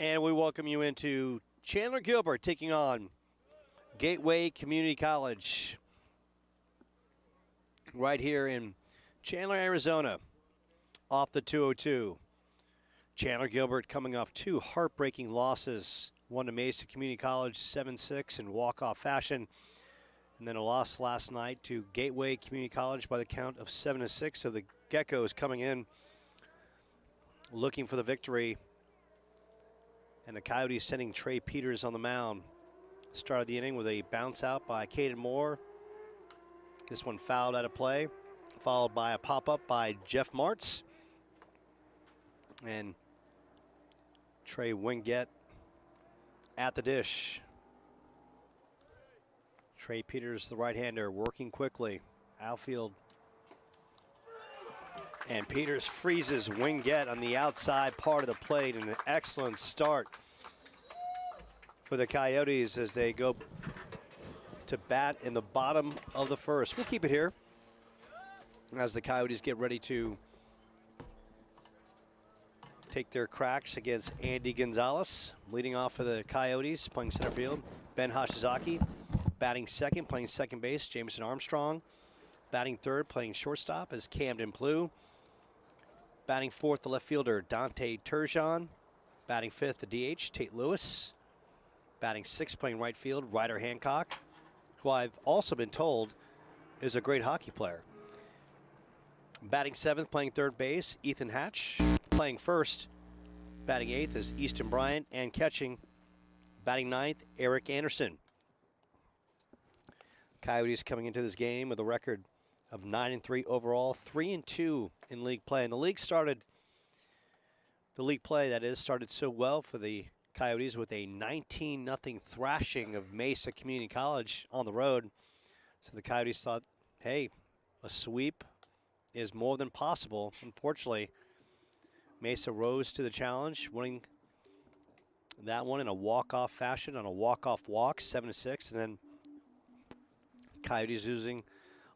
And we welcome you into Chandler-Gilbert taking on Gateway Community College right here in Chandler, Arizona, off the 202. Chandler-Gilbert coming off two heartbreaking losses, one to Mesa Community College 7-6 in walk-off fashion, and then a loss last night to Gateway Community College by the count of 7-6. So the Geckos coming in looking for the victory. And the Coyotes sending Trey Peters on the mound. Started the inning with a bounce out by Caden Moore. This one fouled out of play, followed by a pop-up by Jeff Martz. And Trey Wingett at the dish. Trey Peters, the right-hander, working quickly. Outfield. And Peters freezes Wingett on the outside part of the plate, and an excellent start for the Coyotes as they go to bat in the bottom of the first. We'll keep it here as the Coyotes get ready to take their cracks against Andy Gonzalez. Leading off for the Coyotes, playing center field, Ben Hashizaki. Batting second, playing second base, Jameson Armstrong. Batting third, playing shortstop, is Camden Plew. Batting fourth, the left fielder, Dante Turgeon. Batting fifth, the DH, Tate Lewis. Batting sixth, playing right field, Ryder Hancock, who I've also been told is a great hockey player. Batting seventh, playing third base, Ethan Hatch. Playing first, batting eighth is Easton Bryant, and catching, batting ninth, Eric Anderson. Coyotes coming into this game with a record of 9-3 overall, 3-2 in league play. And the league started so well for the Coyotes with a 19-0 thrashing of Mesa Community College on the road. So the Coyotes thought, hey, a sweep is more than possible. Unfortunately, Mesa rose to the challenge, winning that one in a walk-off fashion on a walk-off walk, 7-6. And then Coyotes losing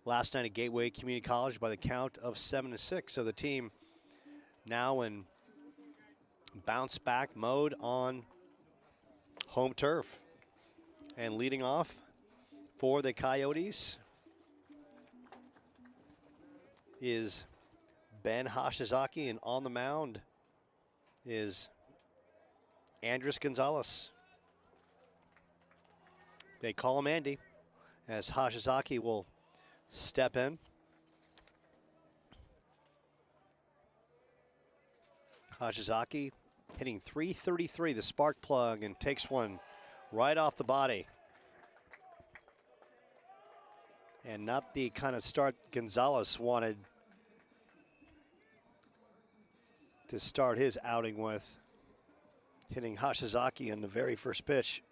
last night at Gateway Community College by the count of 7-6. So the team now in bounce back mode on home turf. And leading off for the Coyotes is Ben Hashizaki, and on the mound is Andres Gonzalez. They call him Andy, as Hashizaki will step in. Hashizaki hitting .333, the spark plug, and takes one right off the body. And not the kind of start Gonzalez wanted to start his outing with, hitting Hashizaki in the very first pitch.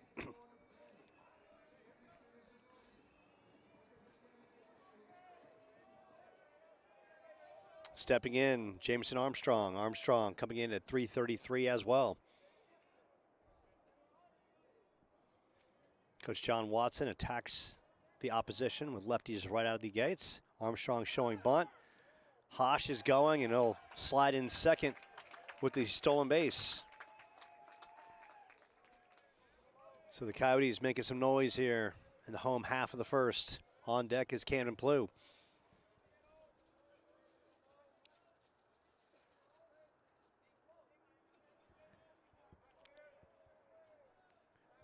Stepping in, Jameson Armstrong. Armstrong coming in at .333 as well. Coach John Watson attacks the opposition with lefties right out of the gates. Armstrong showing bunt. Hash is going, and he'll slide in second with the stolen base. So the Coyotes making some noise here in the home half of the first. On deck is Camden Plew.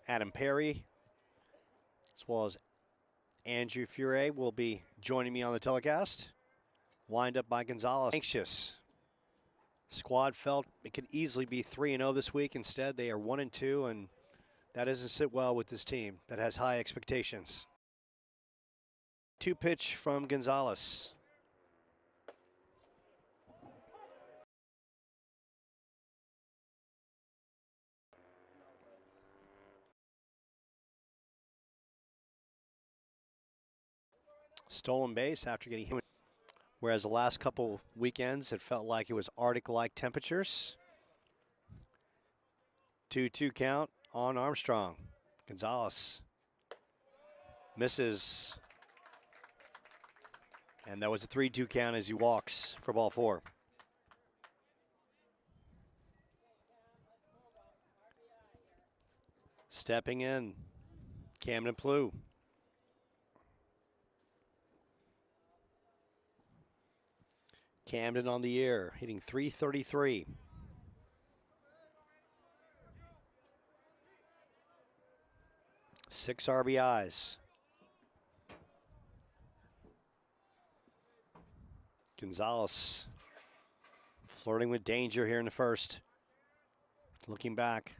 Adam Perry, as well as Andrew Fure, will be joining me on the telecast. Wind up by Gonzalez. Anxious. Squad felt it could easily be 3-0 this week. Instead, they are 1-2, and that doesn't sit well with this team that has high expectations. 2-pitch from Gonzalez. Stolen base after getting hit. Whereas the last couple weekends, it felt like it was Arctic-like temperatures. 2-2 count on Armstrong. Gonzalez misses. And that was a 3-2 count as he walks for ball 4. Stepping in, Camden Plew. Camden on the year, hitting .333. Six RBIs. Gonzalez flirting with danger here in the first. Looking back,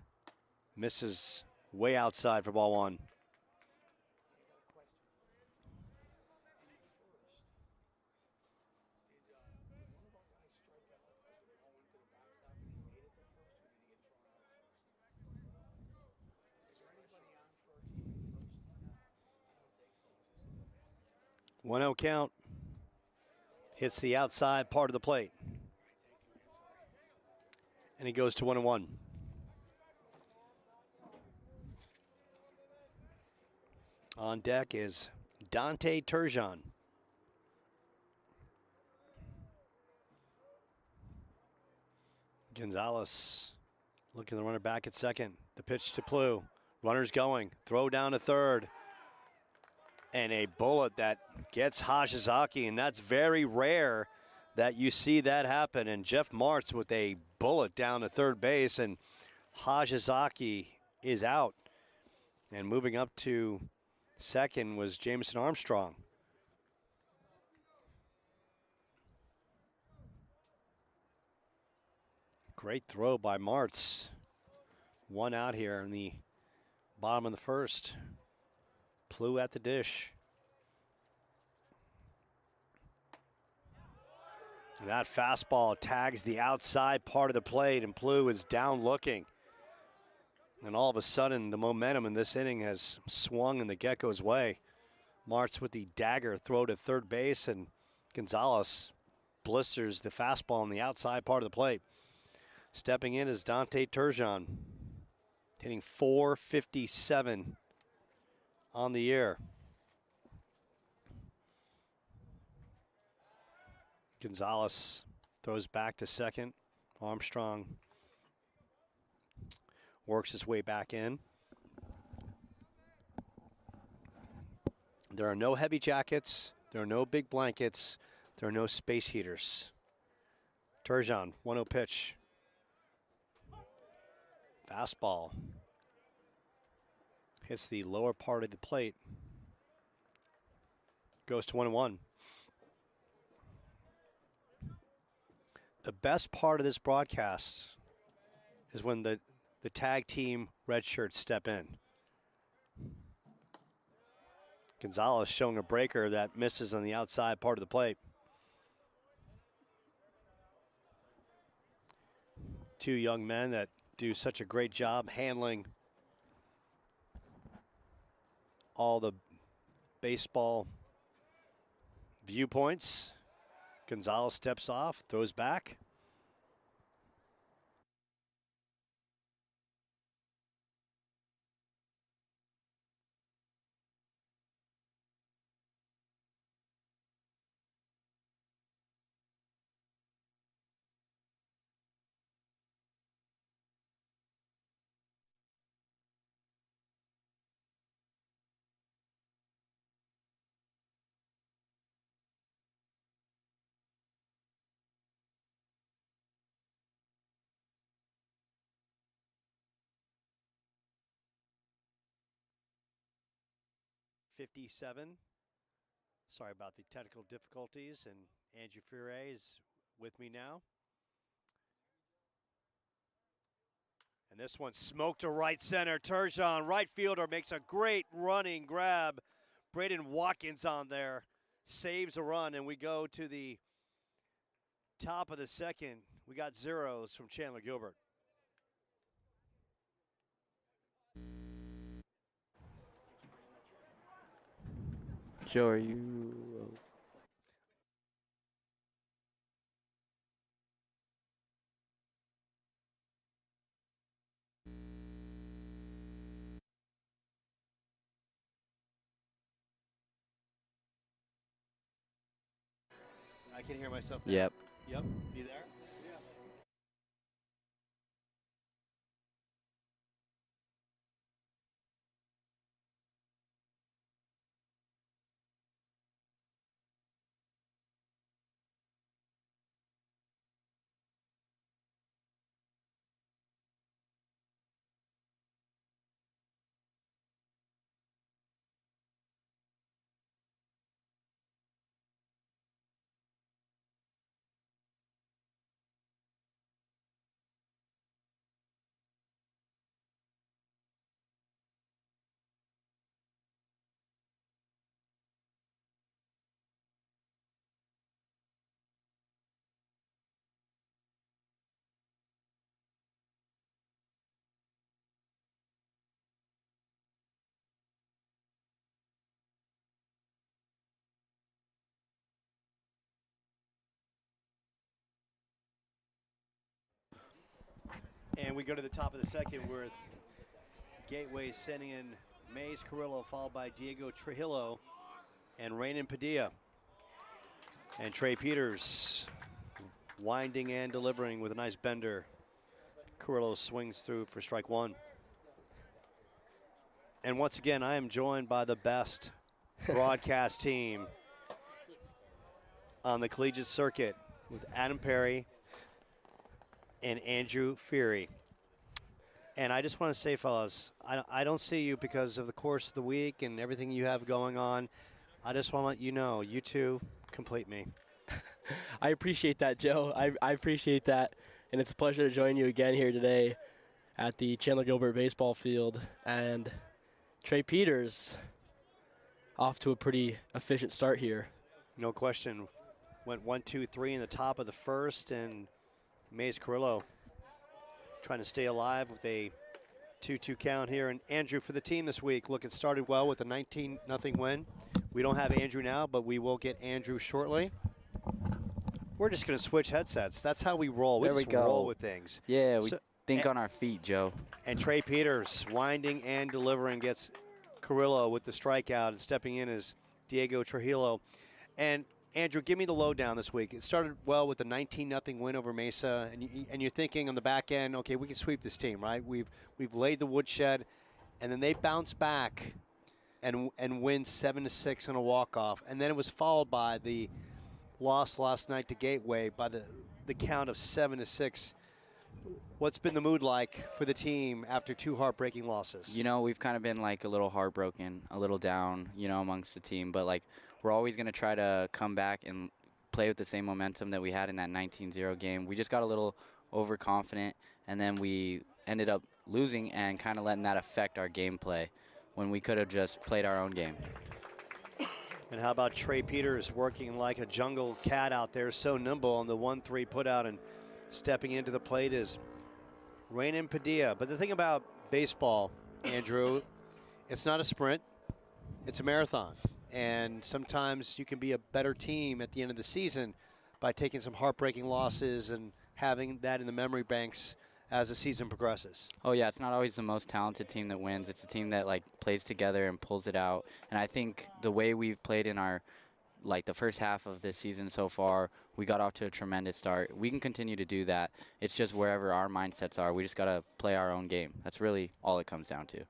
misses way outside for ball one. One 0 count. Hits the outside part of the plate. And he goes to 1-1. On deck is Dante Turgeon. Gonzalez looking the runner back at second. The pitch to Plew. Runner's going. Throw down to third. And a bullet that gets Hashizaki, and that's very rare that you see that happen. And Jeff Martz with a bullet down to third base, and Hashizaki is out. And moving up to second was Jameson Armstrong. Great throw by Martz. One out here in the bottom of the first. Plew at the dish. That fastball tags the outside part of the plate, and Plew is down looking. And all of a sudden, the momentum in this inning has swung in the Geckos' way. Martz with the dagger throw to third base, and Gonzalez blisters the fastball on the outside part of the plate. Stepping in is Dante Turgeon, hitting .457 on the year. Gonzalez throws back to second. Armstrong works his way back in. There are no heavy jackets. There are no big blankets. There are no space heaters. Turgeon, 1-0 pitch. Fastball. Hits the lower part of the plate. Goes to 1-1. The best part of this broadcast is when the tag team red shirts step in. Gonzalez showing a breaker that misses on the outside part of the plate. Two young men that do such a great job handling all the baseball viewpoints. Gonzalez steps off, throws back. .57. Sorry about the technical difficulties, and Andrew Fure is with me now. And this one smoked to right center. Turgeon, right fielder, makes a great running grab. Braden Watkins on there, saves a run, and we go to the top of the second. We got zeros from Chandler-Gilbert. Joe, are you... I can hear myself now. Yep. Yep, you there? And we go to the top of the second with Gateway sending in Mays Carrillo, followed by Diego Trujillo and Raynon Padilla. And Trey Peters winding and delivering with a nice bender. Carrillo swings through for strike one. And once again, I am joined by the best broadcast team on the collegiate circuit with Adam Perry and Andrew Feary. And I just want to say, fellas, I don't see you because of the course of the week and everything you have going on. I just want to let you know, you two complete me. I appreciate that, Joe. I appreciate that. And it's a pleasure to join you again here today at the Chandler-Gilbert baseball field. And Trey Peters off to a pretty efficient start here. No question. Went 1-2-3 in the top of the first, and Mays Carrillo trying to stay alive with a 2-2 count here. And Andrew for the team this week. Look, it started well with a 19-0 win. We don't have Andrew now, but we will get Andrew shortly. We're just going to switch headsets. That's how we roll. We just roll with things. Yeah, we think on our feet, Joe. And Trey Peters winding and delivering gets Carrillo with the strikeout, and stepping in is Diego Trujillo. And Andrew, give me the lowdown this week. It started well with a 19-0 win over Mesa, and you're thinking on the back end, okay, we can sweep this team, right? We've laid the woodshed, and then they bounce back and win 7-6 on a walk-off. And then it was followed by the loss last night to Gateway by the count of 7-6. What's been the mood like for the team after two heartbreaking losses? You know, we've kind of been like a little heartbroken, a little down, you know, amongst the team. But like, we're always going to try to come back and play with the same momentum that we had in that 19-0 game. We just got a little overconfident, and then we ended up losing and kind of letting that affect our gameplay when we could have just played our own game. And how about Trey Peters working like a jungle cat out there, so nimble on the 1-3 putout, and stepping into the plate is Raynon Padilla. But the thing about baseball, Andrew, it's not a sprint, it's a marathon. And sometimes you can be a better team at the end of the season by taking some heartbreaking losses and having that in the memory banks as the season progresses. Oh, yeah, it's not always the most talented team that wins. It's a team that, like, plays together and pulls it out. And I think the way we've played in our, like, the first half of this season so far, we got off to a tremendous start. We can continue to do that. It's just wherever our mindsets are, we just got to play our own game. That's really all it comes down to.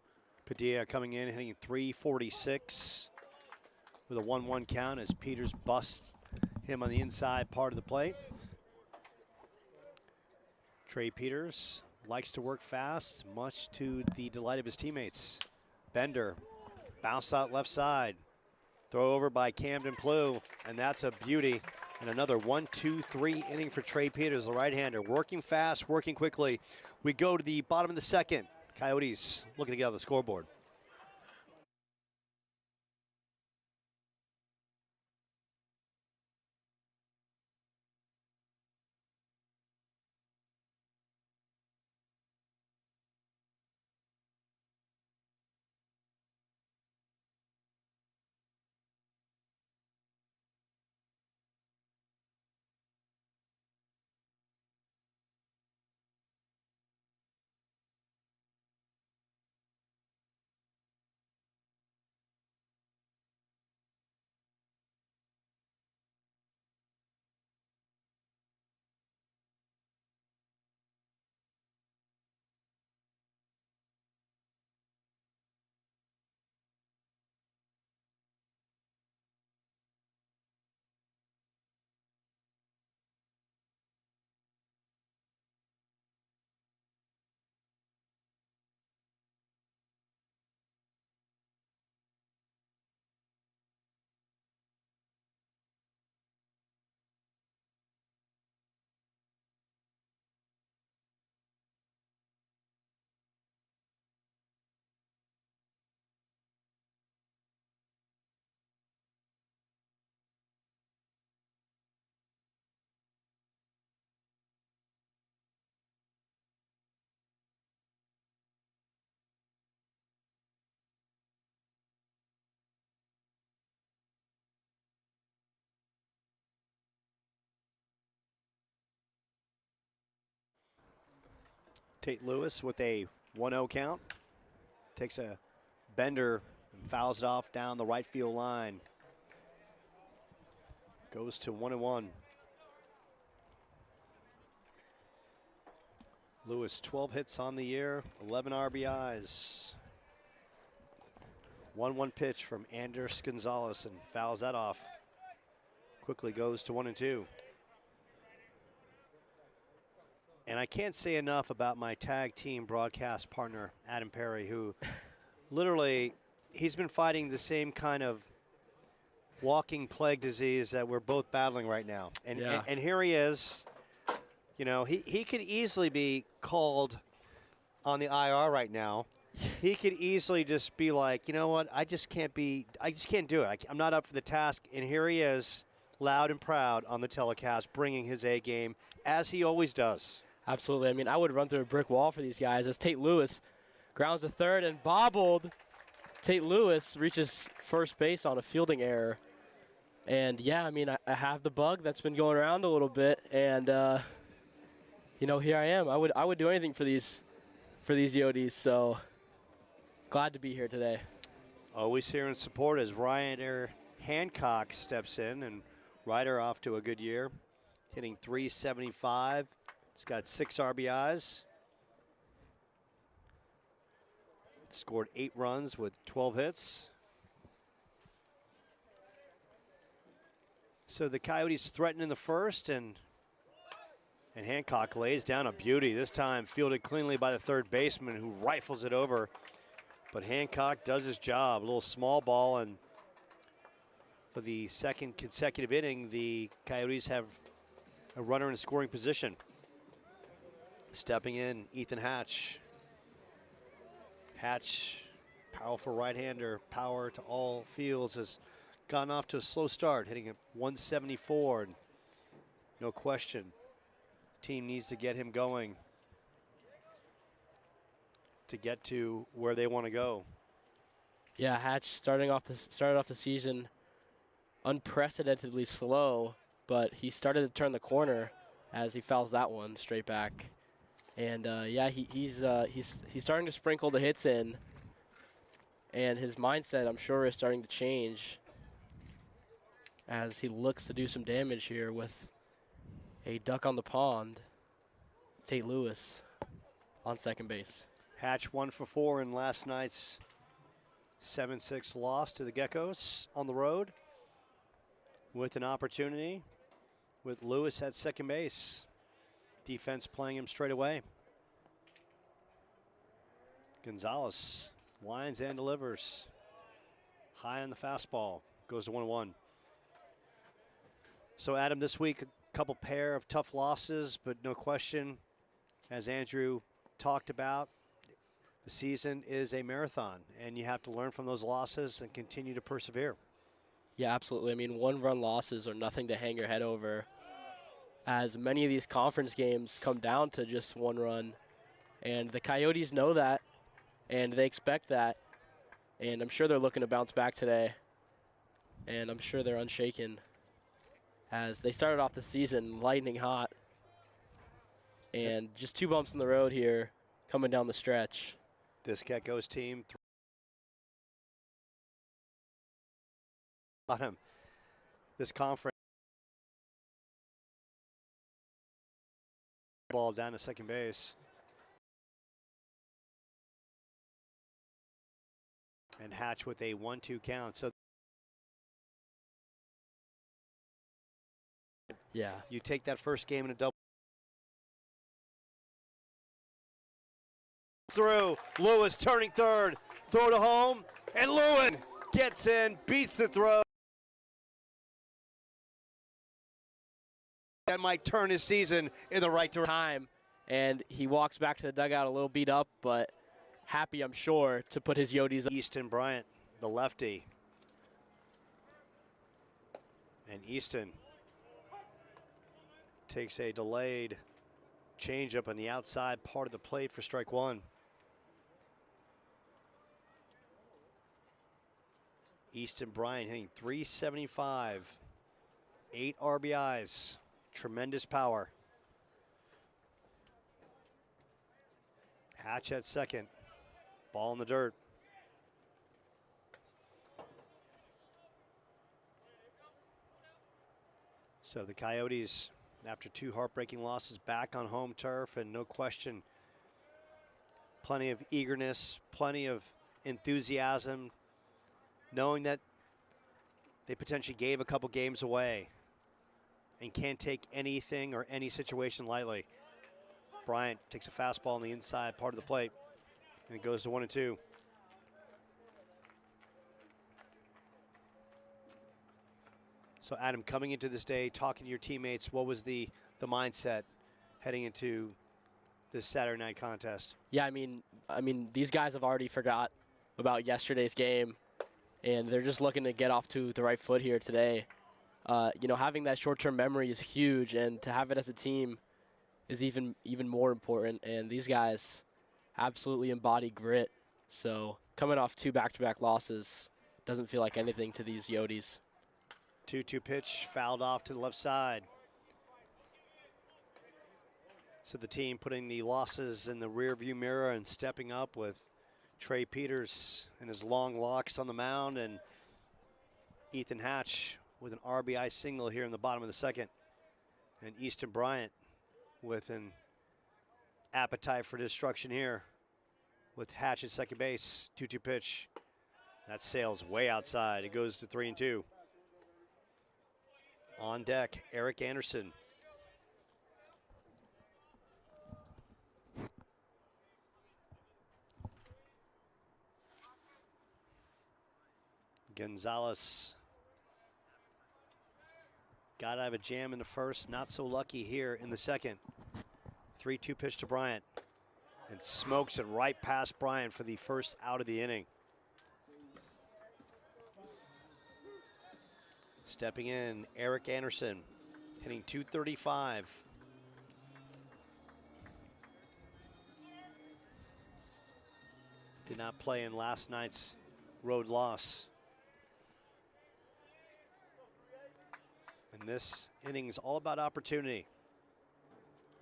Padilla coming in, hitting .346 with a 1-1 count as Peters busts him on the inside part of the plate. Trey Peters likes to work fast, much to the delight of his teammates. Bender bounced out left side. Throw over by Camden Plew, and that's a beauty. And another 1-2-3 inning for Trey Peters, the right-hander. Working fast, working quickly. We go to the bottom of the second. Coyotes looking to get on the scoreboard. Tate Lewis with a 1-0 count. Takes a bender and fouls it off down the right field line. Goes to 1-1. Lewis, 12 hits on the year, 11 RBIs. 1-1 pitch from Anders Gonzalez and fouls that off. Quickly goes to 1-2. And I can't say enough about my tag team broadcast partner, Adam Perry, who literally, he's been fighting the same kind of walking plague disease that we're both battling right now. And here he is. You know, he could easily be called on the IR right now. He could easily just be like, you know what, I just can't do it. I'm not up for the task. And here he is, loud and proud on the telecast, bringing his A game, as he always does. Absolutely. I mean, I would run through a brick wall for these guys as Tate Lewis grounds to third and bobbled. Tate Lewis reaches first base on a fielding error. And, yeah, I mean, I have the bug that's been going around a little bit. And, you know, here I am. I would do anything for these Coyotes. So glad to be here today. Always here in support as Ryder Hancock steps in. And Ryder off to a good year, hitting .375. He's got 6 RBIs. Scored 8 runs with 12 hits. So the Coyotes threaten in the first, and Hancock lays down a beauty. This time fielded cleanly by the third baseman, who rifles it over. But Hancock does his job. A little small ball, and for the second consecutive inning, the Coyotes have a runner in scoring position. Stepping in, Ethan Hatch. Hatch, powerful right-hander, power to all fields, has gotten off to a slow start, hitting at 174. And no question, team needs to get him going to get to where they want to go. Yeah, Hatch started off the season unprecedentedly slow, but he started to turn the corner as he fouls that one straight back. And yeah, he's starting to sprinkle the hits in, and his mindset, I'm sure, is starting to change as he looks to do some damage here with a duck on the pond. Tate Lewis on second base. Hatch 1 for 4 in last night's 7-6 loss to the Geckos on the road, with an opportunity with Lewis at second base. Defense playing him straight away. Gonzalez lines and delivers. High on the fastball. Goes to 1-1. So, Adam, this week, a couple pair of tough losses, but no question, as Andrew talked about, the season is a marathon, and you have to learn from those losses and continue to persevere. Yeah, absolutely. I mean, one-run losses are nothing to hang your head over, as many of these conference games come down to just one run. And the Coyotes know that, and they expect that. And I'm sure they're looking to bounce back today. And I'm sure they're unshaken, as they started off the season lightning hot. And just 2 bumps in the road here coming down the stretch. This Geckos team, bottom, this conference, ball down to second base. And Hatch with a 1-2 count. So yeah, you take that first game in a double. Through, Lewis turning third, throw to home, and Lewin gets in, beats the throw. That might turn his season in the right direction. And he walks back to the dugout a little beat up, but happy, I'm sure, to put his Coyotes up. Easton Bryant, the lefty. And Easton takes a delayed changeup on the outside part of the plate for strike one. Easton Bryant hitting .375, 8 RBIs, tremendous power. Hatch at second. Ball in the dirt. So the Coyotes, after 2 heartbreaking losses, back on home turf, and no question, plenty of eagerness, plenty of enthusiasm, knowing that they potentially gave a couple games away and can't take anything or any situation lightly. Bryant takes a fastball on the inside part of the plate, and it goes to 1-2. So Adam, coming into this day, talking to your teammates, what was the mindset heading into this Saturday night contest? Yeah, I mean, these guys have already forgot about yesterday's game, and they're just looking to get off to the right foot here today. You know, having that short-term memory is huge, and to have it as a team is even more important. And these guys absolutely embody grit. So coming off 2 back-to-back losses doesn't feel like anything to these Yotes. 2-2 pitch, fouled off to the left side. So the team putting the losses in the rearview mirror and stepping up with Trey Peters and his long locks on the mound, and Ethan Hatch with an RBI single here in the bottom of the second. And Easton Bryant with an appetite for destruction here with Hatch at second base. 2-2 pitch. That sails way outside. It goes to 3-2. On deck, Eric Anderson. Gonzalez got out of a jam in the first, not so lucky here in the second. 3-2 pitch to Bryant, and smokes it right past Bryant for the first out of the inning. Stepping in, Eric Anderson, hitting .235. Did not play in last night's road loss. And this inning is all about opportunity.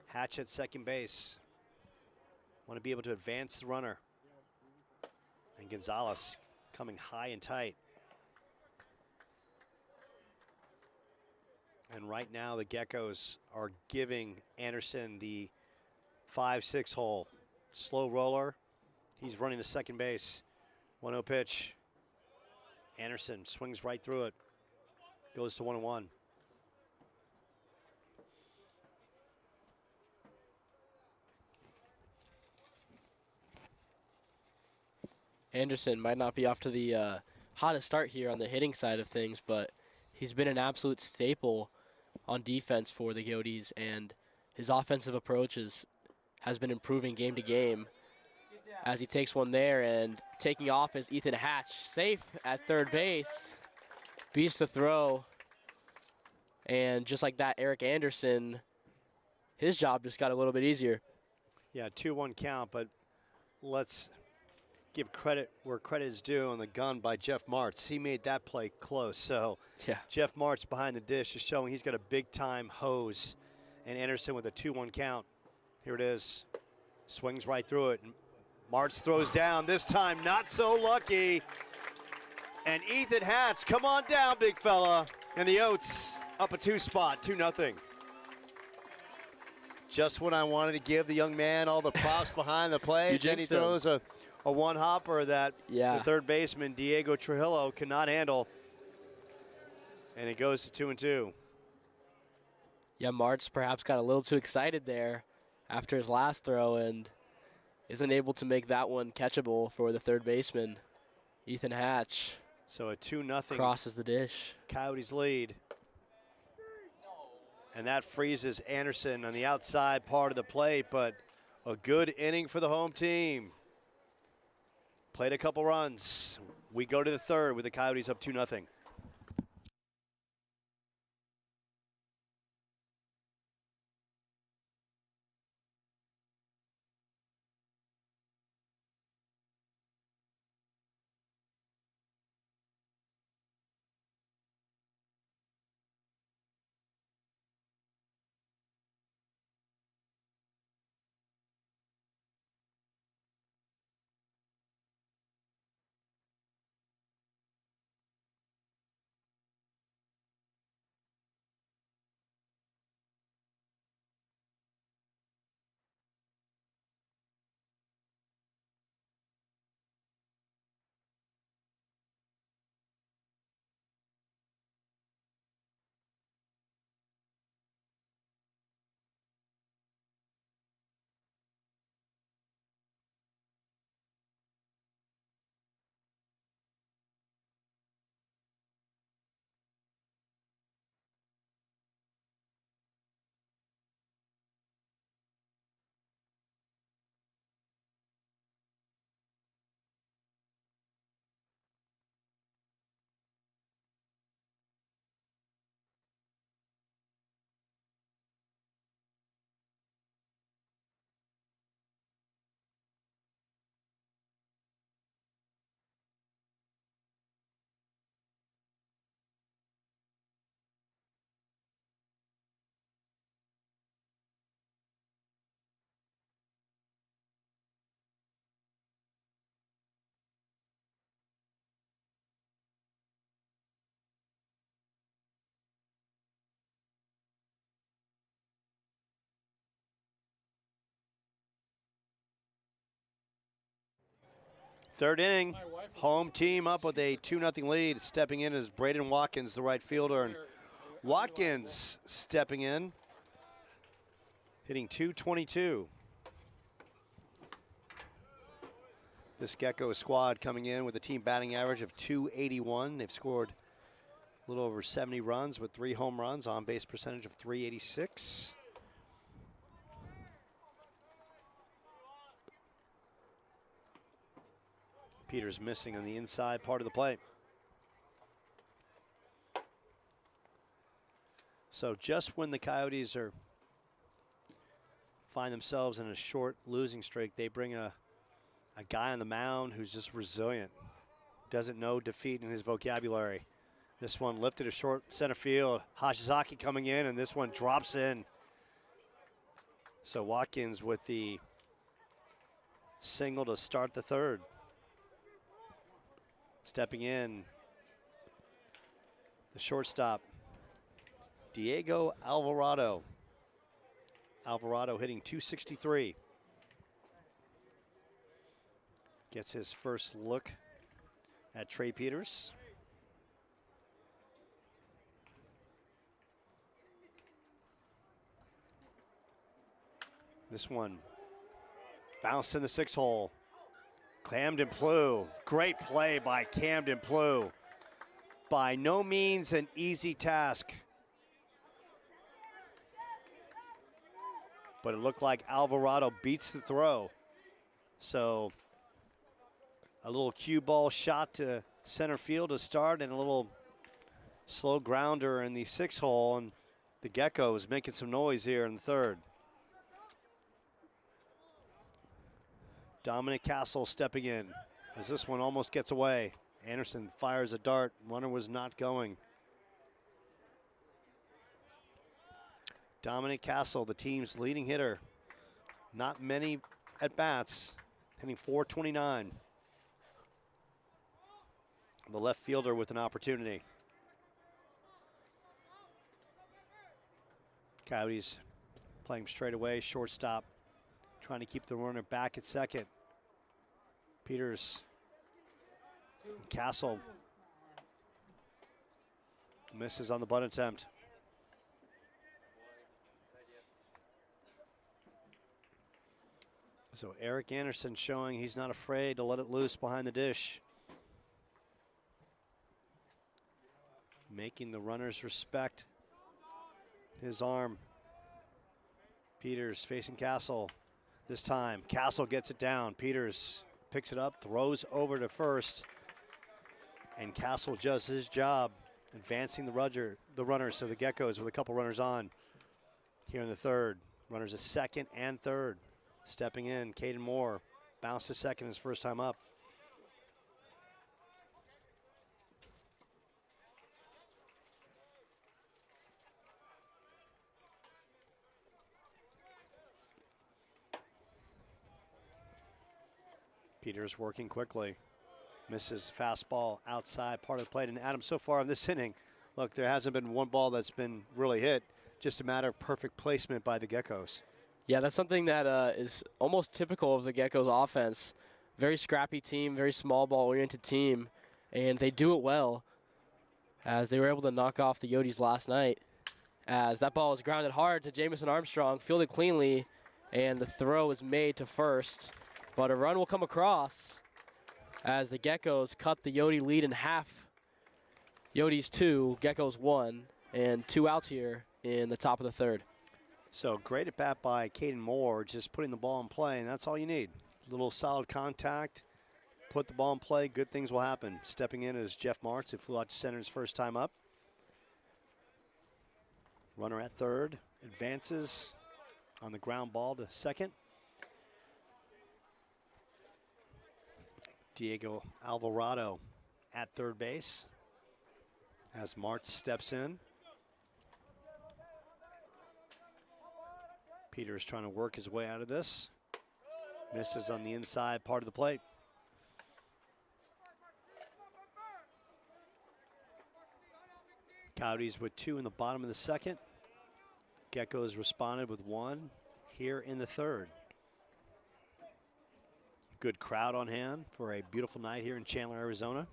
Hatch at second base. Want to be able to advance the runner. And Gonzalez coming high and tight. And right now the Geckos are giving Anderson the 5-6 hole. Slow roller. He's running to second base. 1-0 pitch. Anderson swings right through it. Goes to 1-1. Anderson might not be off to the hottest start here on the hitting side of things, but he's been an absolute staple on defense for the Coyotes, and his offensive approaches has been improving game to game as he takes one there, and taking off is Ethan Hatch, safe at third base, beats the throw, and just like that, Eric Anderson, his job just got a little bit easier. Yeah, 2-1 count, but let's give credit where credit is due on the gun by Jeff Martz. He made that play close. So yeah, Jeff Martz behind the dish is showing he's got a big-time hose. And Anderson with a 2-1 count. Here it is. Swings right through it. Martz throws down. This time not so lucky. And Ethan Hatch, come on down, big fella. And the Oats up a 2 spot, 2-0. Just when I wanted to give the young man all the props behind the plate, then he throws a one-hopper that the third baseman, Diego Trujillo, cannot handle. And it goes to 2-2. Yeah, Martz perhaps got a little too excited there after his last throw and isn't able to make that one catchable for the third baseman, Ethan Hatch. So a 2-0 crosses the dish. Coyotes lead. And that freezes Anderson on the outside part of the plate, but a good inning for the home team. Played a couple runs. We go to the third with the Coyotes up 2-0. Third inning, home team up with a 2-0 lead. Stepping in is Braden Watkins, the right fielder. And Watkins stepping in, hitting .222. This Gecko squad coming in with a team batting average of .281. They've scored a little over 70 runs with 3 home runs, on base percentage of .386. Peters missing on the inside part of the plate. So just when the Coyotes find themselves in a short losing streak, they bring a guy on the mound who's just resilient, doesn't know defeat in his vocabulary. This one lifted to short center field. Hashizaki coming in, and this one drops in. So Watkins with the single to start the third. Stepping in, the shortstop, Diego Alvarado. Alvarado hitting .263. Gets his first look at Trey Peters. This one bounced in the 6 hole. Camden Plew, great play by Camden Plew. By no means an easy task. But it looked like Alvarado beats the throw. So a little cue ball shot to center field to start, and a little slow grounder in the 6 hole, and the Geckos making some noise here in the third. Dominic Castle stepping in as this one almost gets away. Anderson fires a dart. Runner was not going. Dominic Castle, the team's leading hitter. Not many at-bats, hitting .429. The left fielder with an opportunity. Coyotes playing straight away, shortstop, trying to keep the runner back at second. Peters, Castle misses on the bunt attempt. So Eric Anderson showing he's not afraid to let it loose behind the dish. Making the runners respect his arm. Peters facing Castle. This time, Castle gets it down. Peters picks it up, throws over to first. And Castle does his job, advancing the runners, so the Geckos with a couple runners on here in the third. Runners at second and third. Stepping in, Caden Moore bounced to second his first time up. Peters working quickly. Misses fastball outside part of the plate. And Adam, so far in this inning, look, there hasn't been one ball that's been really hit. Just a matter of perfect placement by the Geckos. Yeah, that's something that is almost typical of the Geckos offense. Very scrappy team, very small ball-oriented team, and they do it well, as they were able to knock off the Coyotes last night. As that ball is grounded hard to Jamison Armstrong, fielded cleanly, and the throw is made to first. But a run will come across as the Geckos cut the Coyote lead in half. Coyotes 2, Geckos 1, and 2 outs here in the top of the third. So great at bat by Caden Moore, just putting the ball in play, and that's all you need. A little solid contact, put the ball in play, good things will happen. Stepping in is Jeff Martz, who flew out to center his first time up. Runner at third, advances on the ground ball to second. Diego Alvarado at third base as Martz steps in. Peters trying to work his way out of this. Misses on the inside part of the plate. Coyotes with 2 in the bottom of the second. Geckos responded with 1 here in the third. Good crowd on hand for a beautiful night here in Chandler, Arizona.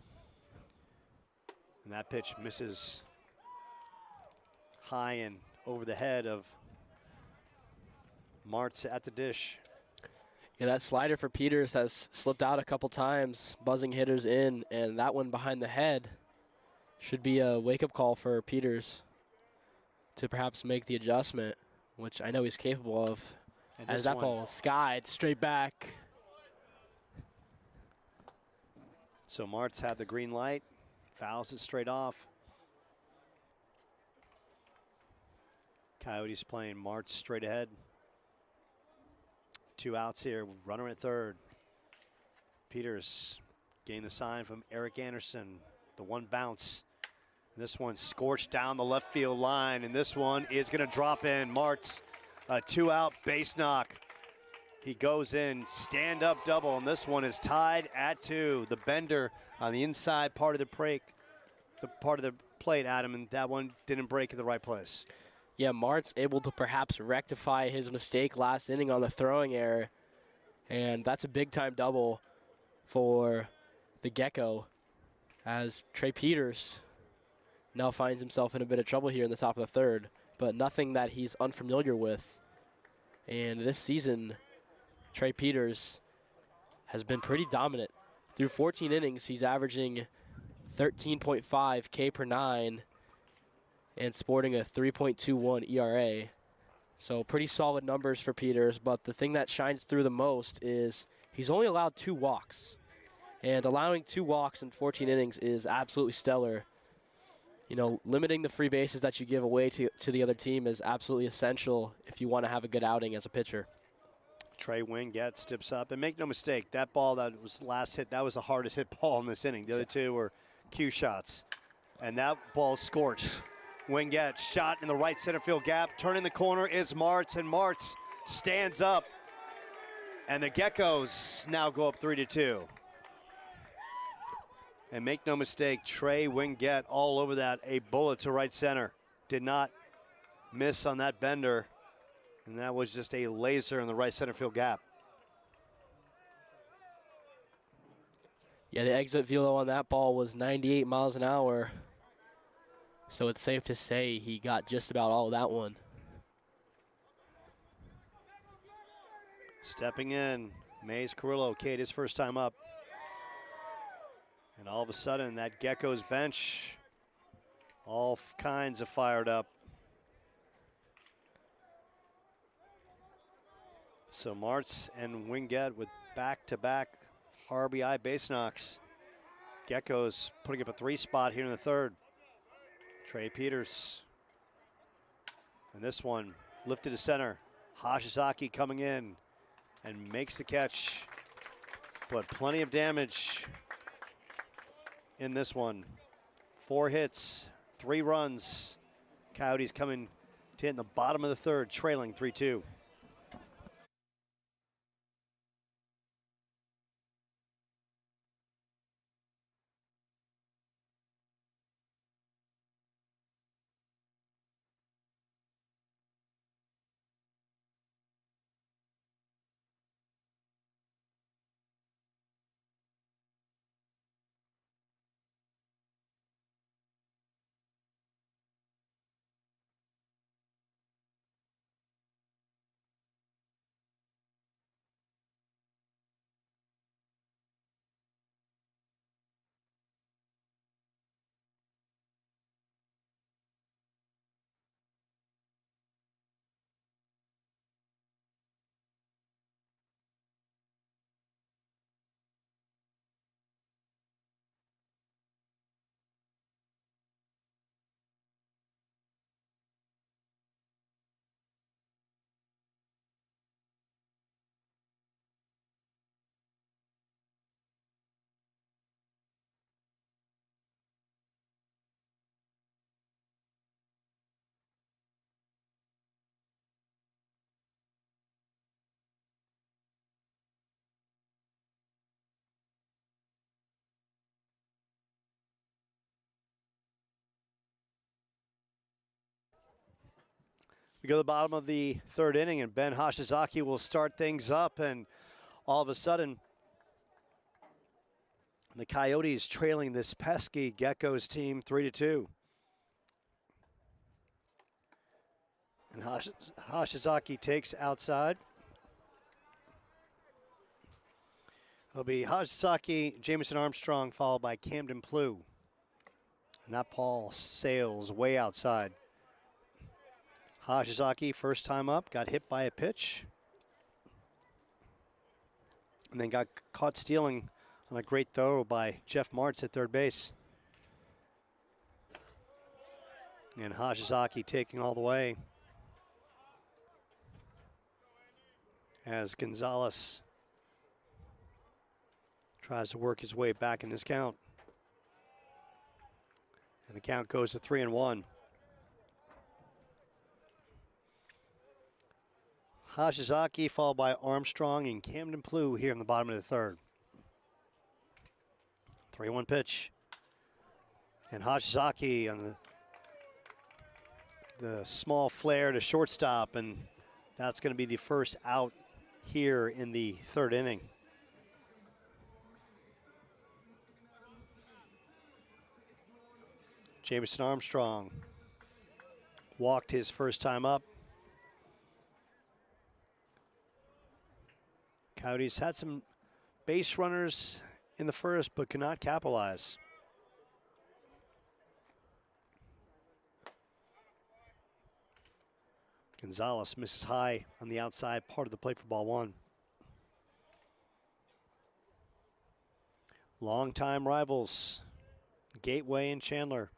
And that pitch misses high and over the head of Martz at the dish. Yeah, that slider for Peters has slipped out a couple times, buzzing hitters in, and that one behind the head should be a wake-up call for Peters to perhaps make the adjustment, which I know he's capable of. And As this that one, ball is skied straight back. so Martz had the green light, fouls it straight off. Coyotes playing Martz straight ahead. 2 outs here, runner at third. Peters getting the sign from Eric Anderson. The one bounce. This one scorched down the left field line, and this one is going to drop in. Martz, a 2-out base knock. He goes in, stand-up double, and this one is tied at 2. The bender on the inside part of the plate, Adam, and that one didn't break in the right place. Yeah, Martz able to perhaps rectify his mistake last inning on the throwing error, and that's a big-time double for the Gecko, as Trey Peters now finds himself in a bit of trouble here in the top of the third, but nothing that he's unfamiliar with. And this season, Trey Peters has been pretty dominant. Through 14 innings, he's averaging 13.5 K per 9 and sporting a 3.21 ERA. So pretty solid numbers for Peters, but the thing that shines through the most is he's only allowed 2 walks. And allowing 2 walks in 14 innings is absolutely stellar. You know, limiting the free bases that you give away to the other team is absolutely essential if you want to have a good outing as a pitcher. Trey Wingett steps up, and make no mistake, that ball that was last hit, that was the hardest hit ball in this inning. The other 2 were cue shots, and that ball scorched. Wingett shot in the right center field gap. Turning the corner is Martz, and Martz stands up, and the Geckos now go up 3-2. And make no mistake, Trey Wingett all over that, a bullet to right center. Did not miss on that bender, and that was just a laser in the right center field gap. Yeah, the exit velo on that ball was 98 miles an hour. So it's safe to say he got just about all of that one. Stepping in, Mays Carrillo, Kate, his first time up. And all of a sudden, that Geckos bench, all kinds of fired up. So Martz and Wingett with back-to-back RBI base knocks. Geckos putting up a 3 spot here in the third. Trey Peters. And this one lifted to center. Hashizaki coming in and makes the catch. But plenty of damage in this one. 4 hits, 3 runs. Coyotes coming to hit in the bottom of the third, trailing 3-2. We go to the bottom of the third inning, and Ben Hashizaki will start things up, and all of a sudden, The Coyotes trailing this pesky Geckos team 3-2. And Hashizaki takes outside. It'll be Hashizaki, Jameson Armstrong, followed by Camden Plew. And that Paul sails way outside. Hashizaki, first time up, got hit by a pitch. And then got caught stealing on a great throw by Jeff Martz at third base. And Hashizaki taking all the way as Gonzalez tries to work his way back in this count. And the count goes to 3-1. Hashizaki followed by Armstrong and Camden Plew here in the bottom of the third. 3-1 pitch. And Hashizaki on the small flare to shortstop, and that's going to be the first out here in the third inning. Jameson Armstrong walked his first time up. Coyotes had some base runners in the first, but could not capitalize. Gonzalez misses high on the outside part of the plate for ball one. Longtime rivals, Gateway and Chandler.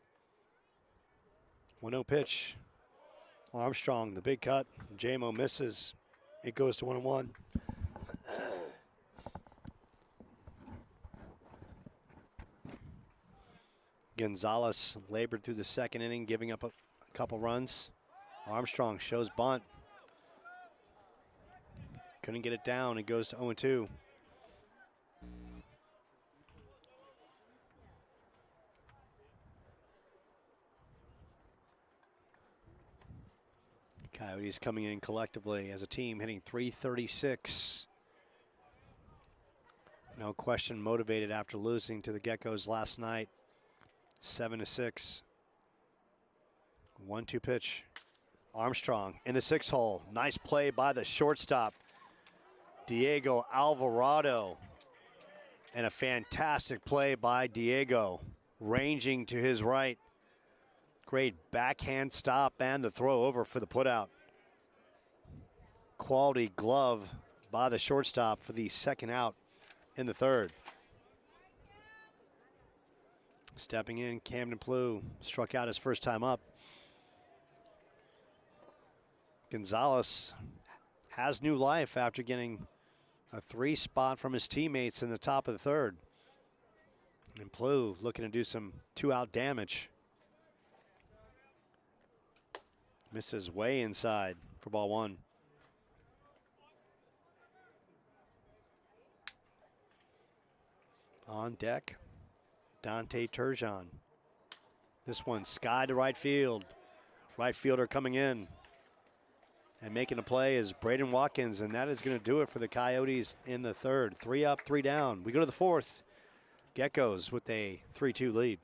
1-0 pitch. Armstrong, the big cut. JMO misses. It goes to 1-1. Gonzalez labored through the second inning, giving up a couple runs. Armstrong shows bunt. Couldn't get it down. It goes to 0-2. Coyotes coming in collectively as a team, hitting .336. No question motivated after losing to the Geckos last night. 7-6. 1-2 pitch. Armstrong in the 6-hole. Nice play by the shortstop, Diego Alvarado. And a fantastic play by Diego, ranging to his right. Great backhand stop and the throw over for the putout. Quality glove by the shortstop for the second out in the third. Stepping in, Camden Plew struck out his first time up. Gonzalez has new life after getting a 3 spot from his teammates in the top of the third. And Plew looking to do some 2-out damage. Misses way inside for ball one. On deck, Dante Turgeon. This one sky to right field. Right fielder coming in and making a play is Braden Watkins, and that is going to do it for the Coyotes in the third. 3 up, 3 down. We go to the fourth. Geckos with a 3-2 lead.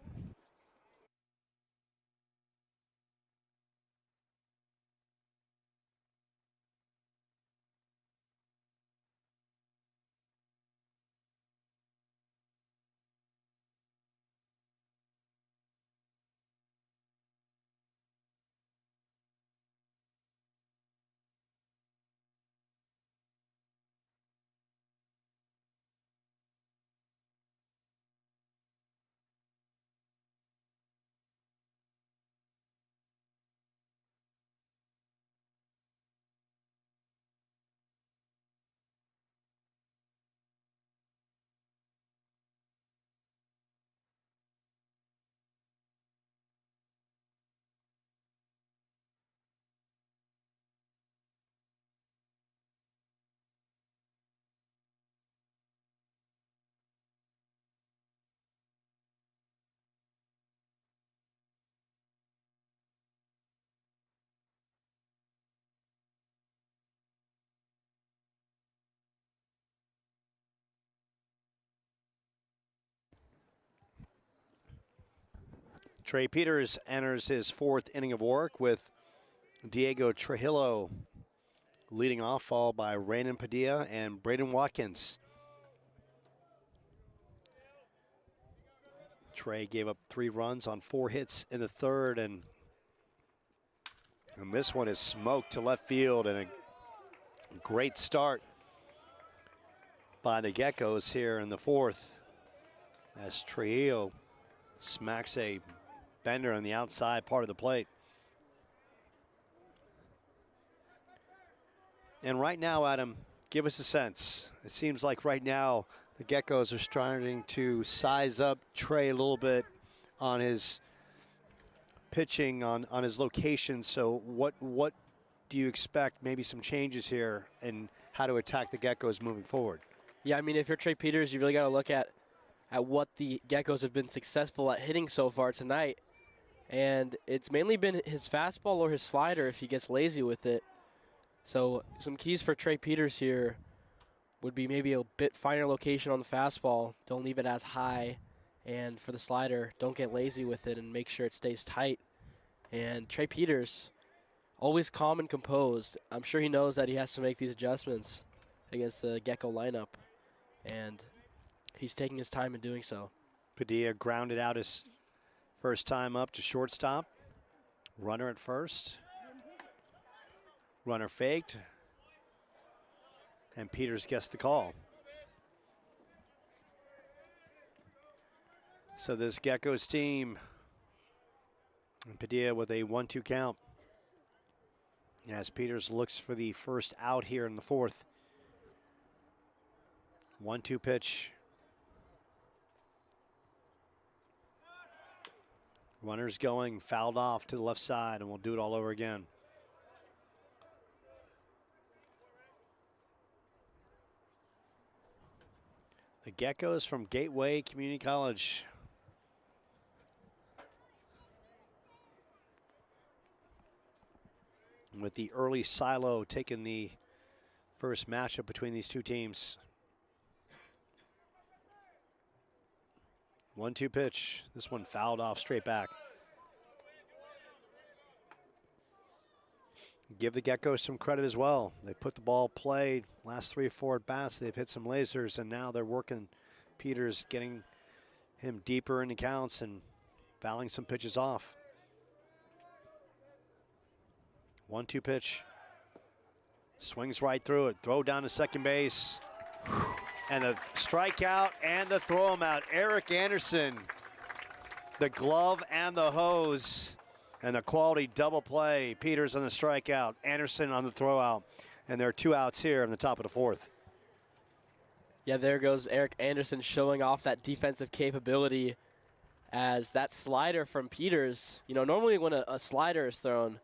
Trey Peters enters his 4th inning of work with Diego Trujillo leading off, followed by Raymond Padilla and Braden Watkins. Trey gave up 3 runs on 4 hits in the 3rd, and this one is smoked to left field, and a great start by the Geckos here in the 4th as Trujillo smacks a bender on the outside part of the plate. And right now, Adam, give us a sense. It seems like right now the Geckos are starting to size up Trey a little bit on his pitching, on his location. So what do you expect, maybe some changes here and how to attack the Geckos moving forward? Yeah, I mean, if you're Trey Peters, you really got to look at what the Geckos have been successful at hitting so far tonight. And it's mainly been his fastball or his slider if he gets lazy with it. So some keys for Trey Peters here would be maybe a bit finer location on the fastball. Don't leave it as high. And for the slider, don't get lazy with it and make sure it stays tight. And Trey Peters, always calm and composed. I'm sure he knows that he has to make these adjustments against the Gecko lineup. And he's taking his time in doing so. Padilla grounded out his first time up to shortstop. Runner at first. Runner faked. And Peters gets the call. So this Geckos team, and Padilla with a 1-2 count. As Peters looks for the first out here in the 4th. 1-2 pitch. Runners going, fouled off to the left side, and we'll do it all over again. The Geckos from Gateway Community College. With the early silo taking the first matchup between these two teams. 1-2 pitch. This one fouled off straight back. Give the Geckos some credit as well. They put the ball played. Last 3 or 4 at bats, they've hit some lasers, and now they're working Peters, getting him deeper in the counts and fouling some pitches off. 1-2 pitch. Swings right through it. Throw down to second base. And a strikeout and the throw him out. Eric Anderson, the glove and the hose, and the quality double play. Peters on the strikeout, Anderson on the throw out. And there are 2 outs here in the top of the 4th. Yeah, there goes Eric Anderson showing off that defensive capability as that slider from Peters. You know, normally when a slider is thrown,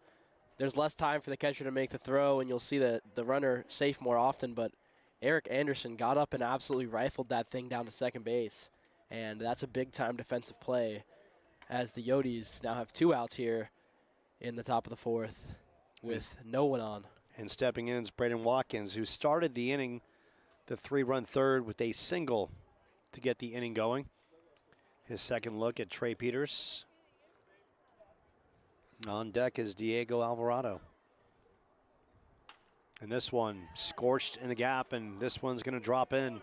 there's less time for the catcher to make the throw, and you'll see the runner safe more often. But Eric Anderson got up and absolutely rifled that thing down to second base. And that's a big-time defensive play as the Coyotes now have 2 outs here in the top of the 4th with no one on. And stepping in is Braden Watkins, who started the inning, the 3-run third, with a single to get the inning going. His second look at Trey Peters. On deck is Diego Alvarado. And this one scorched in the gap, and this one's going to drop in.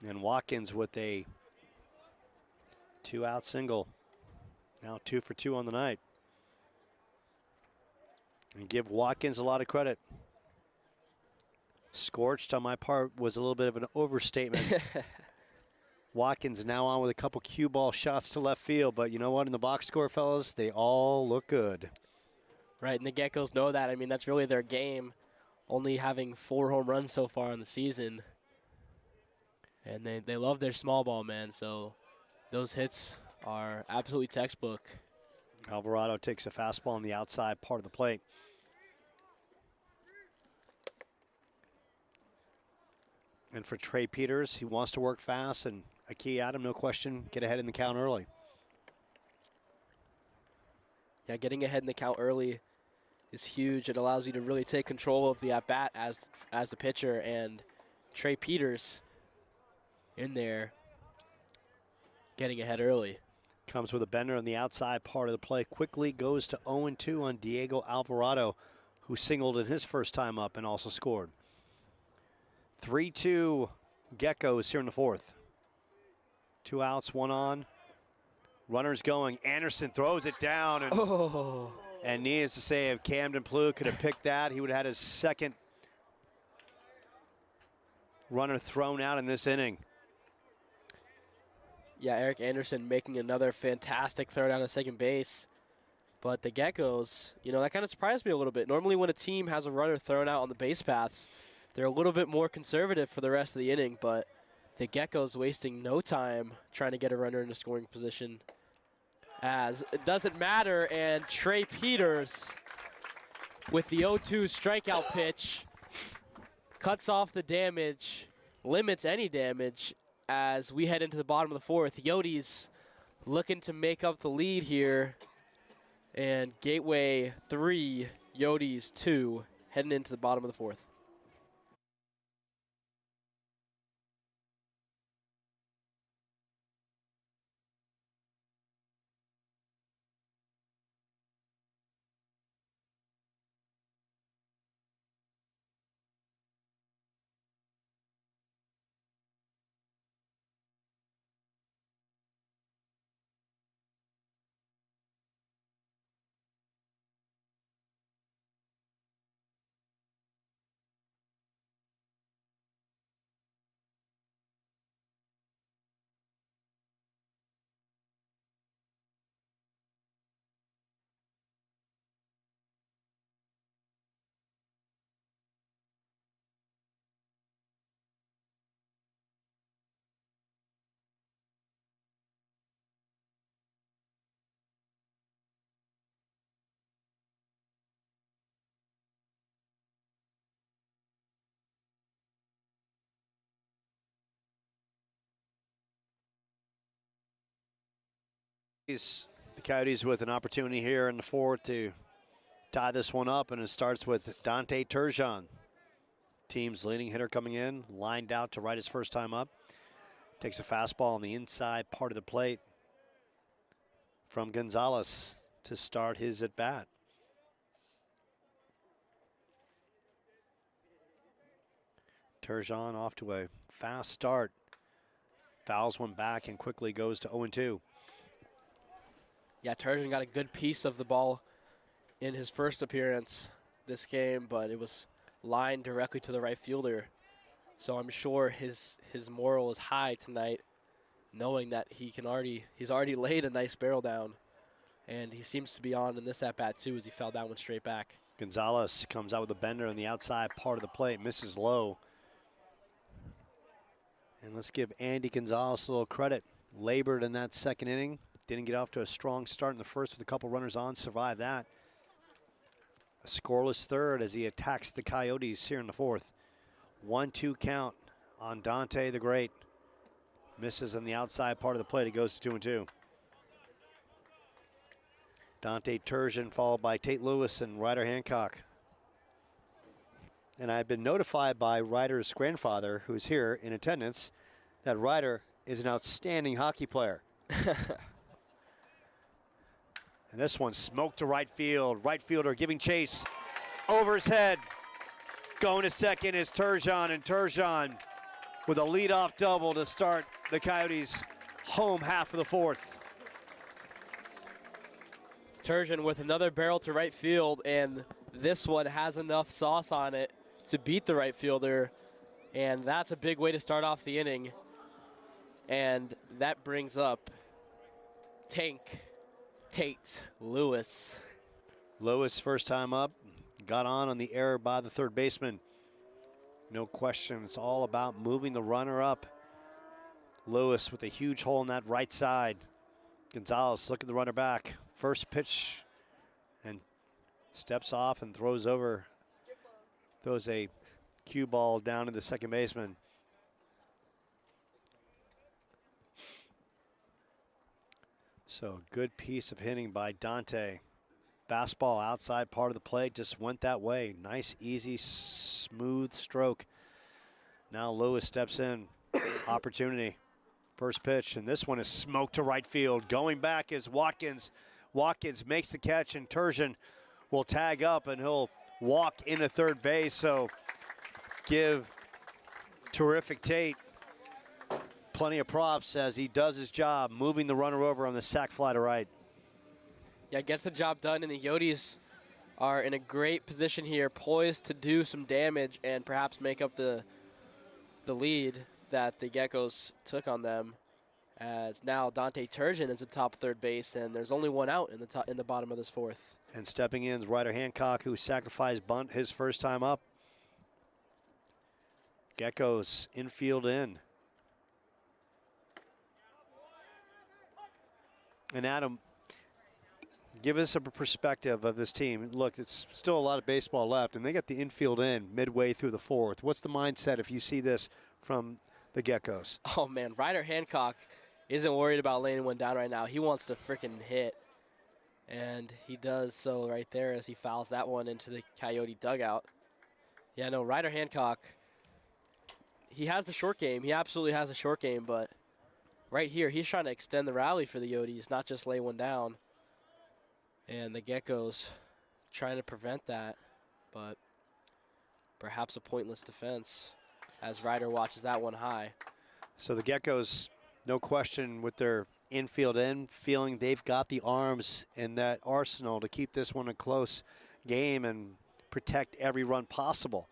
And Watkins with a 2-out single. Now 2 for 2 on the night. And give Watkins a lot of credit. Scorched on my part was a little bit of an overstatement. Watkins now on with a couple cue ball shots to left field, but you know what? In the box score, fellas, they all look good. Right, and the Geckos know that. I mean, that's really their game, only having 4 home runs so far in the season. And they love their small ball, man, so those hits are absolutely textbook. Alvarado takes a fastball on the outside part of the plate. And for Trey Peters, he wants to work fast, and a key item, no question, get ahead in the count early. Yeah, getting ahead in the count early is huge. It allows you to really take control of the at-bat as the pitcher, and Trey Peters in there getting ahead early. Comes with a bender on the outside part of the play. Quickly goes to 0-2 on Diego Alvarado, who singled in his first time up and also scored. 3-2 Geckos here in the fourth. 2 outs, 1 on. Runners going. Anderson throws it down. And needless to say, if Camden Plough could have picked that, he would have had his second runner thrown out in this inning. Yeah, Eric Anderson making another fantastic throw down to second base. But the Geckos, you know, that kind of surprised me a little bit. Normally when a team has a runner thrown out on the base paths, they're a little bit more conservative for the rest of the inning. But the Geckos wasting no time trying to get a runner in a scoring position, as it doesn't matter. And Trey Peters with the 0-2 strikeout pitch cuts off the damage, limits any damage, as we head into the bottom of the fourth. Coyotes looking to make up the lead here. And Gateway 3, Coyotes 2, heading into the bottom of the fourth. The Coyotes with an opportunity here in the fourth to tie this one up, and it starts with Dante Turgeon. Team's leading hitter coming in, lined out to right his first time up. Takes a fastball on the inside part of the plate from Gonzalez to start his at bat. Turgeon off to a fast start. Fouls one back and quickly goes to 0-2. Yeah, Turgeon got a good piece of the ball in his first appearance this game, but it was lined directly to the right fielder. So I'm sure his moral is high tonight, knowing that he's already laid a nice barrel down, and he seems to be on in this at bat too, as he fell down one straight back. Gonzalez comes out with a bender on the outside part of the plate, misses low. And let's give Andy Gonzalez a little credit. Labored in that second inning. Didn't get off to a strong start in the first with a couple runners on, survived that. A scoreless third as he attacks the Coyotes here in the fourth. 1-2 count on Dante the Great. Misses on the outside part of the plate. It goes to 2-2. Dante Turgeon followed by Tate Lewis and Ryder Hancock. And I've been notified by Ryder's grandfather, who's here in attendance, that Ryder is an outstanding hockey player. And this one smoked to right field. Right fielder giving chase over his head. Going to second is Turgeon, and Turgeon with a leadoff double to start the Coyotes' home half of the fourth. Turgeon with another barrel to right field, and this one has enough sauce on it to beat the right fielder, and that's a big way to start off the inning. And that brings up Tate Lewis. Lewis, first time up, got on the error by the third baseman. No question, it's all about moving the runner up. Lewis with a huge hole in that right side. Gonzalez looking the runner back. First pitch, and steps off and throws a cue ball down to the second baseman. So good piece of hitting by Dante. Fastball outside part of the plate, just went that way. Nice, easy, smooth stroke. Now Lewis steps in. Opportunity. First pitch, and this one is smoked to right field. Going back is Watkins. Watkins makes the catch, and Turgeon will tag up, and he'll walk into third base. So give Terrific Tate plenty of props as he does his job, moving the runner over on the sac fly to right. Yeah, gets the job done, and the Coyotes are in a great position here, poised to do some damage and perhaps make up the lead that the Geckos took on them. As now Dante Turgeon is at top third base, and there's only one out in the bottom of this fourth. And stepping in is Ryder Hancock, who sacrificed bunt his first time up. Geckos infield in. And Adam, give us a perspective of this team. Look, it's still a lot of baseball left, and they got the infield in midway through the fourth. What's the mindset if you see this from the Geckos? Oh, man, Ryder Hancock isn't worried about laying one down right now. He wants to freaking hit, and he does so right there as he fouls that one into the Coyote dugout. Yeah, no, Ryder Hancock, he has the short game. He absolutely has a short game, but right here, he's trying to extend the rally for the Coyotes, not just lay one down. And the Geckos trying to prevent that, but perhaps a pointless defense as Ryder watches that one high. So the Geckos, no question, with their infield in, feeling they've got the arms in that arsenal to keep this one a close game and protect every run possible.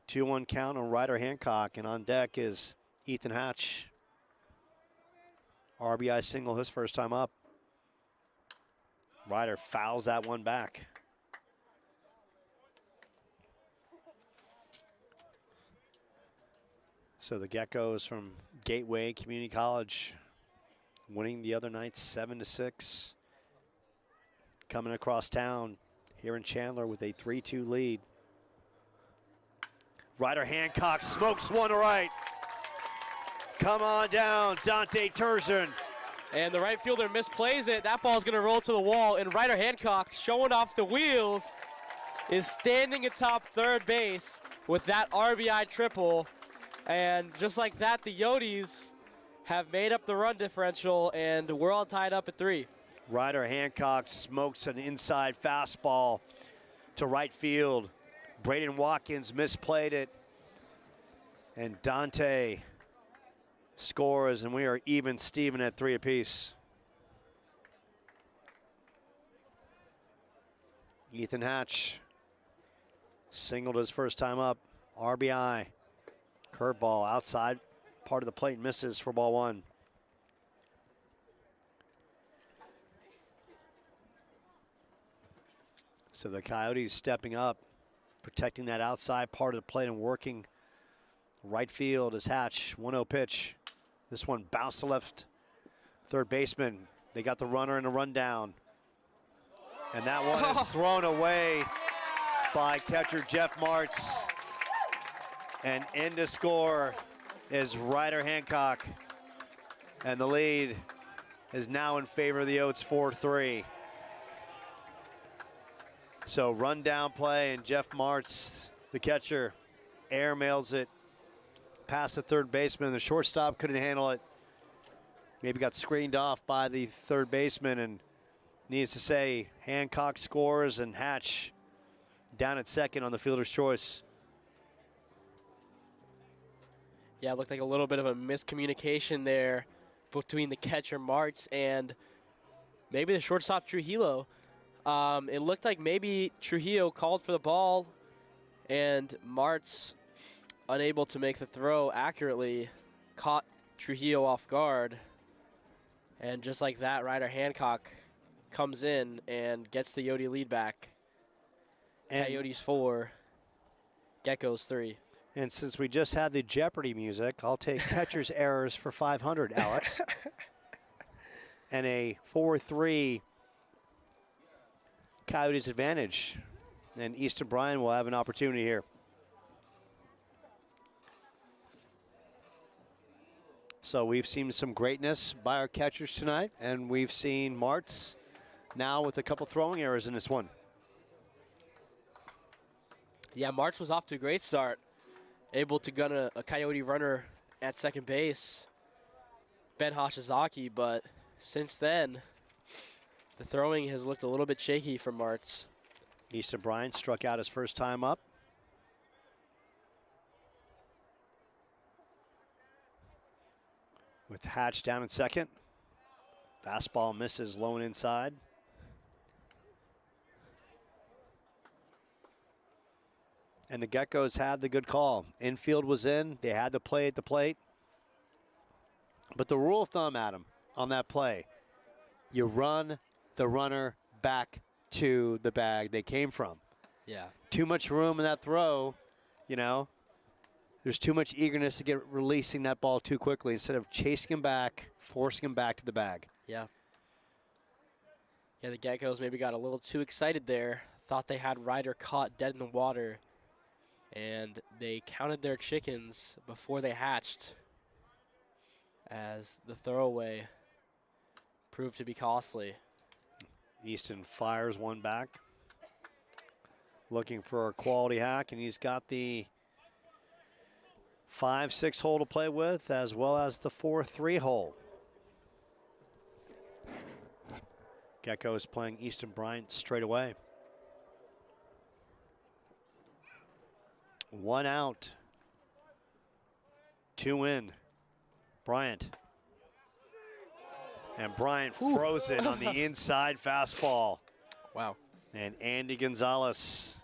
2-1 count on Ryder Hancock, and on deck is Ethan Hatch. RBI single his first time up. Ryder fouls that one back. So the Geckos from Gateway Community College winning the other night 7-6. Coming across town here in Chandler with a 3-2 lead. Ryder Hancock smokes one to right. Come on down, Dante Turgeon. And the right fielder misplays it. That ball's going to roll to the wall, and Ryder Hancock, showing off the wheels, is standing atop third base with that RBI triple. And just like that, the Coyotes have made up the run differential, and we're all tied up at 3. Ryder Hancock smokes an inside fastball to right field. Braden Watkins misplayed it, and Dante scores, and we are even Steven at 3 apiece. Ethan Hatch singled his first time up. RBI. Curveball outside part of the plate, misses for ball 1. So the Coyotes stepping up, protecting that outside part of the plate and working right field as Hatch. 1-0 pitch. This one bounced to left third baseman. They got the runner in a rundown. And that one is thrown away by catcher Jeff Martz. And in to score is Ryder Hancock. And the lead is now in favor of the Oats, 4-3. So rundown play, and Jeff Martz, the catcher, airmails it past the third baseman. The shortstop couldn't handle it. Maybe got screened off by the third baseman, and needs to say Hancock scores, and Hatch down at second on the fielder's choice. Yeah, it looked like a little bit of a miscommunication there between the catcher Martz and maybe the shortstop Trujillo. It looked like maybe Trujillo called for the ball, and Martz, unable to make the throw accurately, caught Trujillo off guard. And just like that, Ryder Hancock comes in and gets the Coyote lead back. And Coyotes 4, Geckos 3. And since we just had the Jeopardy music, I'll take catcher's errors for 500, Alex. And a 4-3 Coyotes advantage. And Easton Bryan will have an opportunity here. So we've seen some greatness by our catchers tonight, and we've seen Martz now with a couple throwing errors in this one. Yeah, Martz was off to a great start. Able to gun a Coyote runner at second base. Ben Hashizaki, but since then, the throwing has looked a little bit shaky for Martz. Easton Bryant struck out his first time up. With Hatch down in second. Fastball misses low and inside. And the Geckos had the good call. Infield was in. They had the play at the plate. But the rule of thumb, Adam, on that play, you run the runner back to the bag they came from. Yeah. Too much room in that throw, you know. There's too much eagerness to get releasing that ball too quickly instead of chasing him back, forcing him back to the bag. Yeah. Yeah, the Geckos maybe got a little too excited there. Thought they had Ryder caught dead in the water. And they counted their chickens before they hatched, as the throwaway proved to be costly. Easton fires one back. Looking for a quality hack, and he's got the 5-6 hole to play with, as well as the 4-3 hole. Geckos playing Easton Bryant straight away. 1 out. 2 in. Bryant. And Bryant froze it on the inside fastball. Wow. And Andy Gonzalez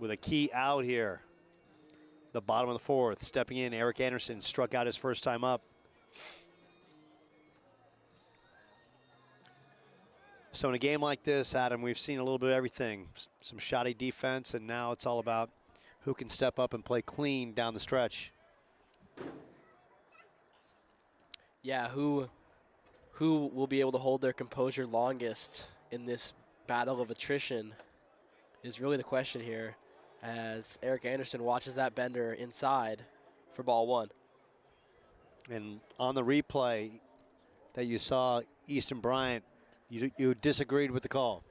with a key out here. The bottom of the 4th. Stepping in, Eric Anderson struck out his first time up. So in a game like this, Adam, we've seen a little bit of everything. Some shoddy defense, and now it's all about who can step up and play clean down the stretch. Yeah, who will be able to hold their composure longest in this battle of attrition is really the question here, as Eric Anderson watches that bender inside for ball 1. And on the replay that you saw, Easton Bryant, you disagreed with the call.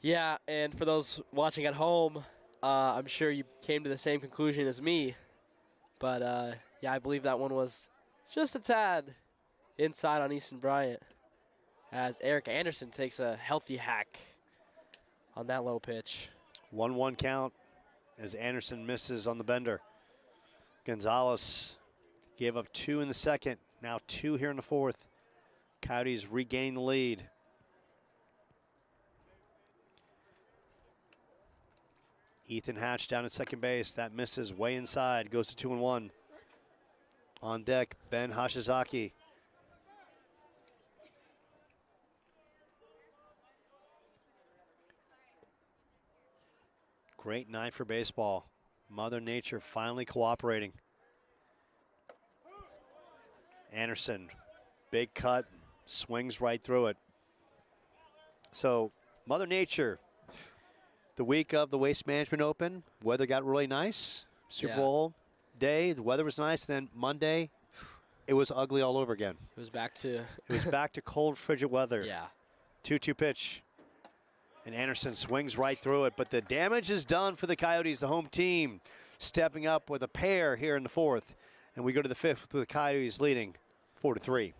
Yeah, and for those watching at home, I'm sure you came to the same conclusion as me. But, yeah, I believe that one was just a tad inside on Easton Bryant, as Eric Anderson takes a healthy hack on that low pitch. 1-1 count as Anderson misses on the bender. Gonzalez gave up 2 in the second, now 2 here in the 4th. Coyotes regaining the lead. Ethan Hatch down at second base. That misses way inside. Goes to 2-1. On deck, Ben Hashizaki. Great night for baseball. Mother Nature finally cooperating. Anderson, big cut, swings right through it. So, Mother Nature, the week of the Waste Management Open, weather got really nice. Super Bowl day, the weather was nice. Then Monday, it was ugly all over again. It was back to It was back to cold, frigid weather. yeah. 2-2 pitch. And Anderson swings right through it. But the damage is done for the Coyotes, the home team, stepping up with a pair here in the 4th. And we go to the 5th with the Coyotes leading 4-3.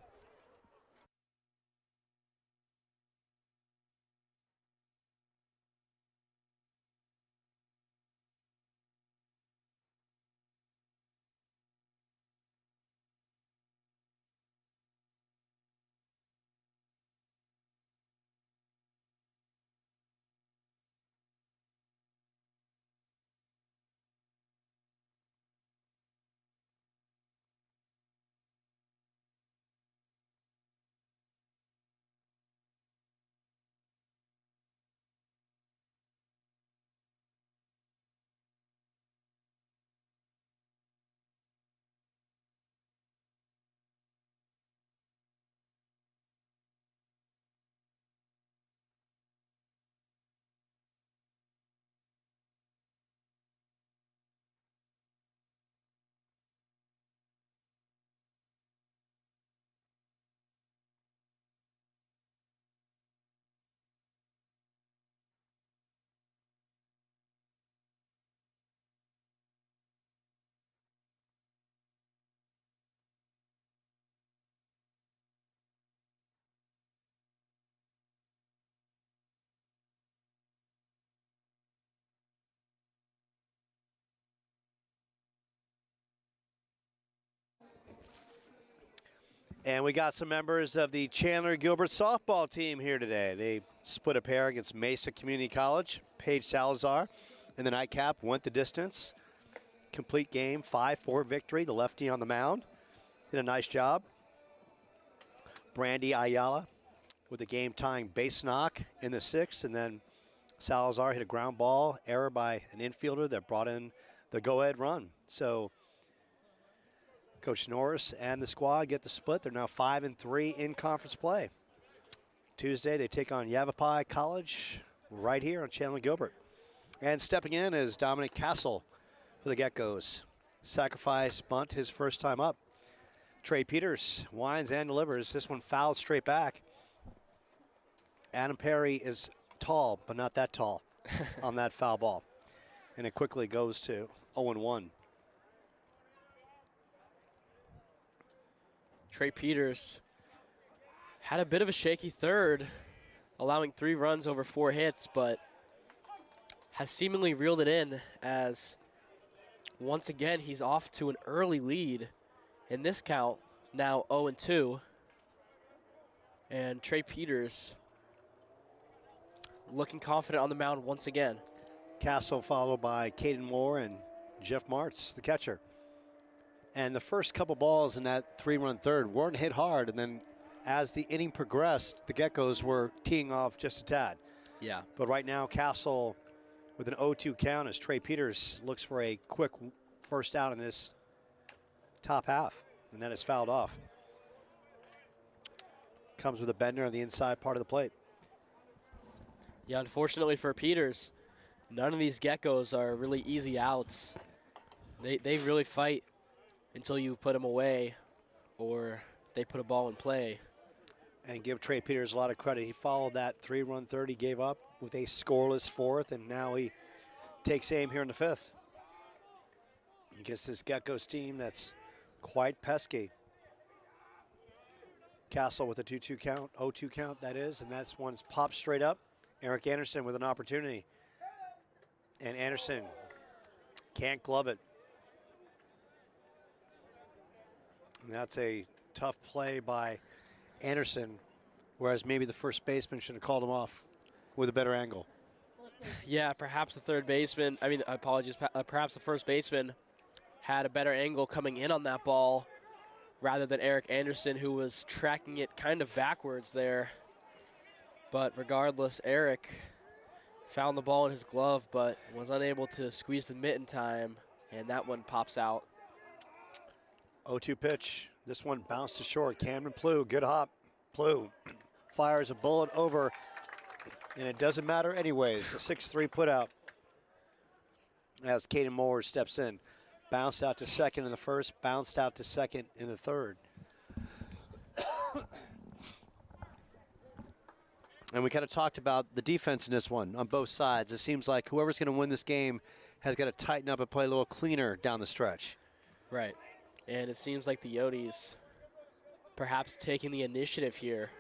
And we got some members of the Chandler-Gilbert softball team here today. They split a pair against Mesa Community College. Paige Salazar in the nightcap went the distance. Complete game, 5-4 victory. The lefty on the mound did a nice job. Brandy Ayala with a game-tying base knock in the 6th, and then Salazar hit a ground ball, error by an infielder that brought in the go-ahead run. So Coach Norris and the squad get the split. They're now 5-3 in conference play. Tuesday, they take on Yavapai College right here on Chandler-Gilbert. And stepping in is Dominic Castle for the Geckos. Sacrifice bunt his first time up. Trey Peters winds and delivers. This one fouled straight back. Adam Perry is tall, but not that tall on that foul ball. And it quickly goes to 0-1. Trey Peters had a bit of a shaky third, allowing 3 runs over 4 hits, but has seemingly reeled it in as once again he's off to an early lead in this count, now 0-2. And Trey Peters looking confident on the mound once again. Castle followed by Caden Moore and Jeff Martz, the catcher. And the first couple balls in that 3-run third weren't hit hard, and then as the inning progressed, the Geckos were teeing off just a tad. Yeah. But right now, Castle with an 0-2 count as Trey Peters looks for a quick first out in this top half, and then it's fouled off. Comes with a bender on the inside part of the plate. Yeah, unfortunately for Peters, none of these Geckos are really easy outs. They really fight until you put them away or they put a ball in play. And give Trey Peters a lot of credit. He followed that 3-run third he gave up with a scoreless 4th, and now he takes aim here in the 5th. Against this Geckos team that's quite pesky. Castle with a 2-2 count, 0-2 count that is, and that's one's popped straight up. Eric Anderson with an opportunity. And Anderson can't glove it. And that's a tough play by Anderson, whereas maybe the first baseman should have called him off with a better angle. Yeah, perhaps the third baseman, perhaps the first baseman had a better angle coming in on that ball rather than Eric Anderson, who was tracking it kind of backwards there. But regardless, Eric found the ball in his glove but was unable to squeeze the mitt in time, and that one pops out. 0-2 pitch. This one bounced to short. Cameron Plew, good hop. Plew fires a bullet over, and it doesn't matter anyways. A 6-3 put out as Caden Moore steps in. Bounced out to second in the first, bounced out to second in the third. And we kind of talked about the defense in this one on both sides. It seems like whoever's going to win this game has got to tighten up and play a little cleaner down the stretch. Right. And it seems like the Coyotes perhaps taking the initiative here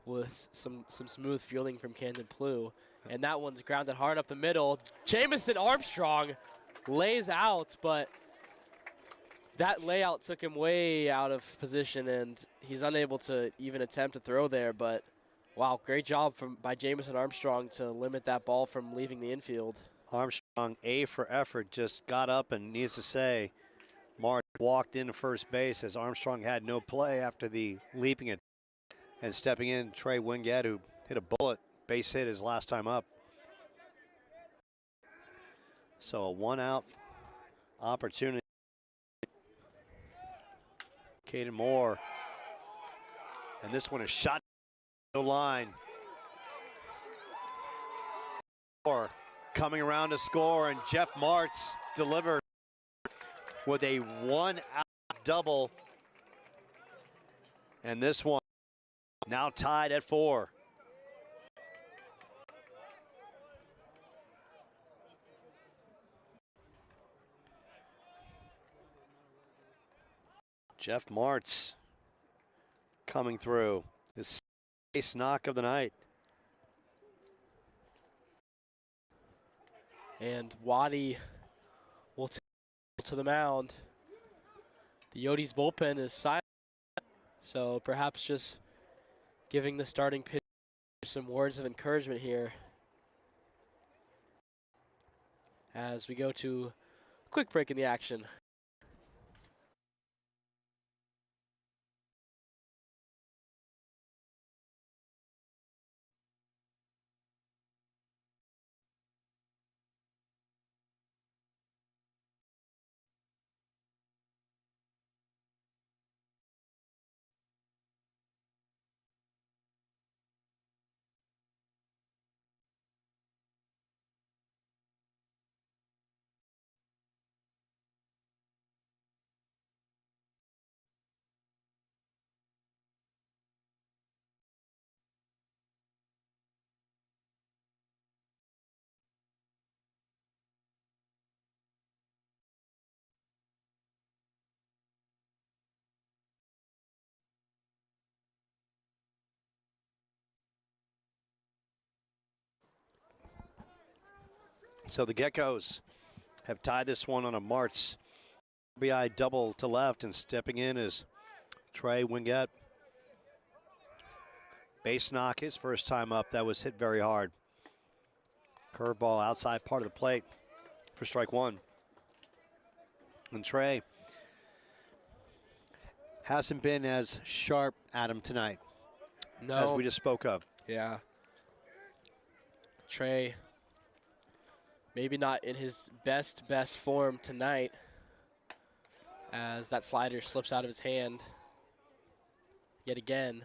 with some smooth fielding from Camden Plew. And that one's grounded hard up the middle. Jamison Armstrong lays out, but that layout took him way out of position, and he's unable to even attempt to throw there. But, wow, great job by Jamison Armstrong to limit that ball from leaving the infield. Armstrong, A for effort, just got up and needs to say, Mark walked into first base as Armstrong had no play after the leaping it. And stepping in, Trey Wingett, who hit a bullet, base hit his last time up. So a 1-out opportunity. Caden Moore. And this one is shot to the line. Moore coming around to score, and Jeff Martz delivered with a 1-out double. And this one now tied at 4. Jeff Martz coming through. His ace knock of the night. And Waddy will take to the mound. The Coyotes bullpen is silent So perhaps just giving the starting pitcher some words of encouragement here as we go to a quick break in the action. So the Geckos have tied this one on a Martz RBI double to left, and stepping in is Trey Wingett. Base knock, his first time up. That was hit very hard. Curveball outside part of the plate for strike one. And Trey hasn't been as sharp at him tonight as we just spoke of. Yeah. Trey, maybe not in his best form tonight as that slider slips out of his hand yet again.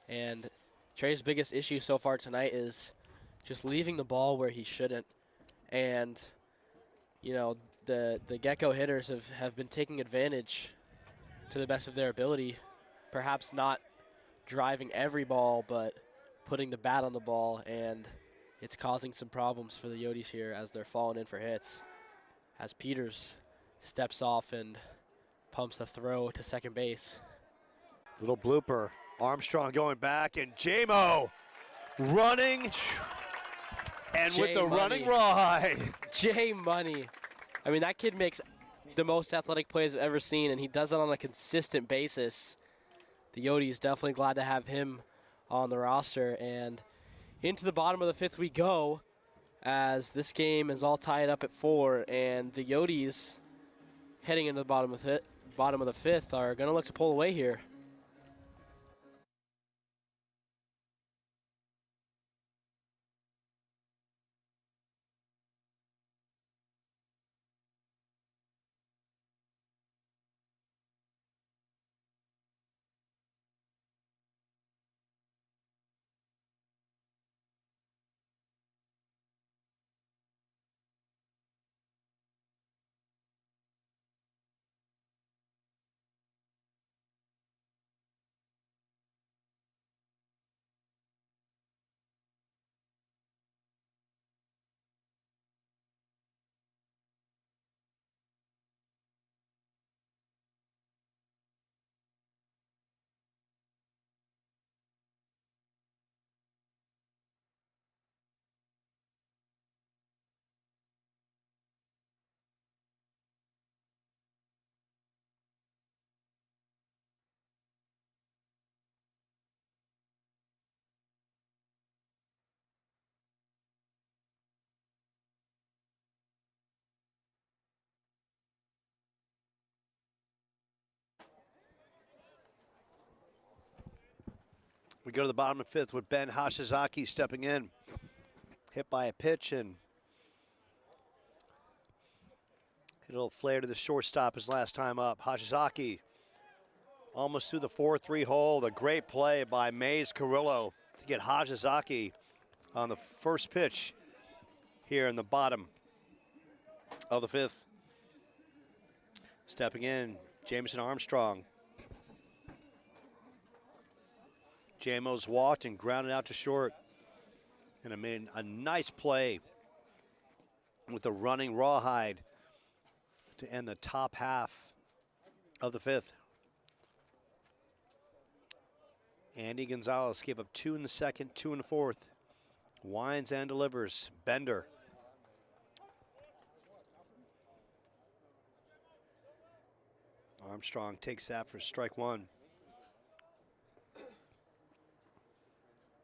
And Trey's biggest issue so far tonight is just leaving the ball where he shouldn't. And, you know, the Gecko hitters have been taking advantage to the best of their ability. Perhaps not driving every ball, but putting the bat on the ball, and it's causing some problems for the Coyotes here as they're falling in for hits. As Peters steps off and pumps a throw to second base. Little blooper. Armstrong going back, and J-Mo running, and with the running rawhide. J-Money. I mean, that kid makes the most athletic plays I've ever seen, and he does it on a consistent basis. The Coyotes definitely glad to have him on the roster. And into the bottom of the fifth we go, as this game is all tied up at 4, and the Coyotes heading into the bottom of the fifth are going to look to pull away here. We go to the bottom of the fifth with Ben Hashizaki stepping in. Hit by a pitch and hit a little flare to the shortstop his last time up. Hashizaki almost through the 4-3 hole. The great play by Mays Carrillo to get Hashizaki on the first pitch here in the bottom of the fifth. Stepping in, Jameson Armstrong. Jamo's walked and grounded out to short. And I mean, a nice play with the running rawhide to end the top half of the fifth. Andy Gonzalez gave up 2 in the second, 2 in the fourth. Winds and delivers. Bender. Armstrong takes that for strike one.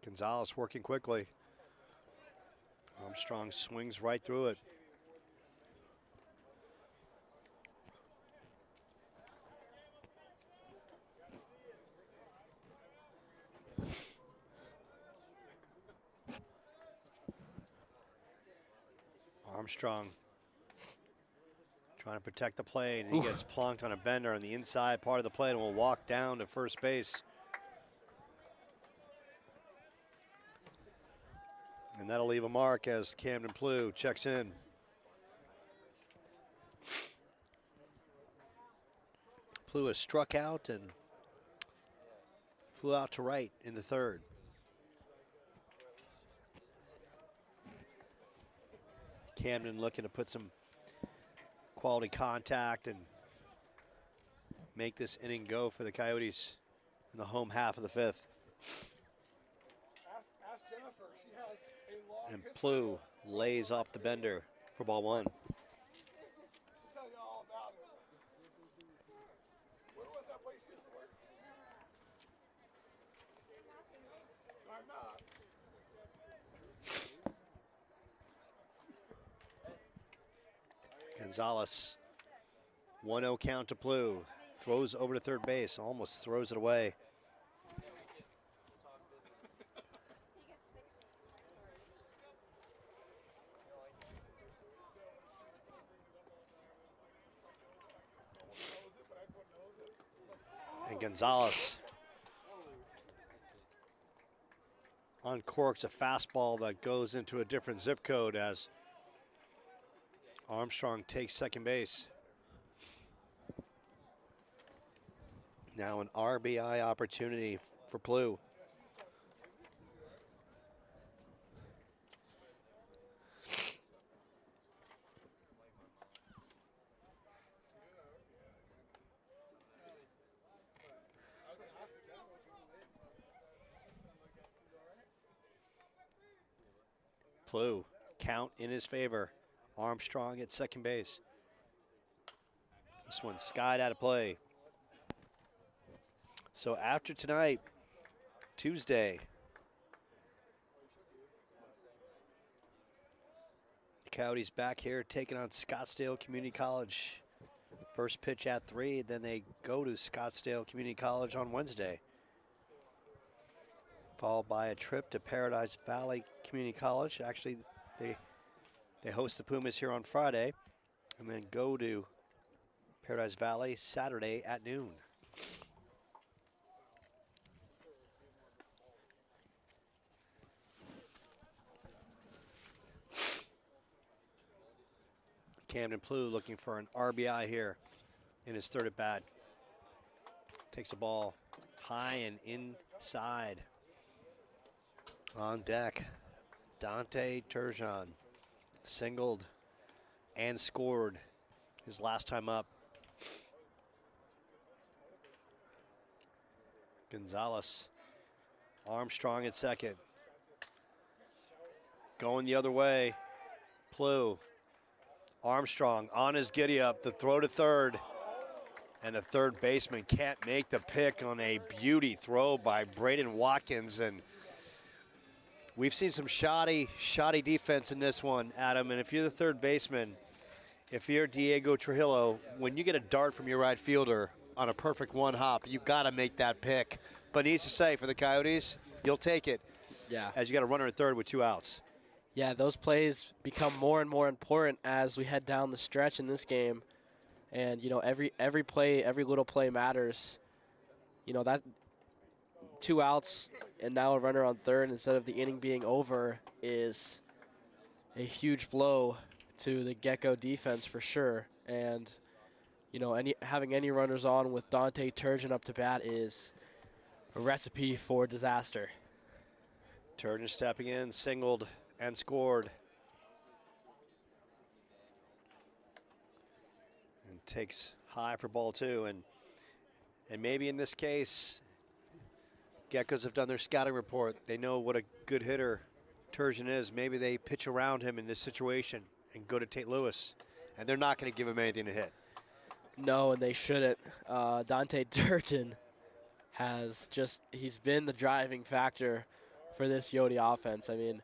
Gonzalez working quickly. Armstrong swings right through it. Armstrong trying to protect the plate, and he gets plunked on a bender on the inside part of the plate and will walk down to first base. And that'll leave a mark as Camden Plew checks in. Plew has struck out and flew out to right in the third. Camden looking to put some quality contact and make this inning go for the Coyotes in the home half of the fifth. And Plew lays off the bender for ball one. Gonzalez, 1-0 count to Plew. Throws over to third base, almost throws it away. And Gonzalez uncorks a fastball that goes into a different zip code as Armstrong takes second base. Now an RBI opportunity for Plew. Plew, count in his favor. Armstrong at second base. This one skied out of play. So after tonight, Tuesday, the Coyotes back here taking on Scottsdale Community College. First pitch at 3, then they go to Scottsdale Community College on Wednesday. Followed by a trip to Paradise Valley Community College. Actually, they host the Pumas here on Friday and then go to Paradise Valley Saturday at noon. Camden Plew looking for an RBI here in his third at bat. Takes a ball high and inside. On deck, Dante Turgeon singled and scored his last time up. Gonzalez, Armstrong at second. Going the other way, Plew. Armstrong on his giddy up, the throw to third. And the third baseman can't make the pick on a beauty throw by Braden Watkins. And we've seen some shoddy defense in this one, Adam. And if you're the third baseman, if you're Diego Trujillo, when you get a dart from your right fielder on a perfect one hop, you've got to make that pick. But needs to say, for the Coyotes, you'll take it. Yeah. As you got a runner at third with 2 outs. Yeah, those plays become more and more important as we head down the stretch in this game. And, you know, every play, every little play matters. You know, that 2 outs and now a runner on third instead of the inning being over is a huge blow to the Gecko defense for sure. And, you know, having any runners on with Dante Turgeon up to bat is a recipe for disaster. Turgeon stepping in, singled and scored. And takes high for ball 2. And maybe in this case, Geckos have done their scouting report. They know what a good hitter Turgeon is. Maybe they pitch around him in this situation and go to Tate Lewis. And they're not going to give him anything to hit. No, and they shouldn't. Dante Turgeon he's been the driving factor for this Yodi offense. I mean,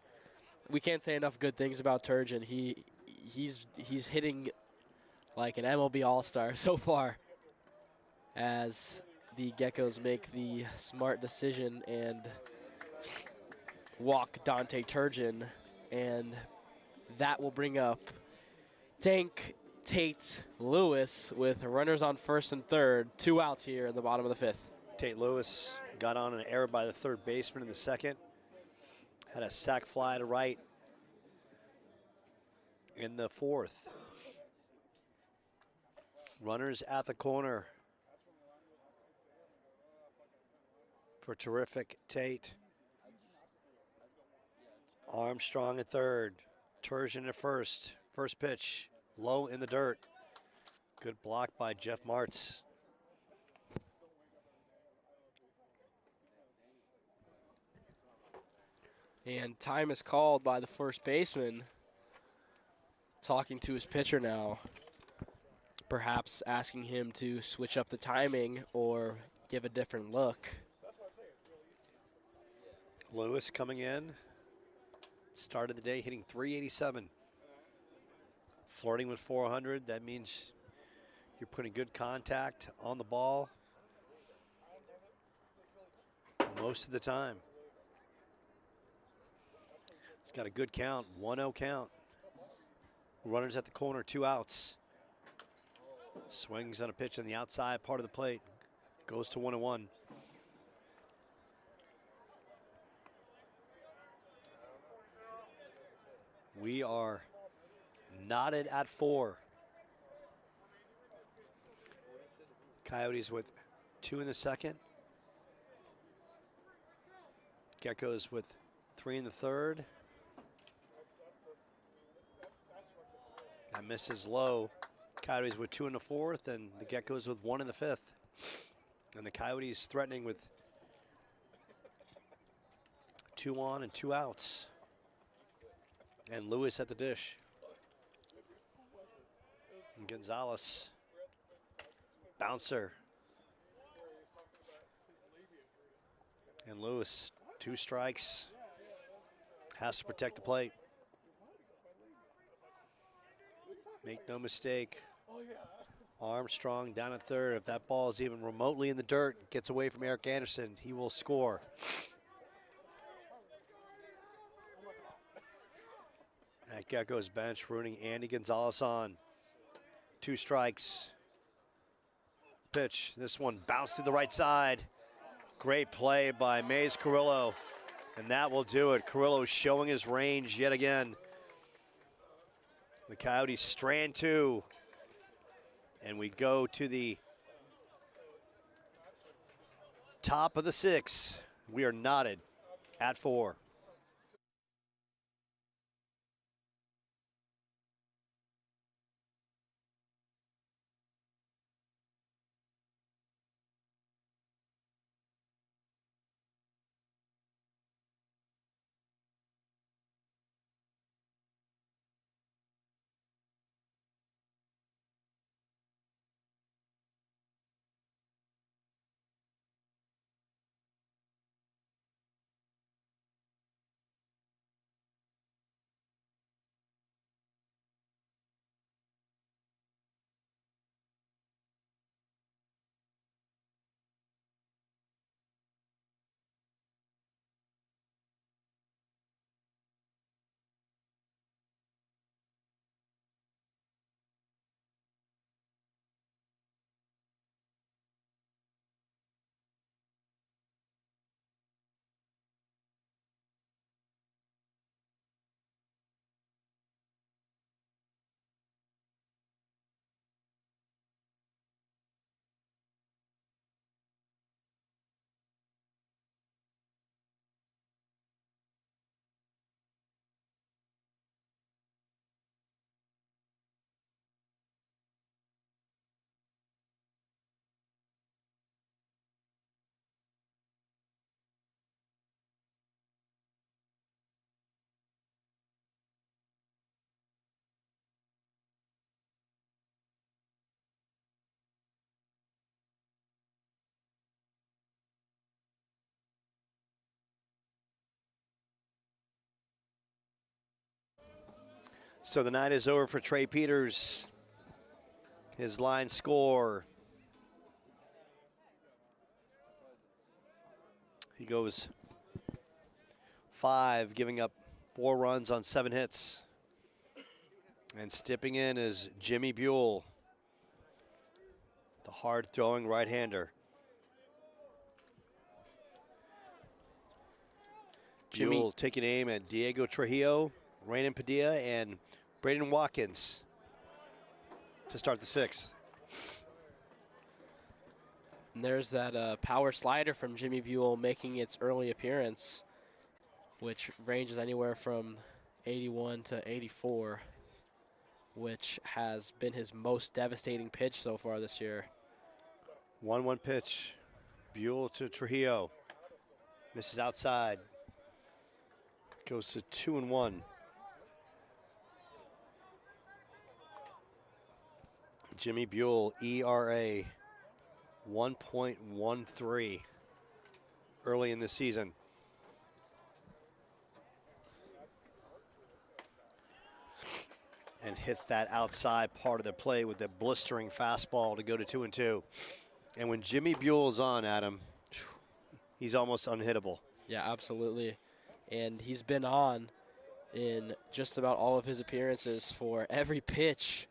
we can't say enough good things about Turgeon. He's hitting like an MLB All-Star so far, as the Geckos make the smart decision and walk Dante Turgeon, and that will bring up Tank Tate Lewis with runners on first and third, 2 outs here in the bottom of the 5th. Tate Lewis got on an error by the third baseman in the second. Had a sac fly to right in the 4th. Runners at the corner for terrific Tate. Armstrong at third. Turgeon at first. First pitch, low in the dirt. Good block by Jeff Martz. And time is called by the first baseman, talking to his pitcher now, perhaps asking him to switch up the timing or give a different look. Lewis coming in. Started the day hitting .387. Flirting with 400. That means you're putting good contact on the ball most of the time. He's got a good count, 1-0 count. Runners at the corner, 2 outs. Swings on a pitch on the outside part of the plate. Goes to 1-1. We are knotted at 4. Coyotes with 2 in the second. Geckos with 3 in the third. That misses low. Coyotes with 2 in the 4th, and the Geckos with 1 in the 5th. And the Coyotes threatening with 2 on and 2 outs. And Lewis at the dish. And Gonzalez. Bouncer. And Lewis, 2 strikes. Has to protect the plate. Make no mistake. Armstrong down at third. If that ball is even remotely in the dirt, gets away from Eric Anderson, he will score. That Geckos bench ruining Andy Gonzalez on. 2 strikes. Pitch. This one bounced to the right side. Great play by Mays Carrillo. And that will do it. Carrillo showing his range yet again. The Coyotes strand 2. And we go to the top of the 6th. We are knotted at 4. So the night is over for Trey Peters. His line score. He goes 5, giving up 4 runs on 7 hits. And stepping in is Jimmy Buell, the hard-throwing right-hander. Buell taking aim at Diego Trujillo, Raymond Padilla, and Braden Watkins to start the 6th. And there's that power slider from Jimmy Buell making its early appearance, which ranges anywhere from 81 to 84, which has been his most devastating pitch so far this year. 1-1 pitch. Buell to Trujillo. Misses outside. Goes to 2-1. Jimmy Buell, ERA 1.13 early in the season. And hits that outside part of the play with the blistering fastball to go to 2-2. And when Jimmy Buell's on, Adam, he's almost unhittable. Yeah, absolutely. And he's been on in just about all of his appearances for every pitch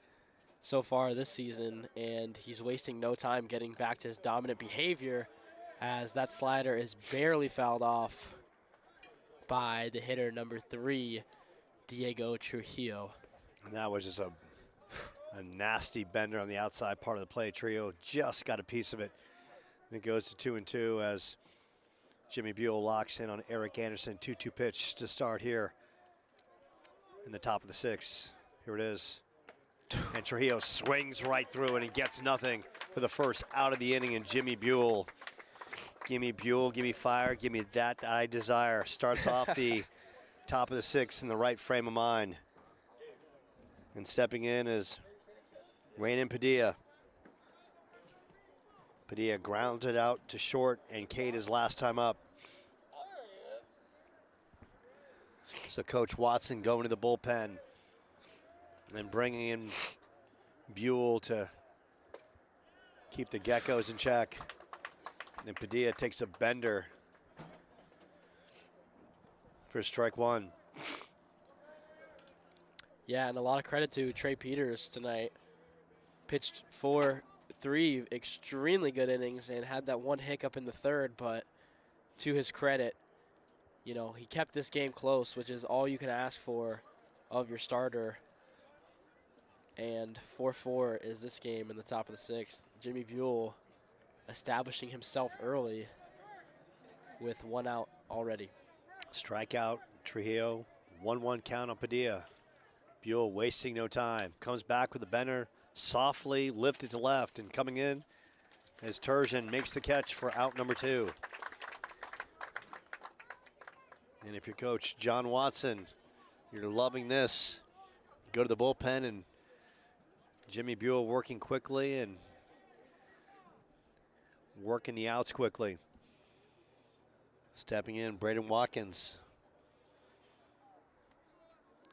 so far this season, and he's wasting no time getting back to his dominant behavior, as that slider is barely fouled off by the hitter number 3, Diego Trujillo. And that was just a nasty bender on the outside part of the play. Trio just got a piece of it. And it goes to 2-2 as Jimmy Buell locks in on Eric Anderson. 2-2 pitch to start here in the top of the 6th. Here it is. And Trujillo swings right through and he gets nothing for the first out of the inning. And Jimmy Buell, give me Buell, give me fire, give me that I desire. Starts off the top of the 6th in the right frame of mind. And stepping in is Raymond Padilla. Padilla grounded out to short and Cade his last time up. So Coach Watson going to the bullpen and bringing in Buell to keep the Geckos in check. And Padilla takes a bender for strike 1. Yeah, and a lot of credit to Trey Peters tonight. Pitched 3 extremely good innings and had that one hiccup in the 3rd, but to his credit, you know, he kept this game close, which is all you can ask for of your starter. And 4-4 is this game in the top of the 6th. Jimmy Buell establishing himself early with 1 out already. Strikeout, Trujillo, 1-1 count on Padilla. Buell wasting no time. Comes back with a bender, softly lifted to left, and coming in as Turgeon makes the catch for out number 2. And if you're Coach John Watson, you're loving this. Go to the bullpen and Jimmy Buell working quickly and working the outs quickly. Stepping in, Braden Watkins.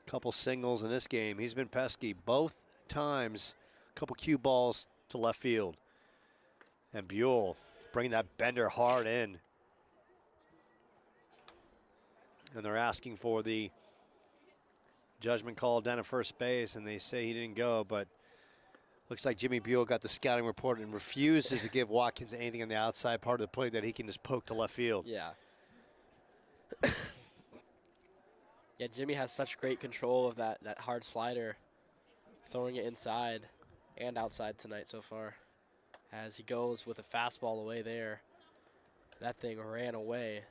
Couple singles in this game. He's been pesky both times. Couple cue balls to left field. And Buell bringing that bender hard in. And they're asking for the judgment call down at first base, and they say he didn't go, but looks like Jimmy Buell got the scouting report and refuses to give Watkins anything on the outside part of the plate that he can just poke to left field. Yeah. Yeah, Jimmy has such great control of that hard slider, throwing it inside and outside tonight so far. As he goes with a fastball away there, that thing ran away.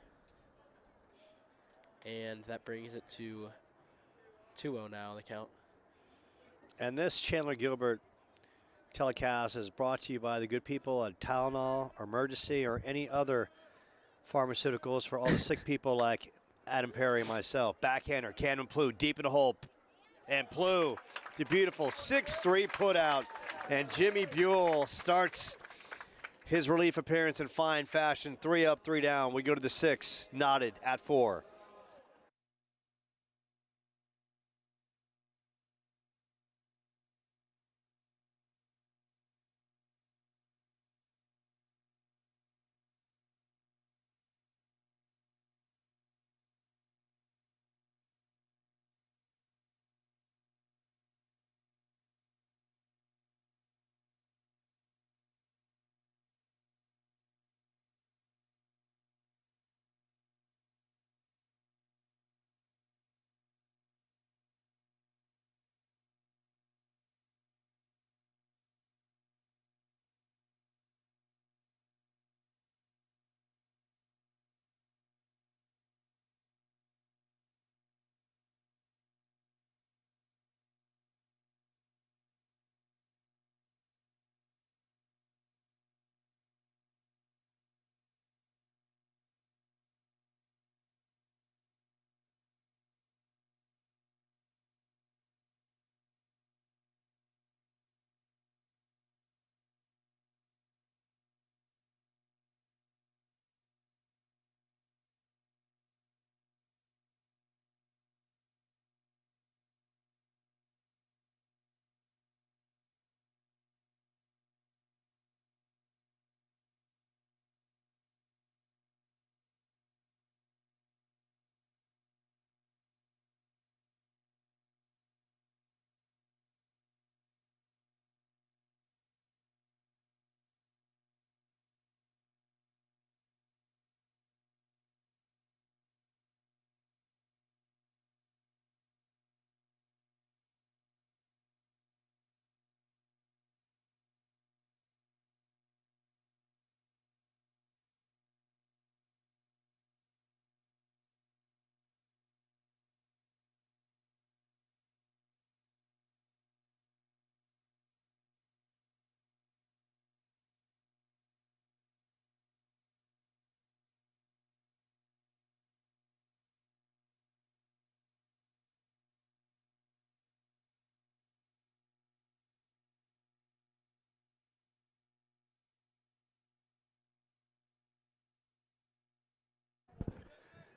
And that brings it to 2-0 now, the count. And this Chandler-Gilbert telecast is brought to you by the good people at Tylenol, Emergency, or any other pharmaceuticals for all the sick people like Adam Perry and myself. Backhander, Cannon Plew, deep in the hole. And Plew, the beautiful 6-3 put out. And Jimmy Buell starts his relief appearance in fine fashion. 3 up, 3 down. We go to the 6, knotted at 4.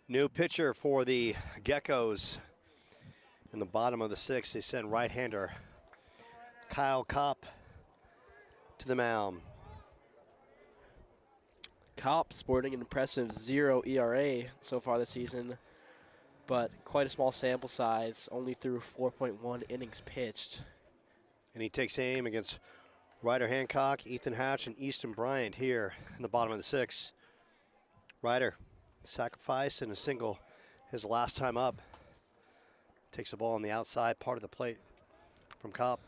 New pitcher for the Geckos. In the bottom of the sixth, they send right-hander Kyle Kopp to the mound. Kopp sporting an impressive 0 ERA so far this season, but quite a small sample size, only through 4.1 innings pitched. And he takes aim against Ryder Hancock, Ethan Hatch, and Easton Bryant here in the bottom of the sixth. Ryder, sacrifice and a single his last time up. Takes the ball on the outside part of the plate from Kopp.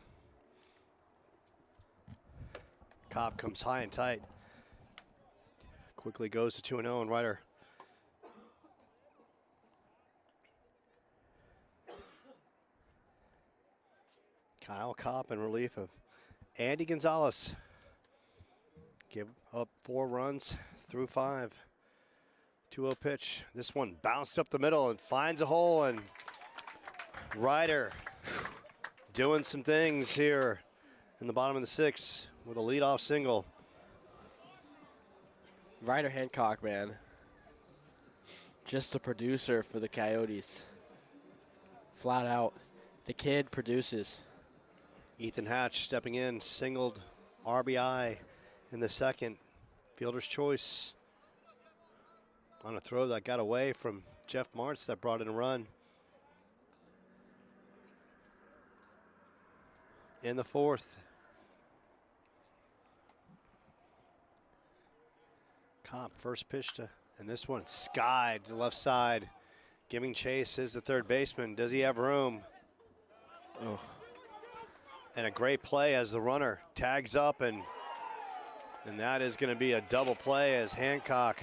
Kopp comes high and tight. Quickly goes to 2-0, and Ryder Kyle Kopp in relief of Andy Gonzalez. Give up 4 runs through 5. 2-0 pitch. This one bounced up the middle and finds a hole, and Ryder doing some things here in the bottom of the sixth with a leadoff single. Ryder Hancock, man. Just a producer for the Coyotes. Flat out. The kid produces. Ethan Hatch stepping in, singled RBI in the second. Fielder's choice on a throw that got away from Jeff Martz that brought in a run. In the fourth. Kopp first pitch to, and this one skied to the left side. Giving chase is the third baseman. Does he have room? Oh. And a great play as the runner tags up, and that is going to be a double play as Hancock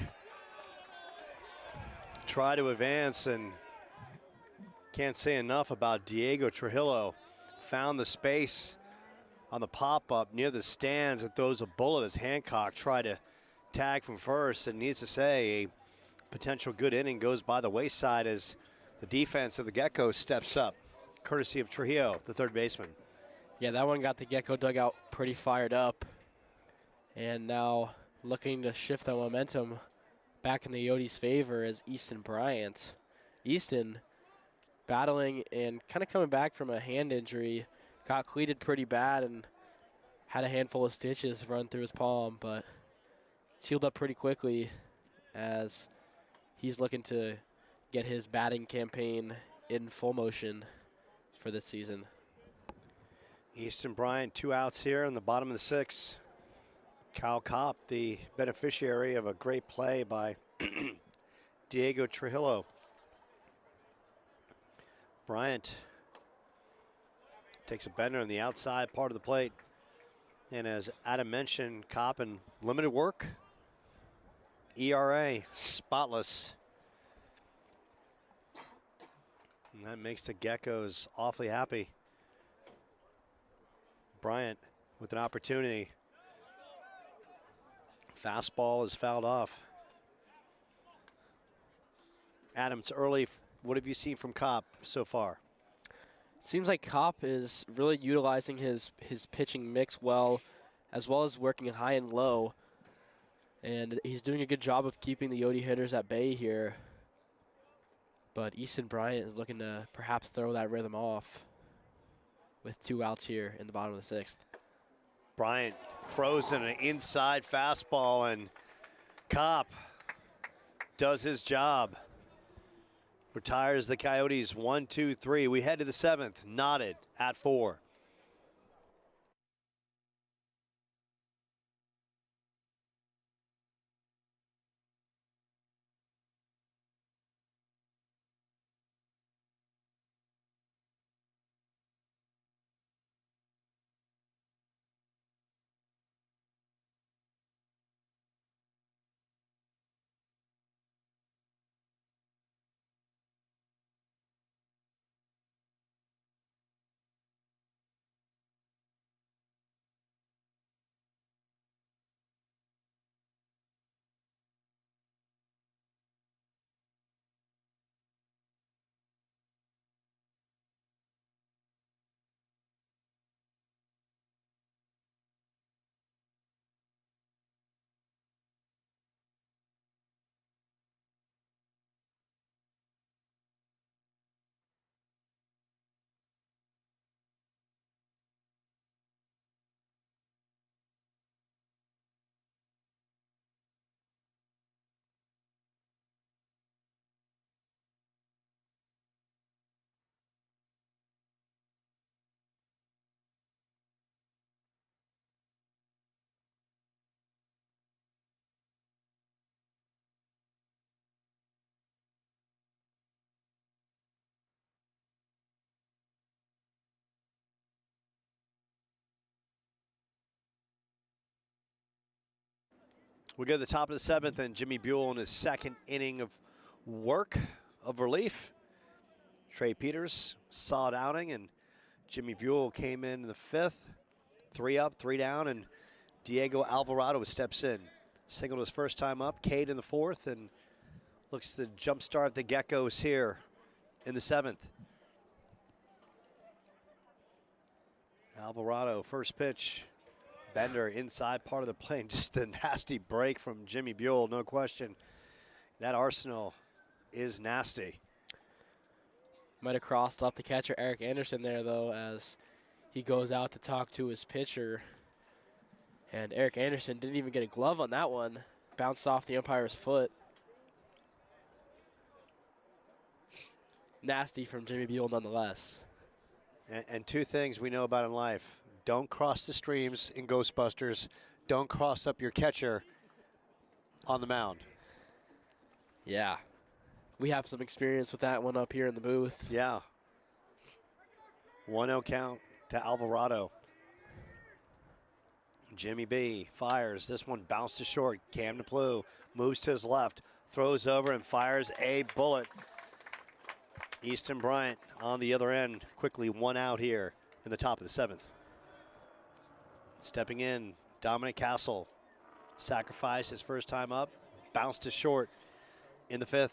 try to advance, and can't say enough about Diego Trujillo. Found the space on the pop-up near the stands and throws a bullet as Hancock tried to tag from first, and needs to say a potential good inning goes by the wayside as the defense of the Geckos steps up, courtesy of Trujillo, the third baseman. Yeah, that one got the Gecko dugout pretty fired up. And now looking to shift the momentum back in the Coyotes' favor is Easton Bryant. Easton battling and kind of coming back from a hand injury. Got cleated pretty bad and had a handful of stitches run through his palm, but it's healed up pretty quickly as he's looking to get his batting campaign in full motion for this season. Easton Bryant, 2 outs here in the bottom of the sixth. Kyle Kopp, the beneficiary of a great play by Diego Trujillo. Bryant takes a bender on the outside part of the plate. And as Adam mentioned, Kopp in limited work. ERA, spotless. And that makes the Geckos awfully happy. Bryant with an opportunity. Fastball is fouled off. Adams early. What have you seen from Kopp so far? Seems like Kopp is really utilizing his pitching mix well as working high and low. And he's doing a good job of keeping the Yodi hitters at bay here. But Easton Bryant is looking to perhaps throw that rhythm off with 2 outs here in the bottom of the sixth. Bryant frozen an inside fastball, and Kopp does his job. Retires the Coyotes 1-2-3. We head to the seventh, knotted at 4. We go to the top of the 7th, and Jimmy Buell in his second inning of work, of relief. Trey Peters, solid outing, and Jimmy Buell came in the 5th. 3 up, 3 down, and Diego Alvarado steps in. Singled his first time up, Cade in the 4th, and looks to jumpstart the Geckos here in the 7th. Alvarado, first pitch. Bender inside part of the plane. Just a nasty break from Jimmy Buell, no question. That arsenal is nasty. Might have crossed off the catcher Eric Anderson there, though, as he goes out to talk to his pitcher. And Eric Anderson didn't even get a glove on that one. Bounced off the umpire's foot. Nasty from Jimmy Buell nonetheless. And 2 things we know about in life. Don't cross the streams in Ghostbusters. Don't cross up your catcher on the mound. Yeah. We have some experience with that one up here in the booth. Yeah. 1-0 count to Alvarado. Jimmy B fires. This one bounced to short. Cam DePlew moves to his left, throws over and fires a bullet. Easton Bryant on the other end. Quickly 1 out here in the top of the 7th. Stepping in, Dominic Castle. Sacrificed his first time up. Bounced to short in the 5th.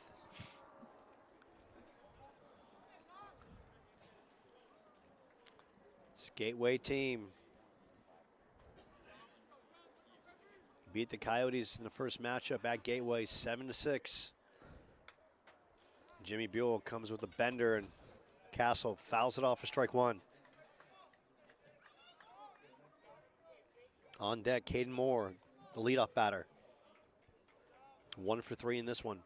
This Gateway team beat the Coyotes in the first matchup at Gateway 7-6. Jimmy Buell comes with a bender, and Castle fouls it off for strike 1. On deck, Caden Moore, the leadoff batter. 1 for 3 in this one.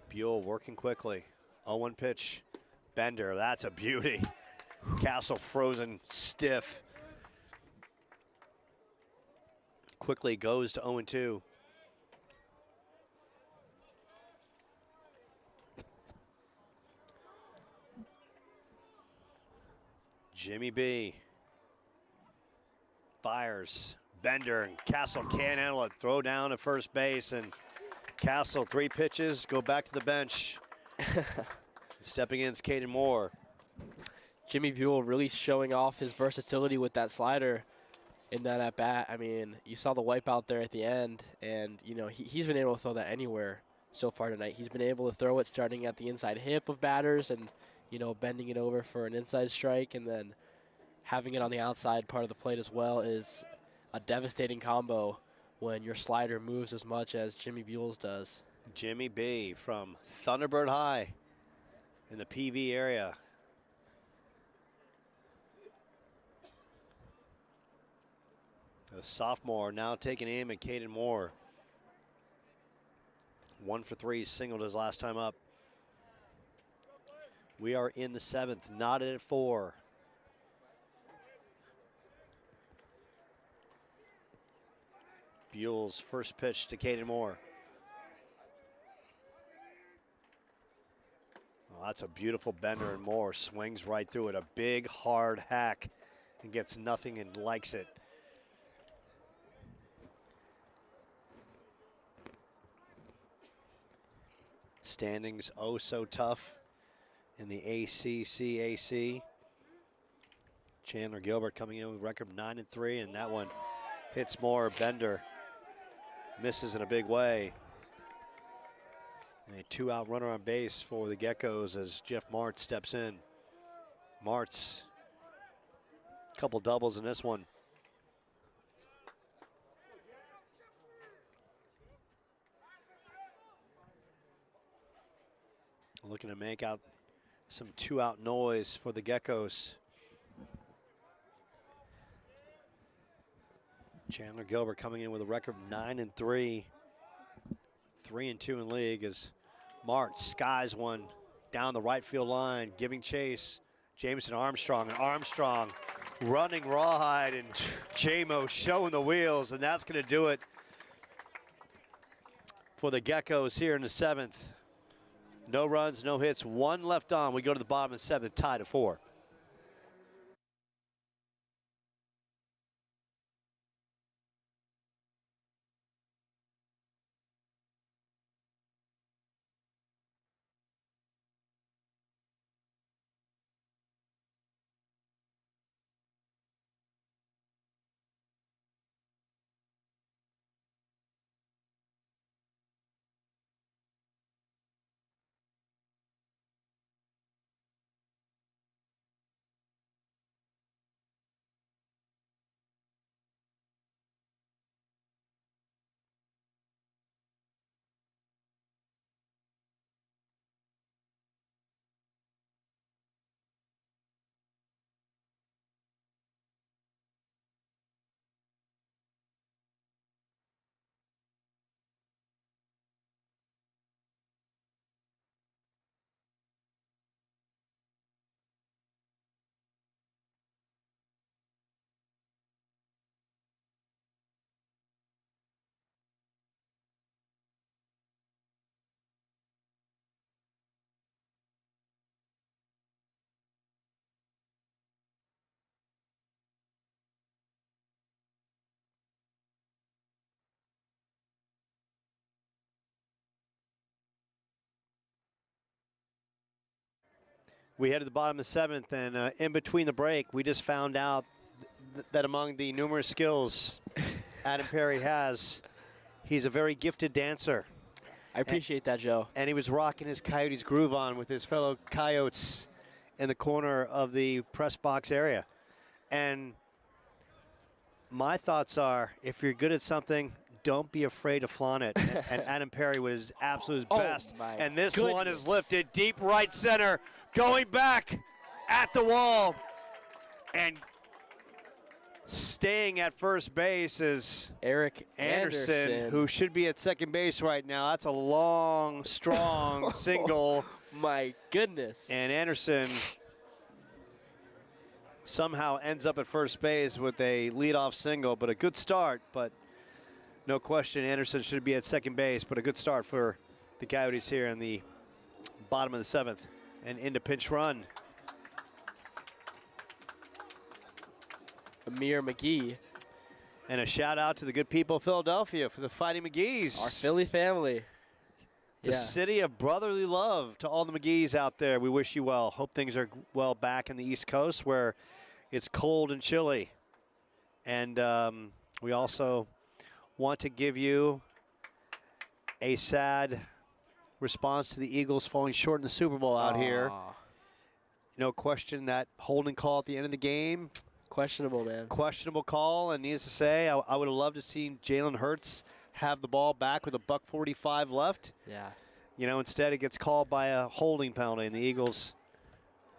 Buell working quickly. 0-1 pitch. Bender, that's a beauty. Castle frozen stiff. Quickly goes to 0-2. Jimmy B fires. Bender, and Castle can't handle it. Throw down to first base, and Castle 3 pitches, go back to the bench. Stepping in is Caden Moore. Jimmy Buell really showing off his versatility with that slider in that at bat. I mean, you saw the wipeout there at the end, and you know he's been able to throw that anywhere so far tonight. He's been able to throw it starting at the inside hip of batters, and you know bending it over for an inside strike, and then having it on the outside part of the plate as well is a devastating combo when your slider moves as much as Jimmy Buell's does. Jimmy B from Thunderbird High in the PV area. The sophomore now taking aim at Caden Moore. 1 for 3, singled his last time up. We are in the 7th, knotted at 4. Buell's first pitch to Caden Moore. Well, that's a beautiful bender, and Moore swings right through it. A big, hard hack and gets nothing and likes it. Standings oh so tough in the ACCAC. Chandler-Gilbert coming in with a record 9-3, and that one hits Moore. Bender misses in a big way. And a 2-out runner on base for the Geckos as Jeff Martz steps in. Martz, a couple doubles in this one. Looking to make out some 2-out noise for the Geckos. Chandler-Gilbert coming in with a record of 9-3, 3-2 in league as Martz skies one down the right field line, giving chase. Jameson Armstrong, and Armstrong running rawhide, and J-Mo showing the wheels, and that's going to do it for the Geckos here in the 7th. No runs, no hits, 1 left on. We go to the bottom of the 7th, tied at 4. We head to the bottom of the 7th, and in between the break, we just found out that among the numerous skills Adam Perry has, he's a very gifted dancer. I appreciate that, Joe. And he was rocking his Coyotes groove on with his fellow Coyotes in the corner of the press box area. And my thoughts are, if you're good at something, don't be afraid to flaunt it. And Adam Perry was absolute best. And this one is lifted deep right center, going back at the wall. And staying at first base is Eric Anderson, who should be at second base right now. That's a long, strong single. My goodness. And Anderson somehow ends up at first base with a leadoff single, but a good start. But no question, Anderson should be at second base, but a good start for the Coyotes here in the bottom of the 7th. And into pinch run. Amir McGee. And a shout out to the good people of Philadelphia for the Fighting McGees. Our Philly family. The city of brotherly love to all the McGees out there. We wish you well. Hope things are well back in the East Coast where it's cold and chilly. And we also want to give you a sad response to the Eagles falling short in the Super Bowl out here. No question that holding call at the end of the game. Questionable, man. Questionable call, and needless to say, I would have loved to see Jalen Hurts have the ball back with a $1:45 left. Yeah. You know, instead it gets called by a holding penalty, and the Eagles.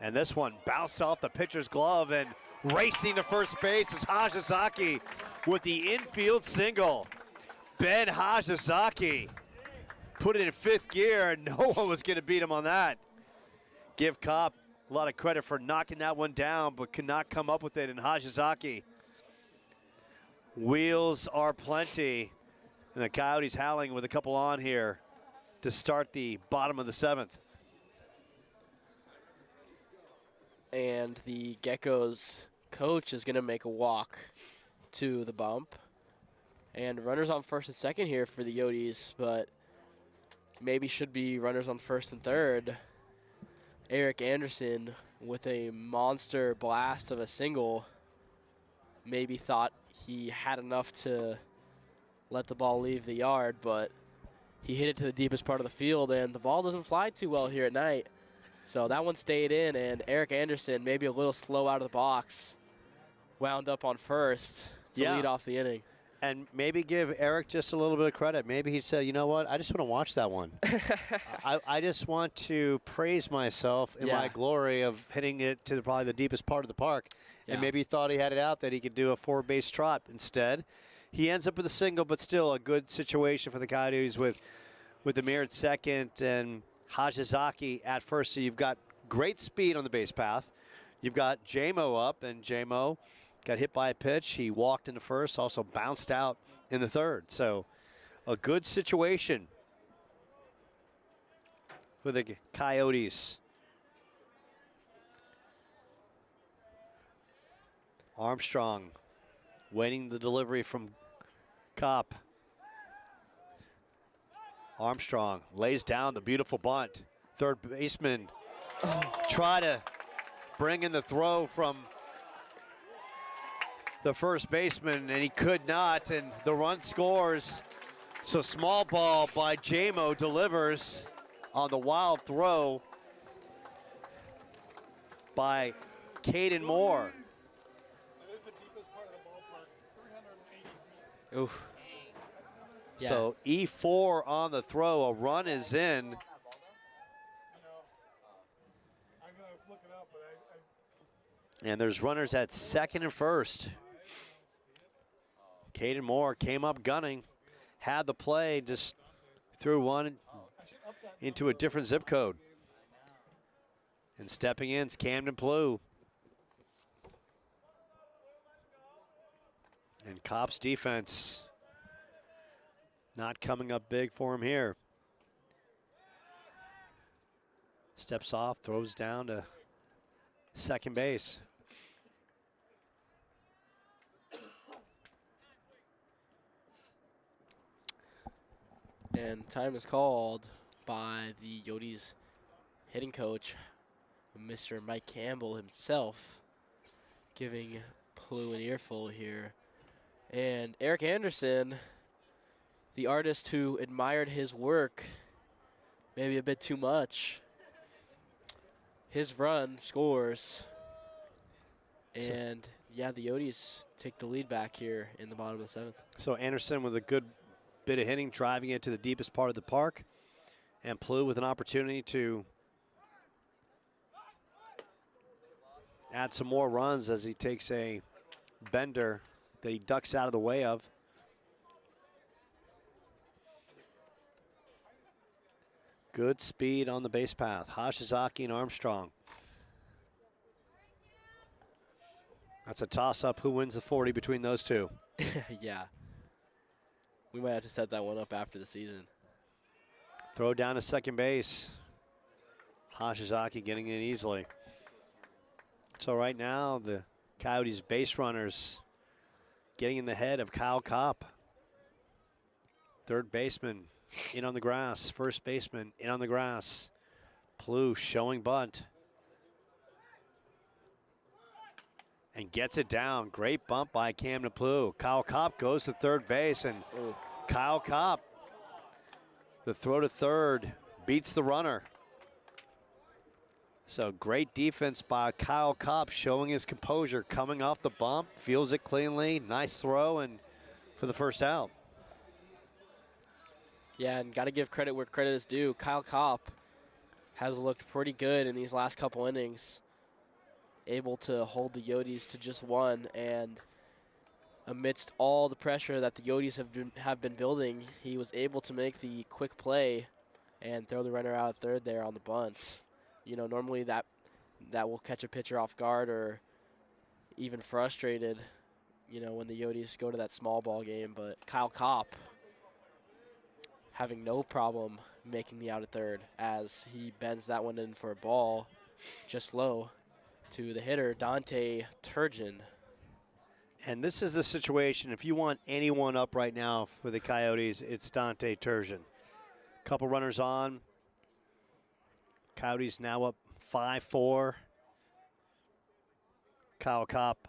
And this one bounced off the pitcher's glove, and racing to first base is Hajizaki with the infield single. Ben Hajizaki put it in 5th gear, and no one was going to beat him on that. Give Kopp a lot of credit for knocking that one down, but could not come up with it. And Hajizaki, wheels are plenty. And the Coyotes howling with a couple on here to start the bottom of the 7th. And the Geckos coach is going to make a walk to the bump. And runners on first and second here for the Coyotes, but maybe should be runners on first and third. Eric Anderson with a monster blast of a single. Maybe thought he had enough to let the ball leave the yard, but he hit it to the deepest part of the field, and the ball doesn't fly too well here at night. So that one stayed in, and Eric Anderson, maybe a little slow out of the box, wound up on first to lead off the inning. And maybe give Eric just a little bit of credit. Maybe he said, you know what, I just want to watch that one. I just want to praise myself in my glory of hitting it to probably the deepest part of the park. And maybe he thought he had it out that he could do a 4-base trot. Instead, he ends up with a single, but still a good situation for the Coyotes with Amir at second and Hajizaki at first. So you've got great speed on the base path. You've got J-Mo up, and J-Mo got hit by a pitch. He walked into first, also bounced out in the third. So a good situation for the Coyotes. Armstrong waiting the delivery from Kopp. Armstrong lays down the beautiful bunt. Third baseman try to bring in the throw from the first baseman, and he could not, and the run scores. So small ball by J-Mo delivers on the wild throw by Caden Moore. That is the deepest part of the ballpark, 380 feet. Oof. So E4 on the throw, a run is in. I'm going to look it up, but And there's runners at second and first. Caden Moore came up gunning, had the play, just threw one into a different zip code. And stepping in is Camden Plew. And Kopp's defense not coming up big for him here. Steps off, throws down to second base. And time is called by the Coyotes hitting coach, Mr. Mike Campbell himself giving Plou an earful here. And Eric Anderson, the artist who admired his work maybe a bit too much, his run scores. And yeah, the Coyotes take the lead back here in the bottom of the 7th. So Anderson with a good bit of hitting, driving it to the deepest part of the park. And Plou with an opportunity to add some more runs as he takes a bender that he ducks out of the way of. Good speed on the base path. Hashizaki and Armstrong. That's a toss-up. Who wins the 40 between those two? Yeah. We might have to set that one up after the season. Throw down to second base. Hashizaki getting in easily. So right now, the Coyotes base runners getting in the head of Kyle Kopp. Third baseman in on the grass. First baseman in on the grass. Plou showing bunt. And gets it down. Great bump by Camden Plou. Kyle Kopp goes to third base, and Kyle Kopp, the throw to third, beats the runner. So great defense by Kyle Kopp, showing his composure, coming off the bump, feels it cleanly, nice throw, and for the first out. Yeah, and got to give credit where credit is due. Kyle Kopp has looked pretty good in these last couple innings, able to hold the Coyotes to just one, and amidst all the pressure that the Coyotes have been building, he was able to make the quick play and throw the runner out at third there on the bunt. You know, normally that will catch a pitcher off guard or even frustrated, you know, when the Coyotes go to that small ball game. But Kyle Kopp having no problem making the out at third as he bends that one in for a ball just low to the hitter, Dante Turgeon. And this is the situation, if you want anyone up right now for the Coyotes, it's Dante Turgeon. Couple runners on. Coyotes now up 5-4. Kyle Kopp.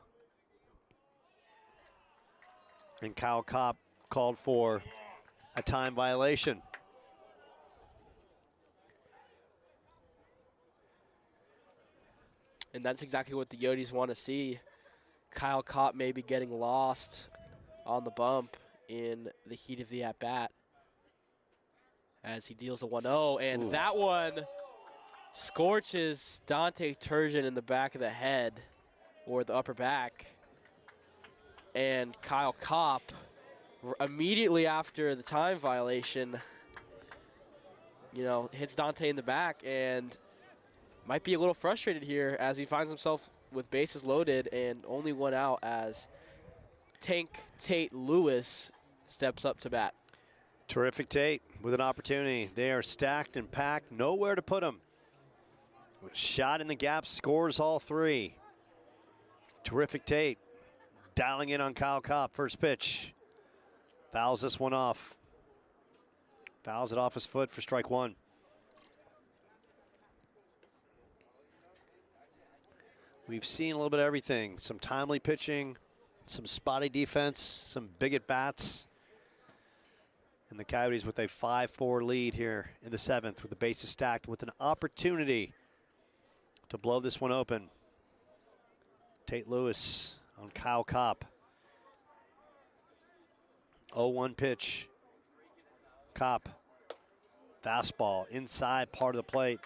And Kyle Kopp called for a time violation. And that's exactly what the Coyotes want to see. Kyle Kopp maybe getting lost on the bump in the heat of the at-bat as he deals a 1-0. And that one scorches Dante Turgeon in the back of the head or the upper back. And Kyle Kopp, immediately after the time violation, you know, hits Dante in the back and might be a little frustrated here as he finds himself with bases loaded and only one out as Tank Tate Lewis steps up to bat. Terrific Tate with an opportunity. They are stacked and packed, nowhere to put them. Shot in the gap, scores all three. Terrific Tate dialing in on Kyle Kopp. First pitch. Fouls this one off. Fouls it off his foot for strike one. We've seen a little bit of everything. Some timely pitching, some spotty defense, some big at-bats. And the Coyotes with a 5-4 lead here in the 7th with the bases stacked with an opportunity to blow this one open. Tate Lewis on Kyle Kopp. 0-1 pitch. Kopp. Fastball inside part of the plate.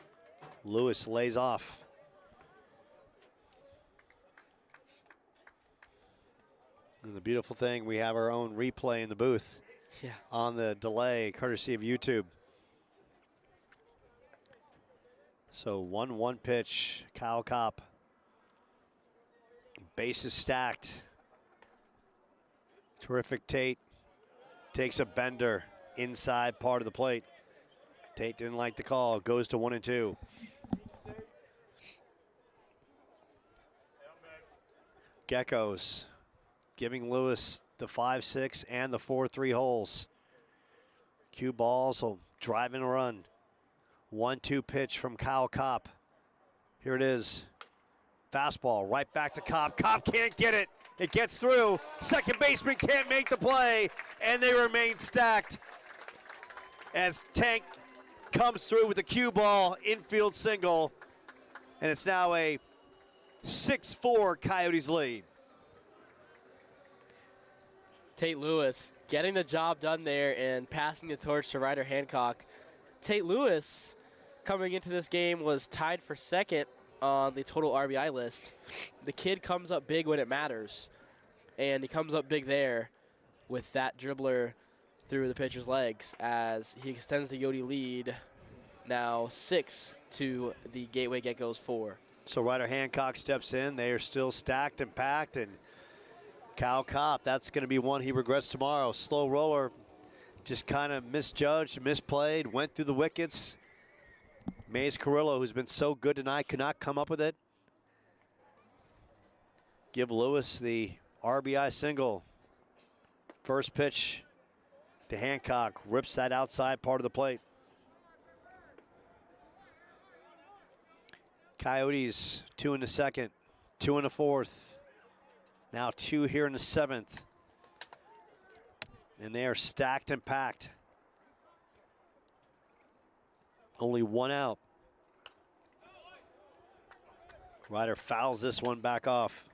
Lewis lays off. And the beautiful thing, we have our own replay in the booth. Yeah. On the delay, courtesy of YouTube. So 1-1 pitch, Kyle Kopp. Bases stacked. Terrific Tate takes a bender inside part of the plate. Tate didn't like the call, goes to 1-2. Geckos giving Lewis the 5-6 and the 4-3 holes. Cue balls will drive in a run. 1-2 pitch from Kyle Kopp. Here it is. Fastball right back to Cobb. Cobb can't get it. It gets through. Second baseman can't make the play, and they remain stacked as Tank comes through with the cue ball, infield single, and it's now a 6-4 Coyotes lead. Tate Lewis getting the job done there and passing the torch to Ryder Hancock. Tate Lewis coming into this game was tied for second on the total RBI list. The kid comes up big when it matters, and he comes up big there with that dribbler through the pitcher's legs as he extends the Yodi lead, now 6 to the Gateway Geckos 4. So Ryder Hancock steps in. They are still stacked and packed, and Kyle Kopp, that's going to be one he regrets tomorrow. Slow roller, just kind of misjudged, misplayed, went through the wickets. Mays Carrillo, who's been so good tonight, could not come up with it. Give Lewis the RBI single. First pitch to Hancock, rips that outside part of the plate. Coyotes 2 in the second, 2 in the fourth. Now 2 here in the seventh. And they are stacked and packed. Only 1 out. Ryder fouls this one back off.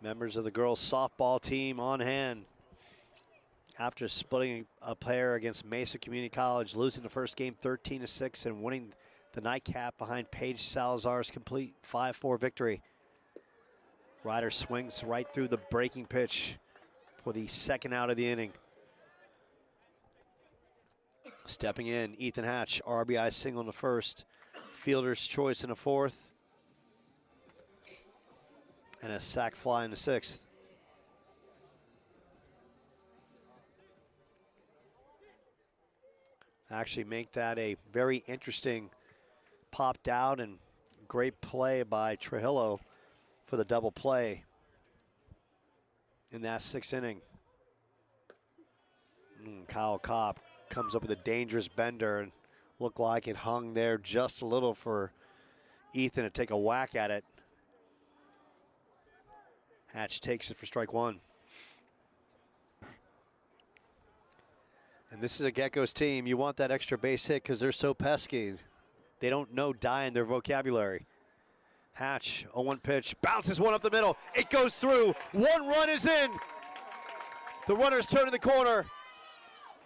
Members of the girls softball team on hand after splitting a pair against Mesa Community College, losing the first game 13-6 and winning the nightcap behind Paige Salazar's complete 5-4 victory. Ryder swings right through the breaking pitch for the second out of the inning. Stepping in, Ethan Hatch, RBI single in the first, fielder's choice in the fourth, and a sac fly in the sixth. Actually make that a very interesting popped out and great play by Trujillo for the double play in that sixth inning. Kyle Kopp comes up with a dangerous bender and looked like it hung there just a little for Ethan to take a whack at it. Hatch takes it for strike one. And this is a Geckos team. You want that extra base hit because they're so pesky. They don't know die in their vocabulary. Hatch, 0-1 pitch, bounces one up the middle. It goes through. 1 run is in. The runner's turning the corner.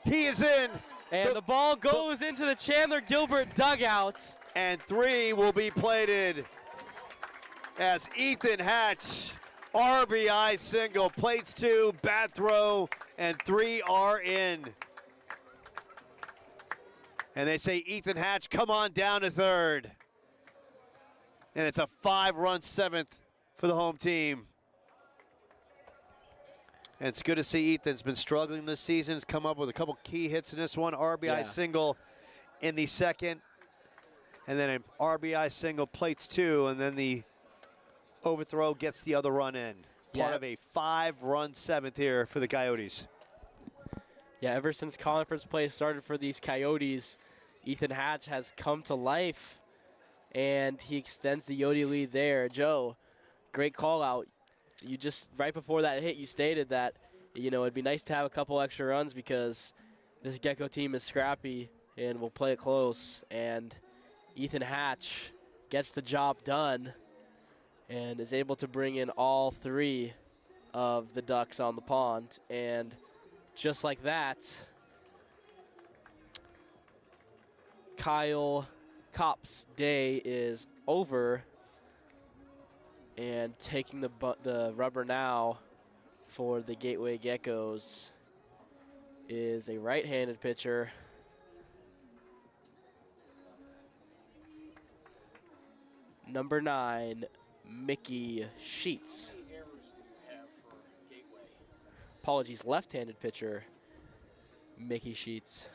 He is in. And the ball goes into the Chandler-Gilbert dugout. And 3 will be plated as Ethan Hatch, RBI single, plates 2, bat throw, and 3 are in. And they say, Ethan Hatch, come on down to third. And it's a 5-run seventh for the home team. And it's good to see Ethan's been struggling this season. He's come up with a couple key hits in this one. RBI single in the second. And then an RBI single, plates 2, and then the overthrow gets the other run in. Part of a 5-run seventh here for the Coyotes. Yeah, ever since conference play started for these Coyotes, Ethan Hatch has come to life, and he extends the Yodi lead there. Joe, great call out. You just, right before that hit, you stated that, you know, it'd be nice to have a couple extra runs because this Gecko team is scrappy and will play it close. And Ethan Hatch gets the job done and is able to bring in all 3 of the ducks on the pond. And just like that, Kyle Kopp's day is over, and taking the rubber now for the Gateway Geckos is a right-handed pitcher. Number 9, Mickey Sheets. Apologies, left-handed pitcher, Mickey Sheets.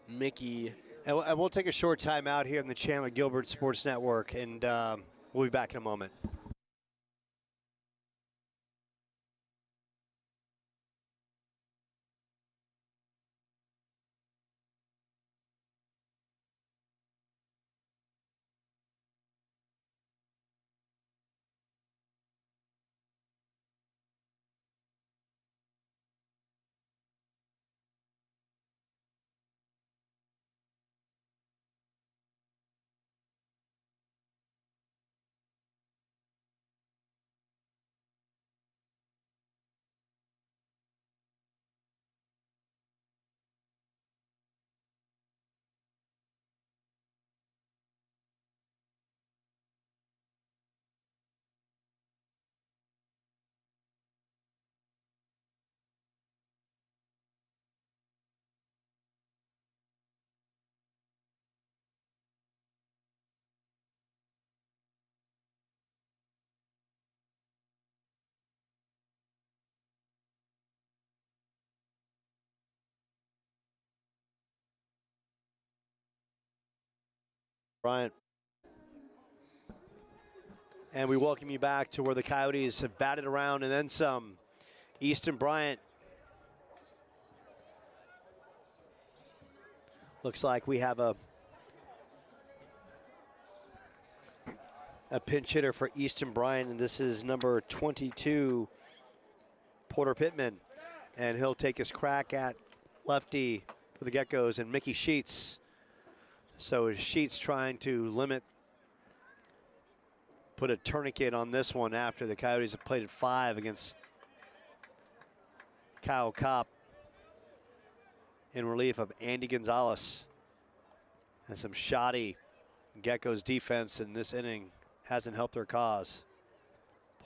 Mickey. And we'll take a short time out here in the Chandler-Gilbert Sports Network, and we'll be back in a moment. Bryant. And we welcome you back to where the Coyotes have batted around and then some. Easton Bryant. Looks like we have a pinch hitter for Easton Bryant, and this is number 22, Porter Pittman. And he'll take his crack at lefty for the Geckos, and Mickey Sheets. So Sheets trying to put a tourniquet on this one after the Coyotes have played at 5 against Kyle Kopp in relief of Andy Gonzalez. And some shoddy Geckos defense in this inning hasn't helped their cause.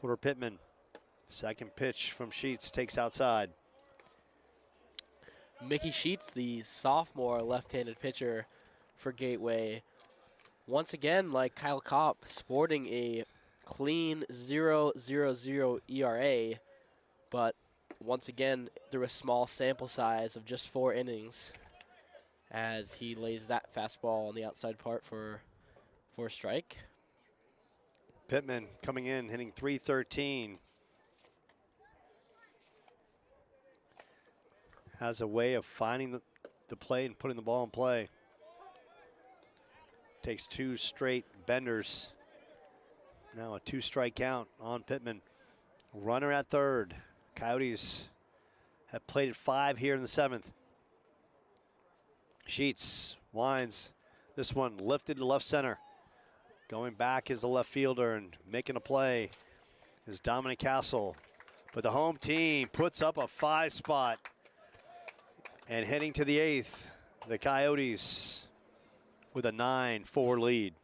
Porter Pittman, second pitch from Sheets, takes outside. Mickey Sheets, the sophomore left-handed pitcher for Gateway. Once again, like Kyle Kopp, sporting a clean 0.00 ERA, but once again, through a small sample size of just 4 innings, as he lays that fastball on the outside part for a strike. Pittman coming in, hitting .313. Has a way of finding the play and putting the ball in play. Takes 2 straight benders. Now a 2-strike count on Pittman. Runner at third. Coyotes have played at 5 here in the 7th. Sheets winds. This one lifted to left center. Going back is the left fielder and making a play is Dominic Castle. But the home team puts up a 5 spot. And heading to the 8th, the Coyotes with a 9-4 lead.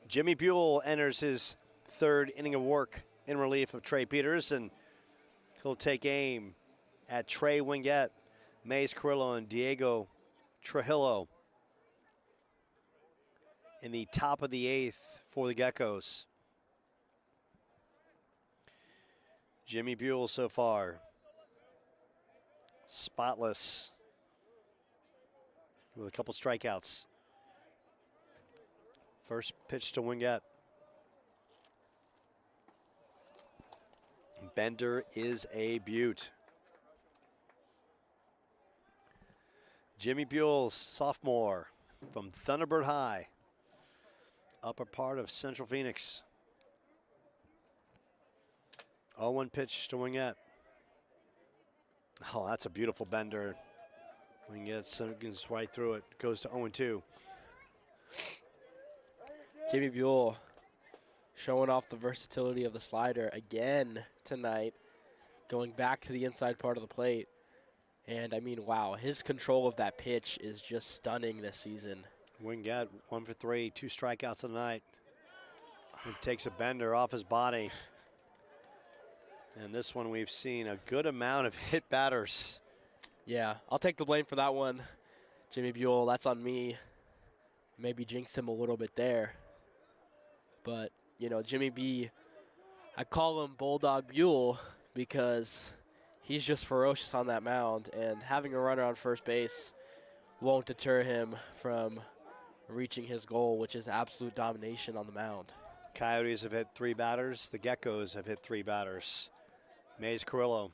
Jimmy Buell enters his 3rd inning of work in relief of Trey Peters, and he'll take aim at Trey Wingett, Mays Carrillo, and Diego Trujillo in the top of the 8th for the Geckos. Jimmy Buell so far spotless with a couple strikeouts. First pitch to Wingett. Bender is a beaut. Jimmy Buell, sophomore from Thunderbird High, upper part of Central Phoenix. 0-1 pitch to Wingett. Oh, that's a beautiful bender. Wingett gets right through it. Goes to 0-2. Jimmy Buell showing off the versatility of the slider again tonight, going back to the inside part of the plate. And I mean, wow, his control of that pitch is just stunning this season. Wingett 1 for 3, 2 strikeouts tonight. He takes a bender off his body. And this one we've seen a good amount of hit batters. Yeah, I'll take the blame for that one. Jimmy Buell, that's on me. Maybe jinxed him a little bit there. But, you know, Jimmy B, I call him Bulldog Buell because he's just ferocious on that mound, and having a runner on first base won't deter him from reaching his goal, which is absolute domination on the mound. Coyotes have hit 3 batters. The Geckos have hit 3 batters. Mays Carrillo.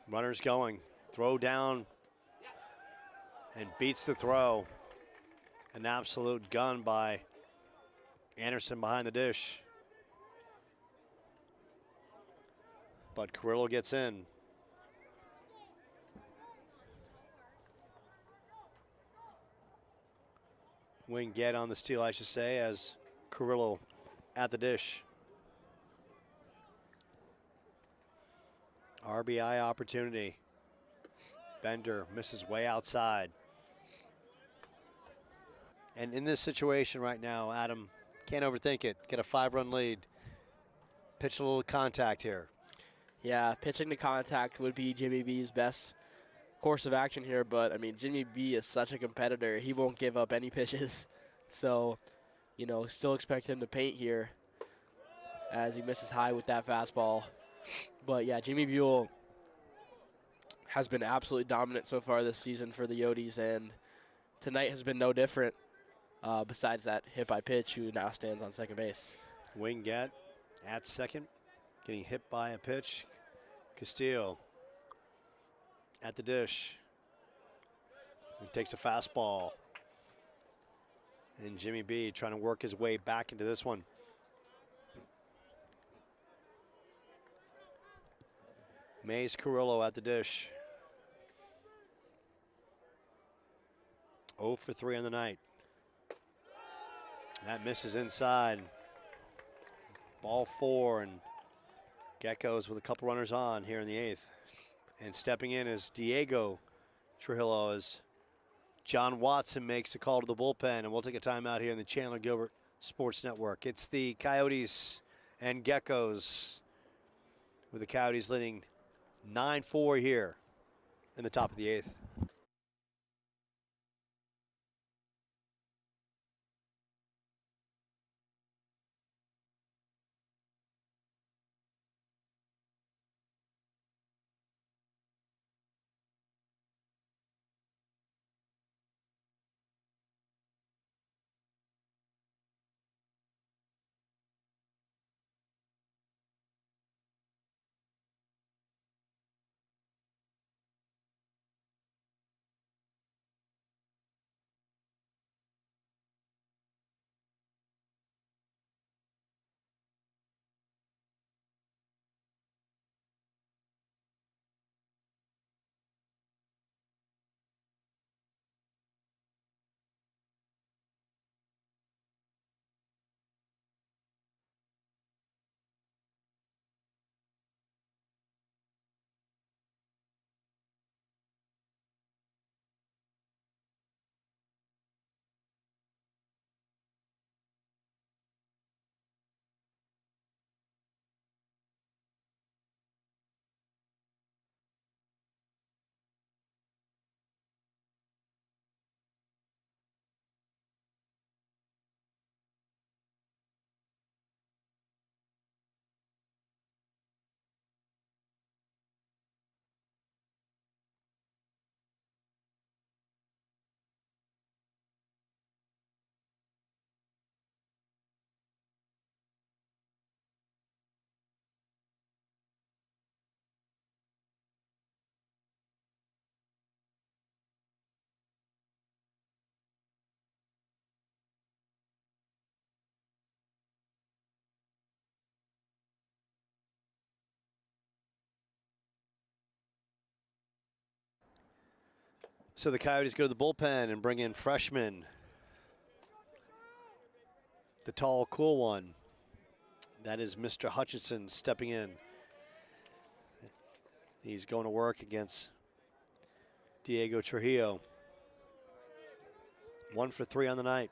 Runners going. Throw down and beats the throw. An absolute gun by Anderson behind the dish. But Carrillo gets in. Wingate on the steal, I should say, as Carrillo at the dish. RBI opportunity. Bender misses way outside. And in this situation right now, Adam, can't overthink it. Get a 5-run lead. Pitch a little contact here. Yeah, pitching to contact would be Jimmy B's best course of action here, but I mean, Jimmy B is such a competitor. He won't give up any pitches. So, you know, still expect him to paint here as he misses high with that fastball. But yeah, Jimmy Buell has been absolutely dominant so far this season for the Coyotes, and tonight has been no different, besides that hit by pitch, who now stands on second base. Wingate at second, getting hit by a pitch. Castillo at the dish. He takes a fastball. And Jimmy B trying to work his way back into this one. Mays Carrillo at the dish. 0 for 3 on the night. That misses inside. Ball 4, and Geckos with a couple runners on here in the 8th. And stepping in is Diego Trujillo as John Watson makes a call to the bullpen, and we'll take a timeout here in the Chandler-Gilbert Sports Network. It's the Coyotes and Geckos, with the Coyotes leading 9-4 here in the top of the 8th. So the Coyotes go to the bullpen and bring in freshman, the tall, cool one. That is Mr. Hutchinson stepping in. He's going to work against Diego Trujillo. 1 for 3 on the night.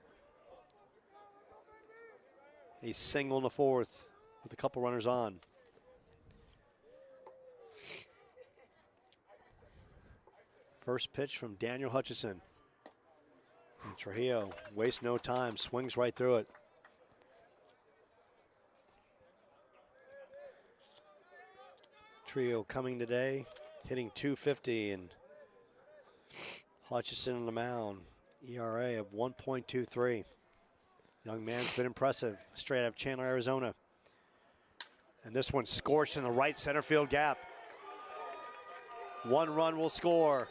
A single in the 4th with a couple runners on. First pitch from Daniel Hutchison. And Trujillo wastes no time, swings right through it. Trio coming today, hitting .250, and Hutchison on the mound, ERA of 1.23. Young man's been impressive, straight out of Chandler, Arizona. And this one scorched in the right center field gap. 1 run will score.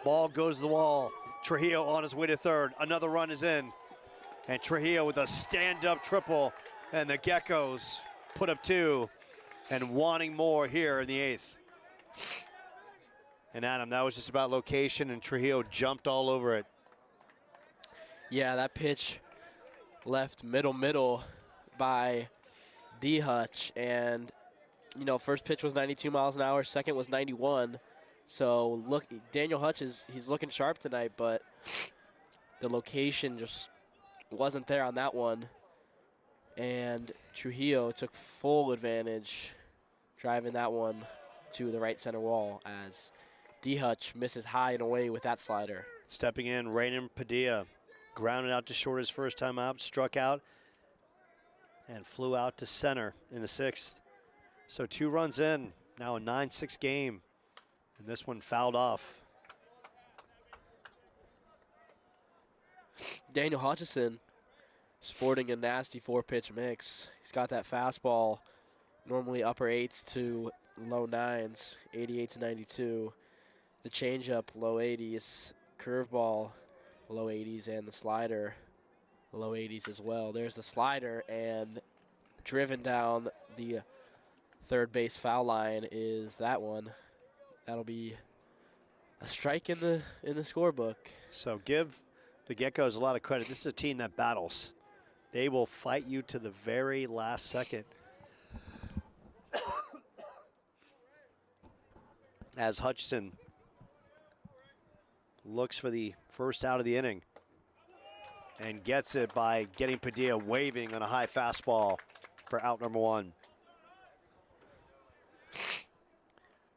Ball goes to the wall. Trujillo on his way to third. Another run is in. And Trujillo with a stand-up triple. And the Geckos put up 2 and wanting more here in the 8th. And Adam, that was just about location, and Trujillo jumped all over it. Yeah, that pitch left middle by D. Hutch, and you know, first pitch was 92 miles an hour, second was 91. So look, Daniel Hutch he's looking sharp tonight, but the location just wasn't there on that one. And Trujillo took full advantage, driving that one to the right center wall as D. Hutch misses high and away with that slider. Stepping in, Raymond Padilla grounded out to short his first time out, struck out, and flew out to center in the 6th. So 2 runs in, now a 9-6 game, and this one fouled off. Daniel Hutchison sporting a nasty 4-pitch mix. He's got that fastball, normally upper 8s to low 9s, 88 to 92. The changeup, low 80s, curveball, low 80s, and the slider, low 80s as well. There's the slider, and driven down the third base foul line is that one. That'll be a strike in the scorebook. So give the Geckos a lot of credit. This is a team that battles. They will fight you to the very last second. As Hutchison looks for the first out of the inning and gets it by getting Padilla waving on a high fastball for out number 1.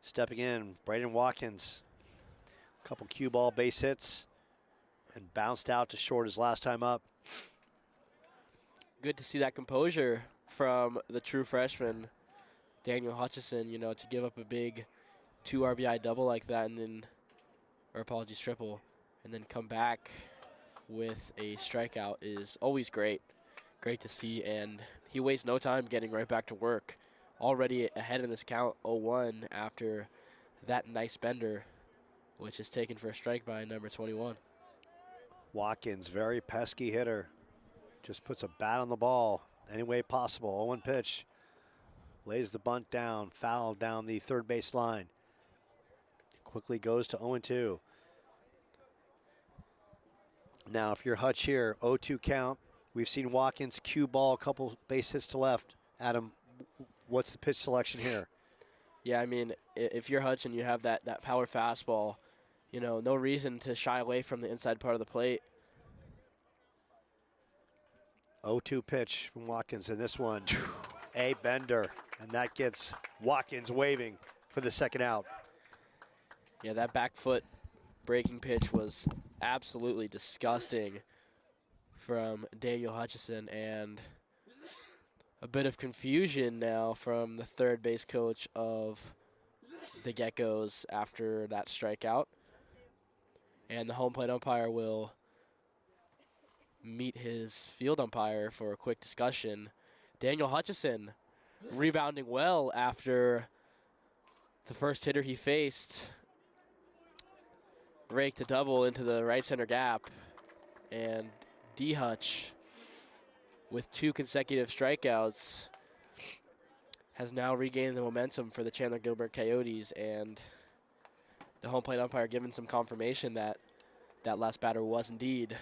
Stepping in, Braden Watkins. A couple cue ball base hits and bounced out to short his last time up. Good to see that composure from the true freshman, Daniel Hutchison, you know, to give up a big 2 RBI double like that, and then, or apologies, triple, and then come back with a strikeout is always great. Great to see, and he wastes no time getting right back to work. Already ahead in this count, 0-1 after that nice bender, which is taken for a strike by number 21. Watkins, very pesky hitter. Just puts a bat on the ball any way possible. 0-1 pitch. Lays the bunt down, foul down the third base line. Quickly goes to 0-2. Now, if you're Hutch here, 0-2 count. We've seen Watkins cue ball, a couple base hits to left. Adam, what's the pitch selection here? Yeah, I mean, if you're Hutch and you have that power fastball, you know, no reason to shy away from the inside part of the plate. 0-2 pitch from Watkins, and this one, a bender, and that gets Watkins waving for the second out. Yeah, that back foot breaking pitch was absolutely disgusting from Daniel Hutchison, and a bit of confusion now from the third base coach of the Geckos after that strikeout. And the home plate umpire will meet his field umpire for a quick discussion. Daniel Hutchison rebounding well after the first hitter he faced raked a double into the right center gap, and D. Hutch, with 2 consecutive strikeouts, has now regained the momentum for the Chandler-Gilbert Coyotes, and the home plate umpire giving some confirmation that that last batter was indeed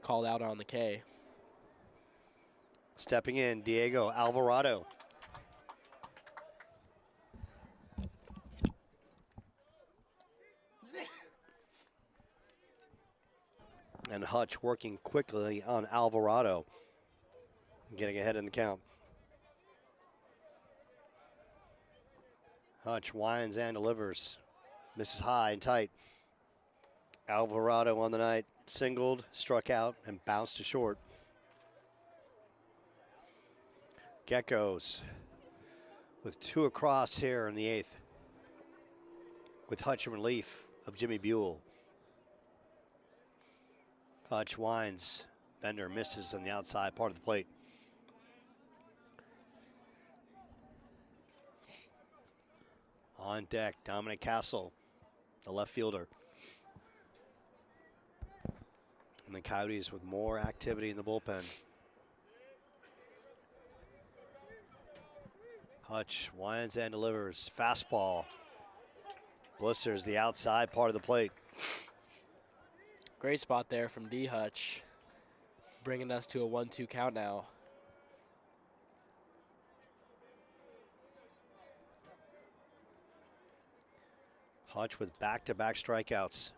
called out on the K. Stepping in, Diego Alvarado. And Hutch working quickly on Alvarado, getting ahead in the count. Hutch winds and delivers. Misses high and tight. Alvarado on the night, singled, struck out, and bounced to short. Geckos with 2 across here in the 8th, with Hutch in relief of Jimmy Buell. Hutch winds. Bender misses on the outside part of the plate. On deck, Dominic Castle, the left fielder. And the Coyotes with more activity in the bullpen. Hutch winds and delivers. Fastball. Blisters the outside part of the plate. Great spot there from D. Hutch, bringing us to a 1-2 count now. Hutch with back-to-back strikeouts.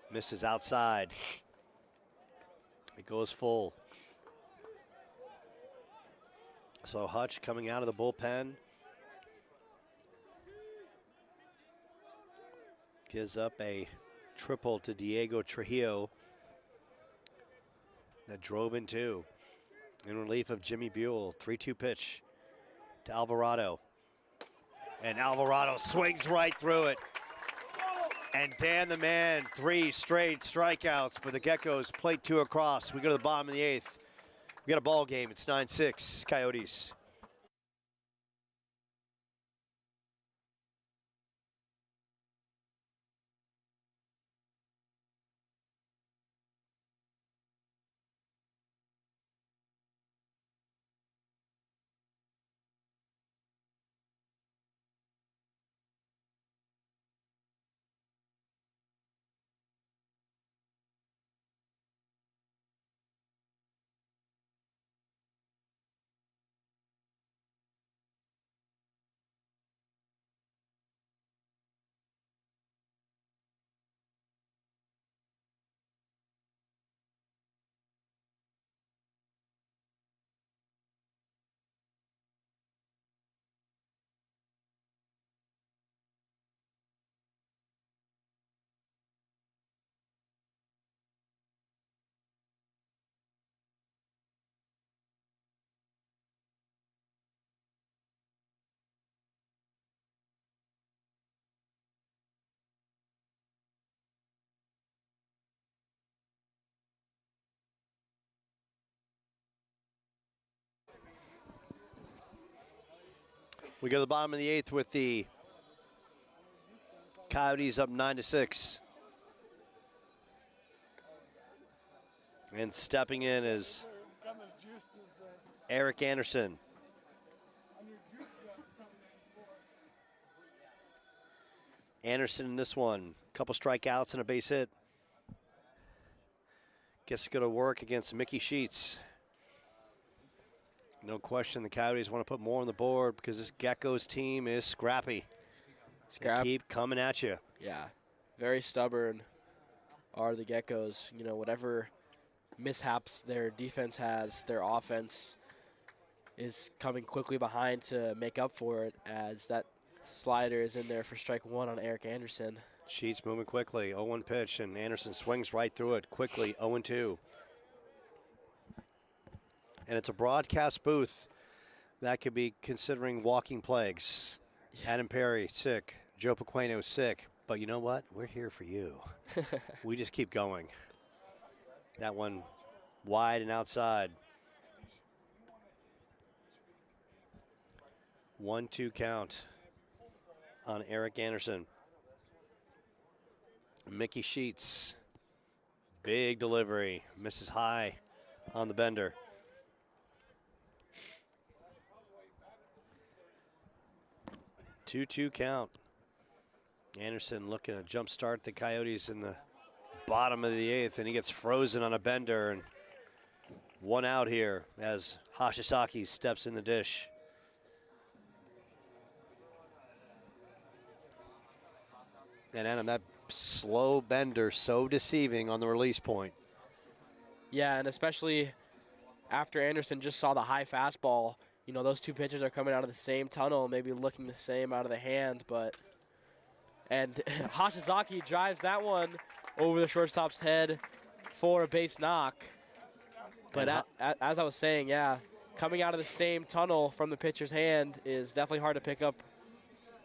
Misses outside. It goes full. So Hutch coming out of the bullpen. Gives up a triple to Diego Trujillo that drove in 2. In relief of Jimmy Buell. 3-2 pitch to Alvarado. And Alvarado swings right through it. And Dan the man, 3 straight strikeouts, but the Geckos plate 2 across. We go to the bottom of the 8th. We got a ball game. It's 9-6, Coyotes. We go to the bottom of the 8th with the Coyotes up 9-6. And stepping in is Eric Anderson. Anderson in this one, couple strikeouts and a base hit. Gets to go to work against Mickey Sheets. No question the Coyotes want to put more on the board because this Geckos team is scrappy. They keep coming at you. Yeah, very stubborn are the Geckos. You know, whatever mishaps their defense has, their offense is coming quickly behind to make up for it, as that slider is in there for strike 1 on Eric Anderson. Sheets moving quickly, 0-1 pitch, and Anderson swings right through it quickly, 0-2. And it's a broadcast booth that could be considering walking plagues. Adam Perry, sick. Joe Pequeno, sick. But you know what? We're here for you. We just keep going. That one wide and outside. 1-2 count on Eric Anderson. Mickey Sheets, big delivery, misses high on the bender. Two count. Anderson looking to jumpstart the Coyotes in the bottom of the 8th, and he gets frozen on a bender, and 1 out here as Hashizaki steps in the dish. And Adam, that slow bender so deceiving on the release point. Yeah, and especially after Anderson just saw the high fastball, you know, those 2 pitchers are coming out of the same tunnel, maybe looking the same out of the hand, and Hashizaki drives that one over the shortstop's head for a base knock. But as I was saying, yeah, coming out of the same tunnel from the pitcher's hand is definitely hard to pick up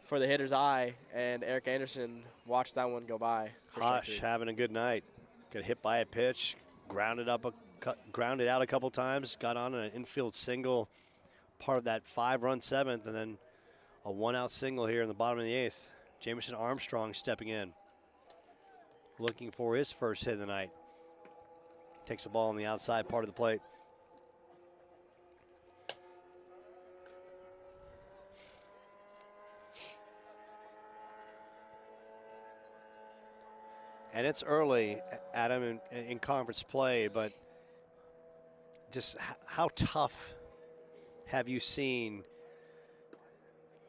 for the hitter's eye, and Eric Anderson watched that one go by. Hosh having a good night. Got hit by a pitch, grounded out a couple times, got on an infield single, part of that 5-run seventh, and then a 1-out single here in the bottom of the 8th. Jamison Armstrong stepping in, looking for his first hit of the night. Takes the ball on the outside part of the plate. And it's early, Adam, in conference play, but just how tough have you seen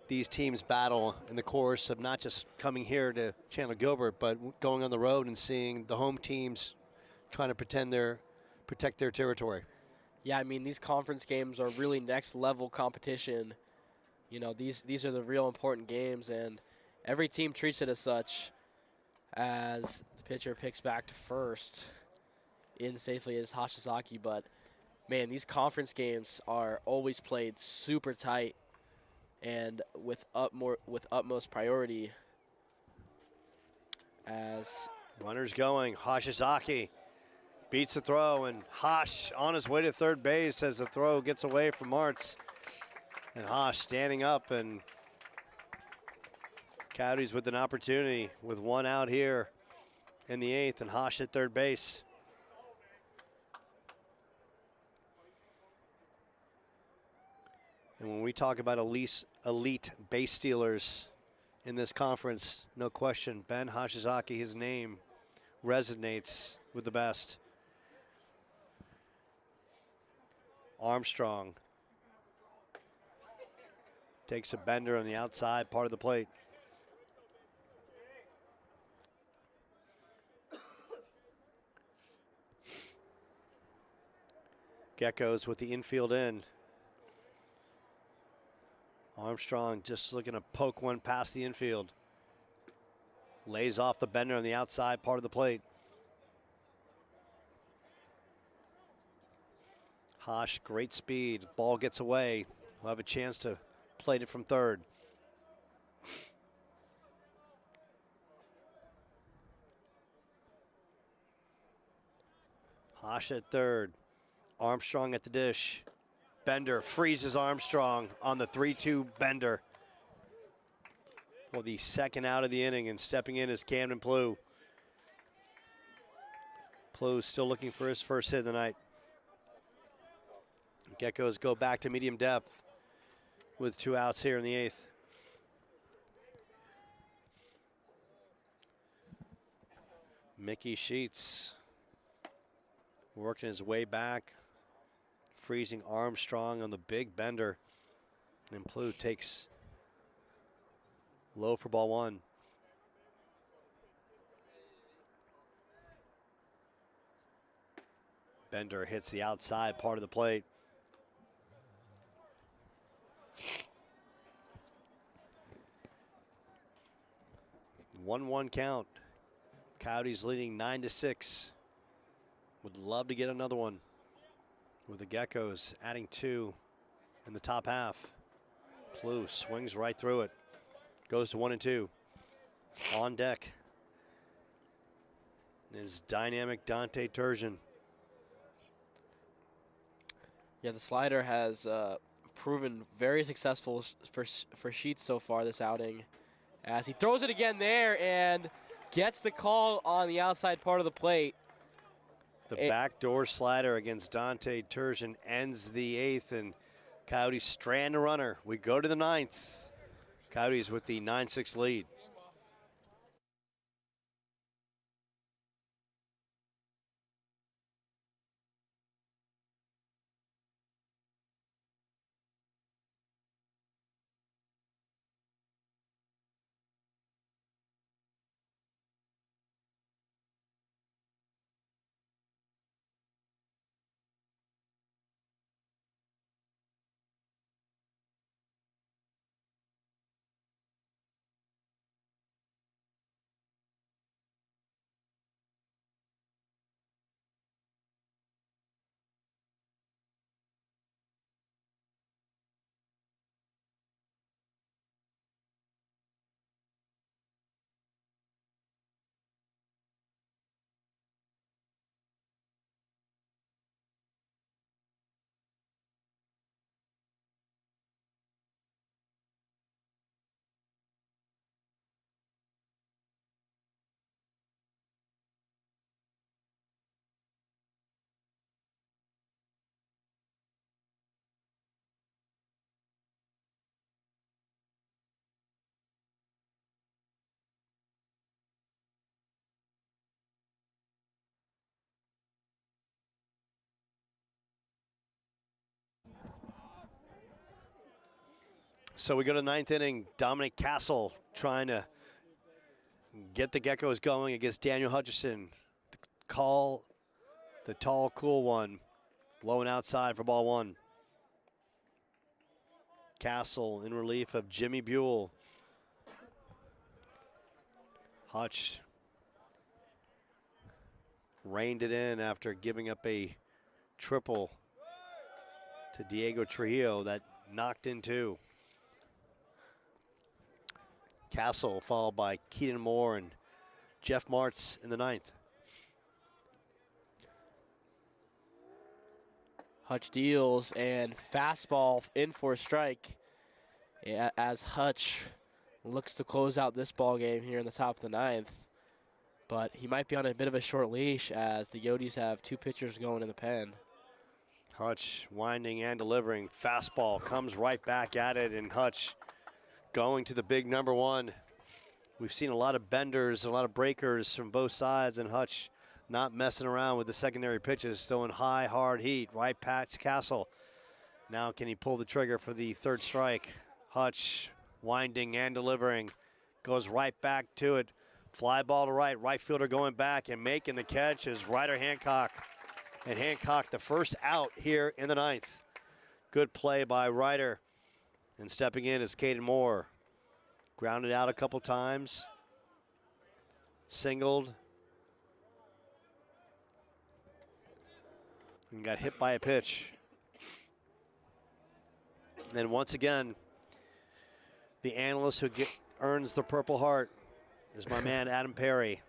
these teams battle in the course of not just coming here to Chandler-Gilbert, but going on the road and seeing the home teams trying to protect their territory? Yeah, I mean, these conference games are really next level competition. You know, these are the real important games, and every team treats it as such, as the pitcher picks back to first in safely as Hashizaki. But man, these conference games are always played super tight and with utmost priority. As runners going, Hashizaki beats the throw, and Hash on his way to third base as the throw gets away from Martz. And Hash standing up, and Coyotes with an opportunity with 1 out here in the 8th, and Hash at third base. And when we talk about elite base stealers in this conference, no question, Ben Hashizaki, his name resonates with the best. Armstrong takes a bender on the outside part of the plate. Geckos with the infield in. Armstrong just looking to poke one past the infield. Lays off the bender on the outside part of the plate. Hash, great speed. Ball gets away. We'll have a chance to plate it from third. Hash at third. Armstrong at the dish. Bender freezes Armstrong on the 3-2 bender. Well, the second out of the inning, and stepping in is Camden Plew. Plew still looking for his first hit of the night. Geckos go back to medium depth with 2 outs here in the 8th. Mickey Sheets working his way back, freezing Armstrong on the big bender. And Plew takes low for ball 1. Bender hits the outside part of the plate. One count. Coyotes leading 9-6. Would love to get another one with the Geckos adding 2 in the top half. Plew swings right through it. Goes to 1-2. On deck is dynamic Dante Turgeon. yeah, the slider has proven very successful for Sheets so far this outing, as he throws it again there and gets the call on the outside part of the plate. The backdoor slider against Dante Turgeon ends the 8th, and Coyotes strand a runner. We go to the 9th. Coyotes with the 9-6 lead. So we go to ninth inning. Dominic Castle trying to get the Geckos going against Daniel Hutchison. Call the tall, cool one. Blowing outside for ball one. Castle in relief of Jimmy Buell. Hutch reined it in after giving up a triple to Diego Trujillo that knocked in two. Castle followed by Keaton Moore and Jeff Martz in the ninth. Hutch deals and fastball in for a strike as Hutch looks to close out this ball game here in the top of the ninth. But he might be on a bit of a short leash as the Coyotes have two pitchers going in the pen. Hutch winding and delivering. Fastball comes right back at it, and Hutch going to the big number one. We've seen a lot of benders, a lot of breakers from both sides, and Hutch not messing around with the secondary pitches, throwing high, hard heat. Right past Castle. Now can he pull the trigger for the third strike? Hutch winding and delivering. Goes right back to it. Fly ball to right. Right fielder going back and making the catch is Ryder Hancock. And Hancock the first out here in the ninth. Good play by Ryder. And stepping in is Caden Moore. Grounded out a couple times. Singled. And got hit by a pitch. And then once again, the analyst who earns the Purple Heart is my man Adam Perry.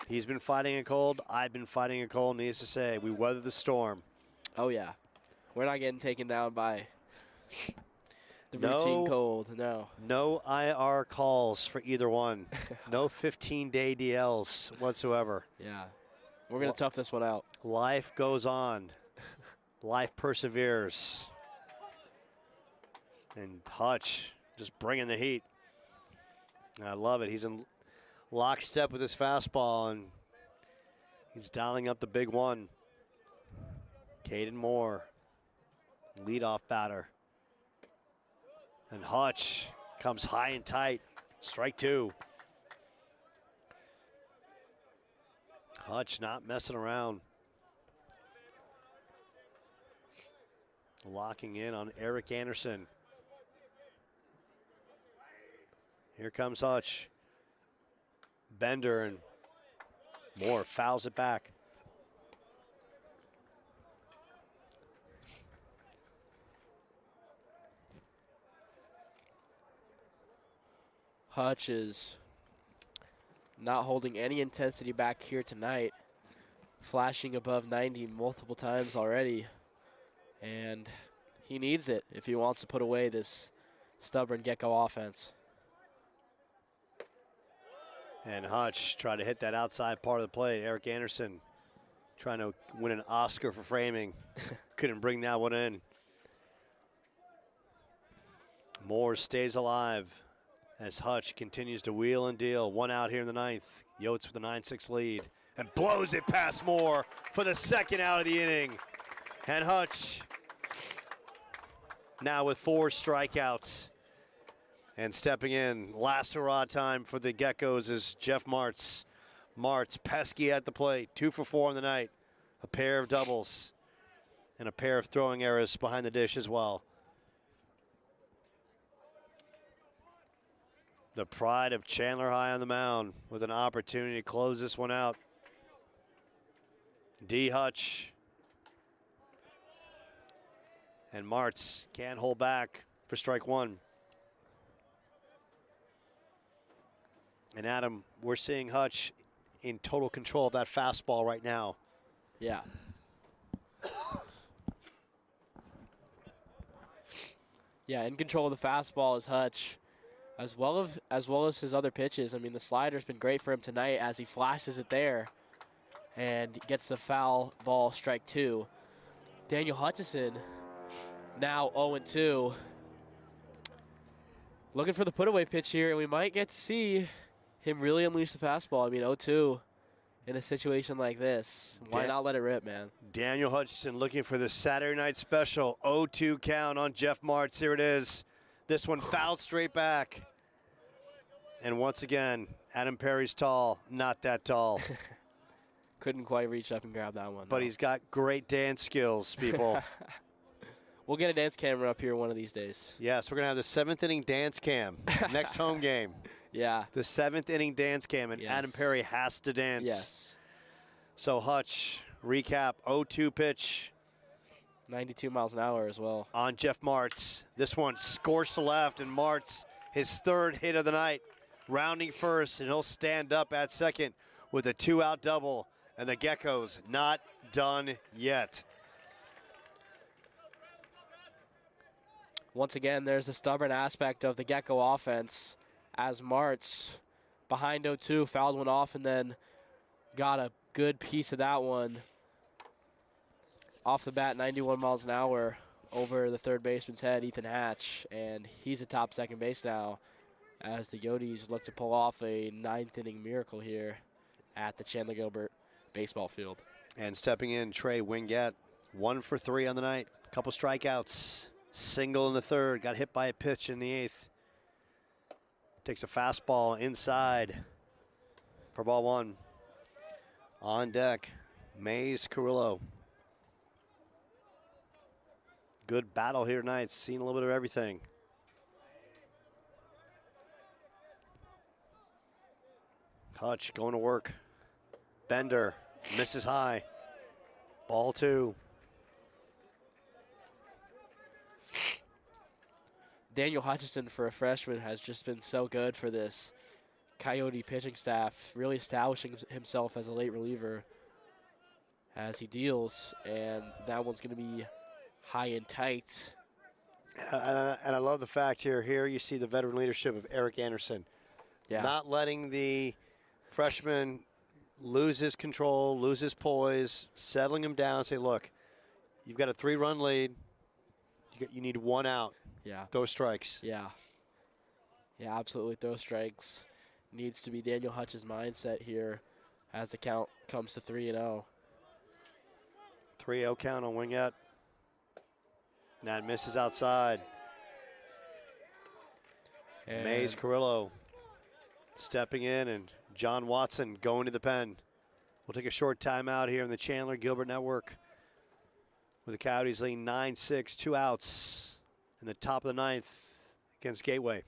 He's been fighting a cold. I've been fighting a cold. Needless to say, we weathered the storm. Oh, yeah. We're not getting taken down by the routine cold, no. No IR calls for either one. No 15-day DLs whatsoever. Yeah. We're going to tough this one out. Life goes on. Life perseveres. And Hutch just bringing the heat. I love it. He's in lockstep with his fastball, and he's dialing up the big one. Caden Moore, leadoff batter. And Hutch comes high and tight. Strike two. Hutch not messing around. Locking in on Eric Anderson. Here comes Hutch. Bender, and Moore fouls it back. Hutch is not holding any intensity back here tonight. Flashing above 90 multiple times already. And he needs it if he wants to put away this stubborn Gecko offense. And Hutch tried to hit that outside part of the plate. Eric Anderson trying to win an Oscar for framing. Couldn't bring that one in. Moore stays alive as Hutch continues to wheel and deal. One out here in the ninth. Yotes with a 9-6 lead. And blows it past Moore for the second out of the inning. And Hutch now with 4 strikeouts. And stepping in, last hurrah time for the Geckos is Jeff Martz. Martz, pesky at the plate, 2 for 4 in the night. A pair of doubles and a pair of throwing errors behind the dish as well. The pride of Chandler High on the mound with an opportunity to close this one out. D. Hutch. And Martz can't hold back for strike one. And Adam, we're seeing Hutch in total control of that fastball right now. Yeah. Yeah, in control of the fastball is Hutch, as well as his other pitches. I mean, the slider's been great for him tonight as he flashes it there and gets the foul ball, strike two. Daniel Hutchison now 0-2. Looking for the put-away pitch here, and we might get to see him really unleash the fastball. I mean, 0-2 in a situation like this. Why not let it rip, man? Daniel Hutchison looking for the Saturday night special. 0-2 count on Jeff Martz. Here it is. This one fouled straight back. And once again, Adam Perry's tall, not that tall. Couldn't quite reach up and grab that one. But no. he's got great dance skills, people. We'll get a dance camera up here one of these days. Yes, we're going to have the 7th inning dance cam next home game. Yeah. The 7th inning dance cam, and Yes. Adam Perry has to dance. Yes. So Hutch, recap, 0-2 pitch 92 miles an hour as well. on Jeff Martz. This one scorched to left, and Martz, his 3rd hit of the night, rounding first, and he'll stand up at second with a 2-out double, and the Geckos not done yet. Once again, there's the stubborn aspect of the Gecko offense as Martz behind 0-2 fouled one off and then got a good piece of that one off the bat, 91 miles an hour over the third baseman's head, Ethan Hatch, and he's atop second base now as the Coyotes look to pull off a 9th inning miracle here at the Chandler-Gilbert baseball field. And stepping in, Trey Wingett, 1 for 3 on the night, couple strikeouts. Single in the 3rd, got hit by a pitch in the 8th. Takes a fastball inside for ball 1. On deck, Mays Carrillo. Good battle here tonight, seen a little bit of everything. Hutch going to work. Bender misses high. Ball 2. Daniel Hutchison, for a freshman, has just been so good for this Coyote pitching staff, really establishing himself as a late reliever as he deals, and that one's going to be high and tight. And I love the fact here you see the veteran leadership of Eric Anderson. Yeah. Not letting the freshman lose his control, lose his poise, settling him down, say, look, you've got a 3-run lead. You need 1 out. Yeah. Those strikes. Yeah. Yeah, absolutely. Throw strikes. Needs to be Daniel Hutch's mindset here as the count comes to 3-0. 3-0 count on Wingett. And that misses outside. And Mays Carrillo stepping in, and John Watson going to the pen. We'll take a short timeout here in the Chandler-Gilbert Network with the Coyotes leading 9-6, 2 outs in the top of the 9th against Gateway.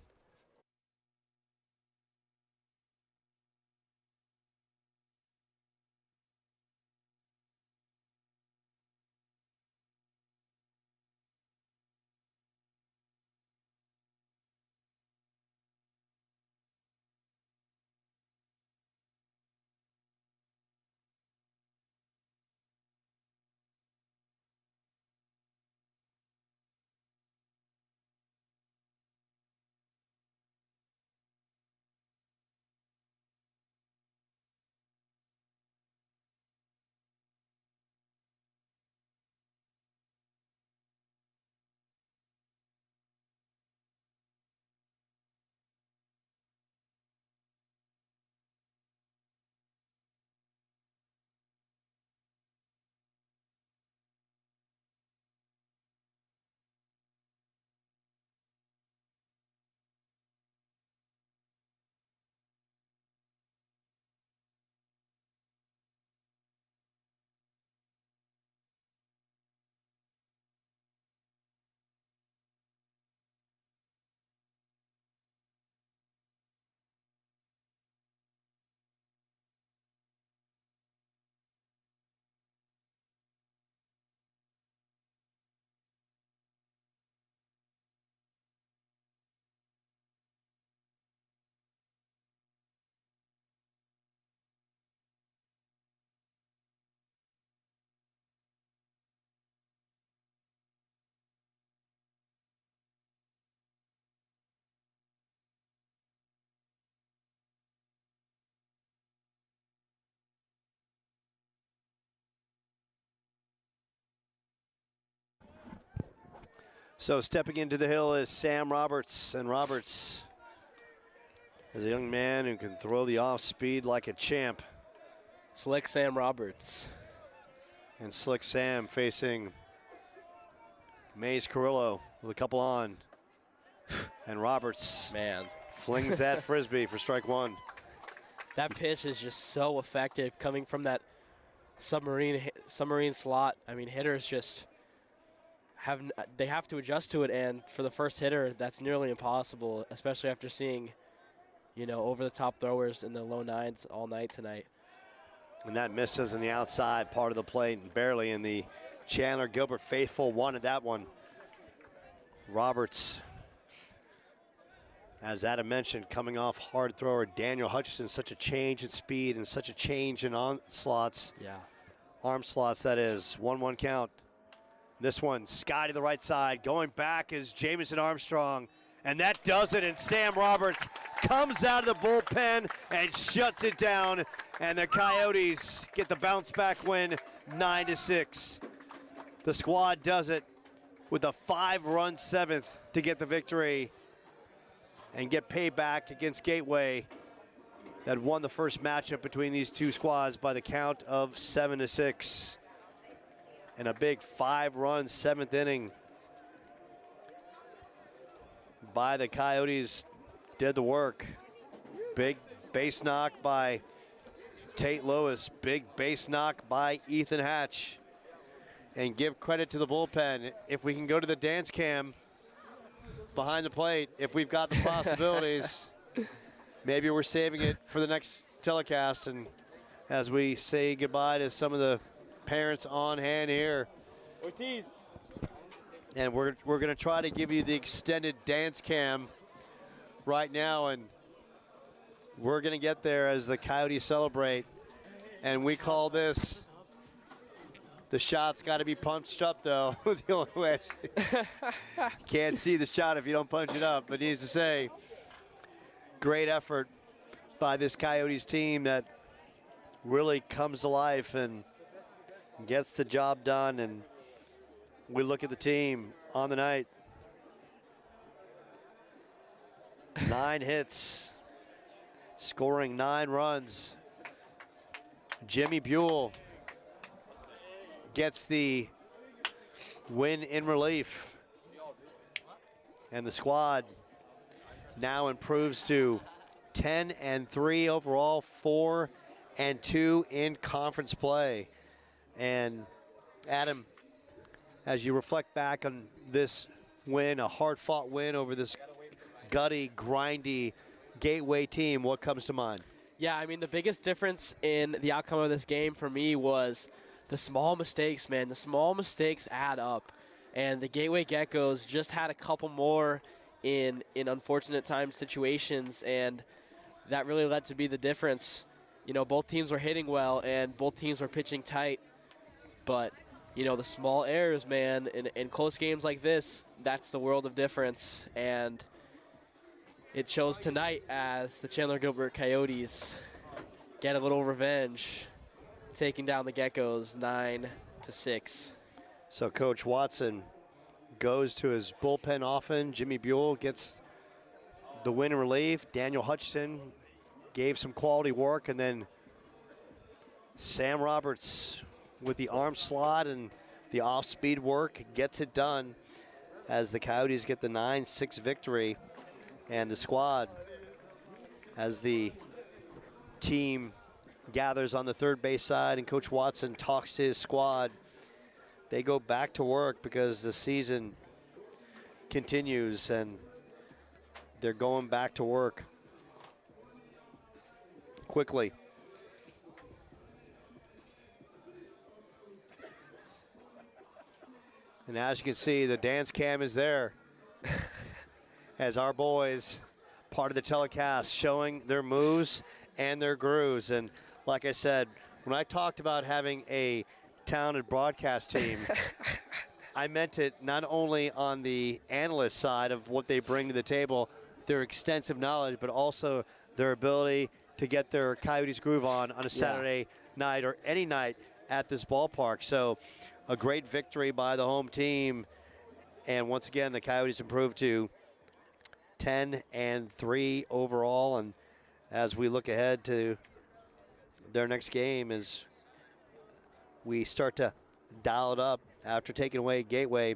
So stepping into the hill is Sam Roberts, and Roberts is a young man who can throw the off speed like a champ. Slick Sam Roberts. And Slick Sam facing Mays Carrillo with a couple on. And Roberts Man, flings that frisbee for strike one. that pitch is just so effective coming from that submarine slot. I mean, hitters just they have to adjust to it, and for the first hitter, that's nearly impossible, especially after seeing, over-the-top throwers in the low nines all night tonight. And that misses in the outside part of the plate, and barely in the Chandler-Gilbert faithful wanted that one. Roberts, as Adam mentioned, coming off hard thrower Daniel Hutchinson, such a change in speed and such a change in onslaughts. Yeah. Arm slots, that is. 1-1 count. This one, Sky to the right side. Going back is Jamison Armstrong. And that does it, and Sam Roberts comes out of the bullpen and shuts it down. And the Coyotes get the bounce back win, 9-6. The squad does it with a 5-run seventh to get the victory and get payback against Gateway that won the first matchup between these two squads by the count of 7-6. And a big 5-run seventh inning by the Coyotes did the work. Big base knock by Tate Lewis. Big base knock by Ethan Hatch. And give credit to the bullpen. If we can go to the dance cam behind the plate, if we've got the possibilities, maybe we're saving it for the next telecast. And as we say goodbye to some of the parents on hand here. Ortiz. And we're going to try to give you the extended dance cam right now, and we're going to get there as the Coyotes celebrate. And we call this, the shot's got to be punched up, though. The only way can't see the shot if you don't punch it up. But needs to say, great effort by this Coyotes team that really comes to life and gets the job done. And we look at the team on the night. 9 hits, scoring 9 runs. Jimmy Buell gets the win in relief. And the squad now improves to 10-3 overall, 4-2 in conference play. And Adam, as you reflect back on this win, a hard-fought win over this gutty, grindy Gateway team, what comes to mind? Yeah, I mean, the biggest difference in the outcome of this game for me was the small mistakes, man. The small mistakes add up. And the Gateway Geckos just had a couple more in unfortunate time situations, and that really led to be the difference. Both teams were hitting well, and both teams were pitching tight. But, the small errors, man, in close games like this, that's the world of difference. And it shows tonight as the Chandler-Gilbert Coyotes get a little revenge, taking down the Geckos 9-6. So Coach Watson goes to his bullpen often. Jimmy Buell gets the win in relief. Daniel Hutchinson gave some quality work, and then Sam Roberts with the arm slot and the off-speed work gets it done as the Coyotes get the 9-6 victory. And the squad, as the team gathers on the third base side and Coach Watson talks to his squad, they go back to work because the season continues and they're going back to work quickly. And as you can see, the dance cam is there as our boys, part of the telecast, showing their moves and their grooves. And like I said, when I talked about having a talented broadcast team, I meant it not only on the analyst side of what they bring to the table, their extensive knowledge, but also their ability to get their Coyotes groove on a Saturday night or any night at this ballpark. So a great victory by the home team. And once again, the Coyotes improved to 10-3 overall. And as we look ahead to their next game, as we start to dial it up after taking away Gateway,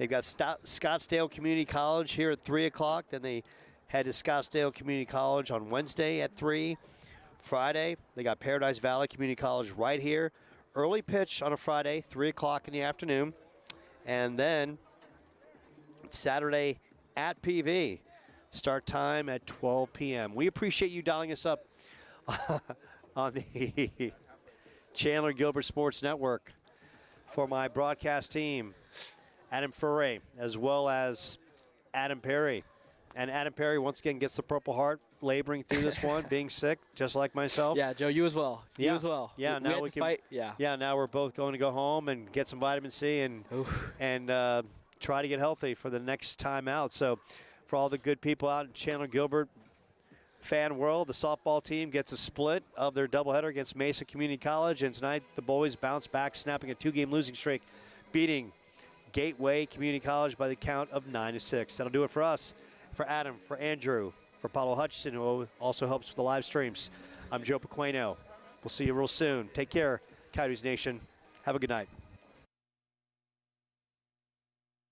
They've got Scottsdale Community College here at 3 o'clock. Then they head to Scottsdale Community College on Wednesday at 3. Friday, they got Paradise Valley Community College right here. Early pitch on a Friday, 3 o'clock in the afternoon. And then Saturday at PV. Start time at 12 p.m. We appreciate you dialing us up on the Chandler-Gilbert Sports Network. For my broadcast team, Adam Furray, as well as Adam Perry. And Adam Perry, once again, gets the Purple Heart, laboring through this one, being sick, just like myself. Yeah, Joe, you as well. Yeah. You as well. Yeah, now we can fight. Yeah. Yeah, now we're both going to go home and get some vitamin C and try to get healthy for the next time out. So for all the good people out in Chandler-Gilbert fan world, the softball team gets a split of their doubleheader against Mesa Community College. And tonight the boys bounce back, snapping a 2-game losing streak, beating Gateway Community College by the count of 9-6. That'll do it for us. For Adam, for Andrew, for Paulo Hutchison, who also helps with the live streams. I'm Joe Pequeno. We'll see you real soon. Take care, Coyotes Nation. Have a good night.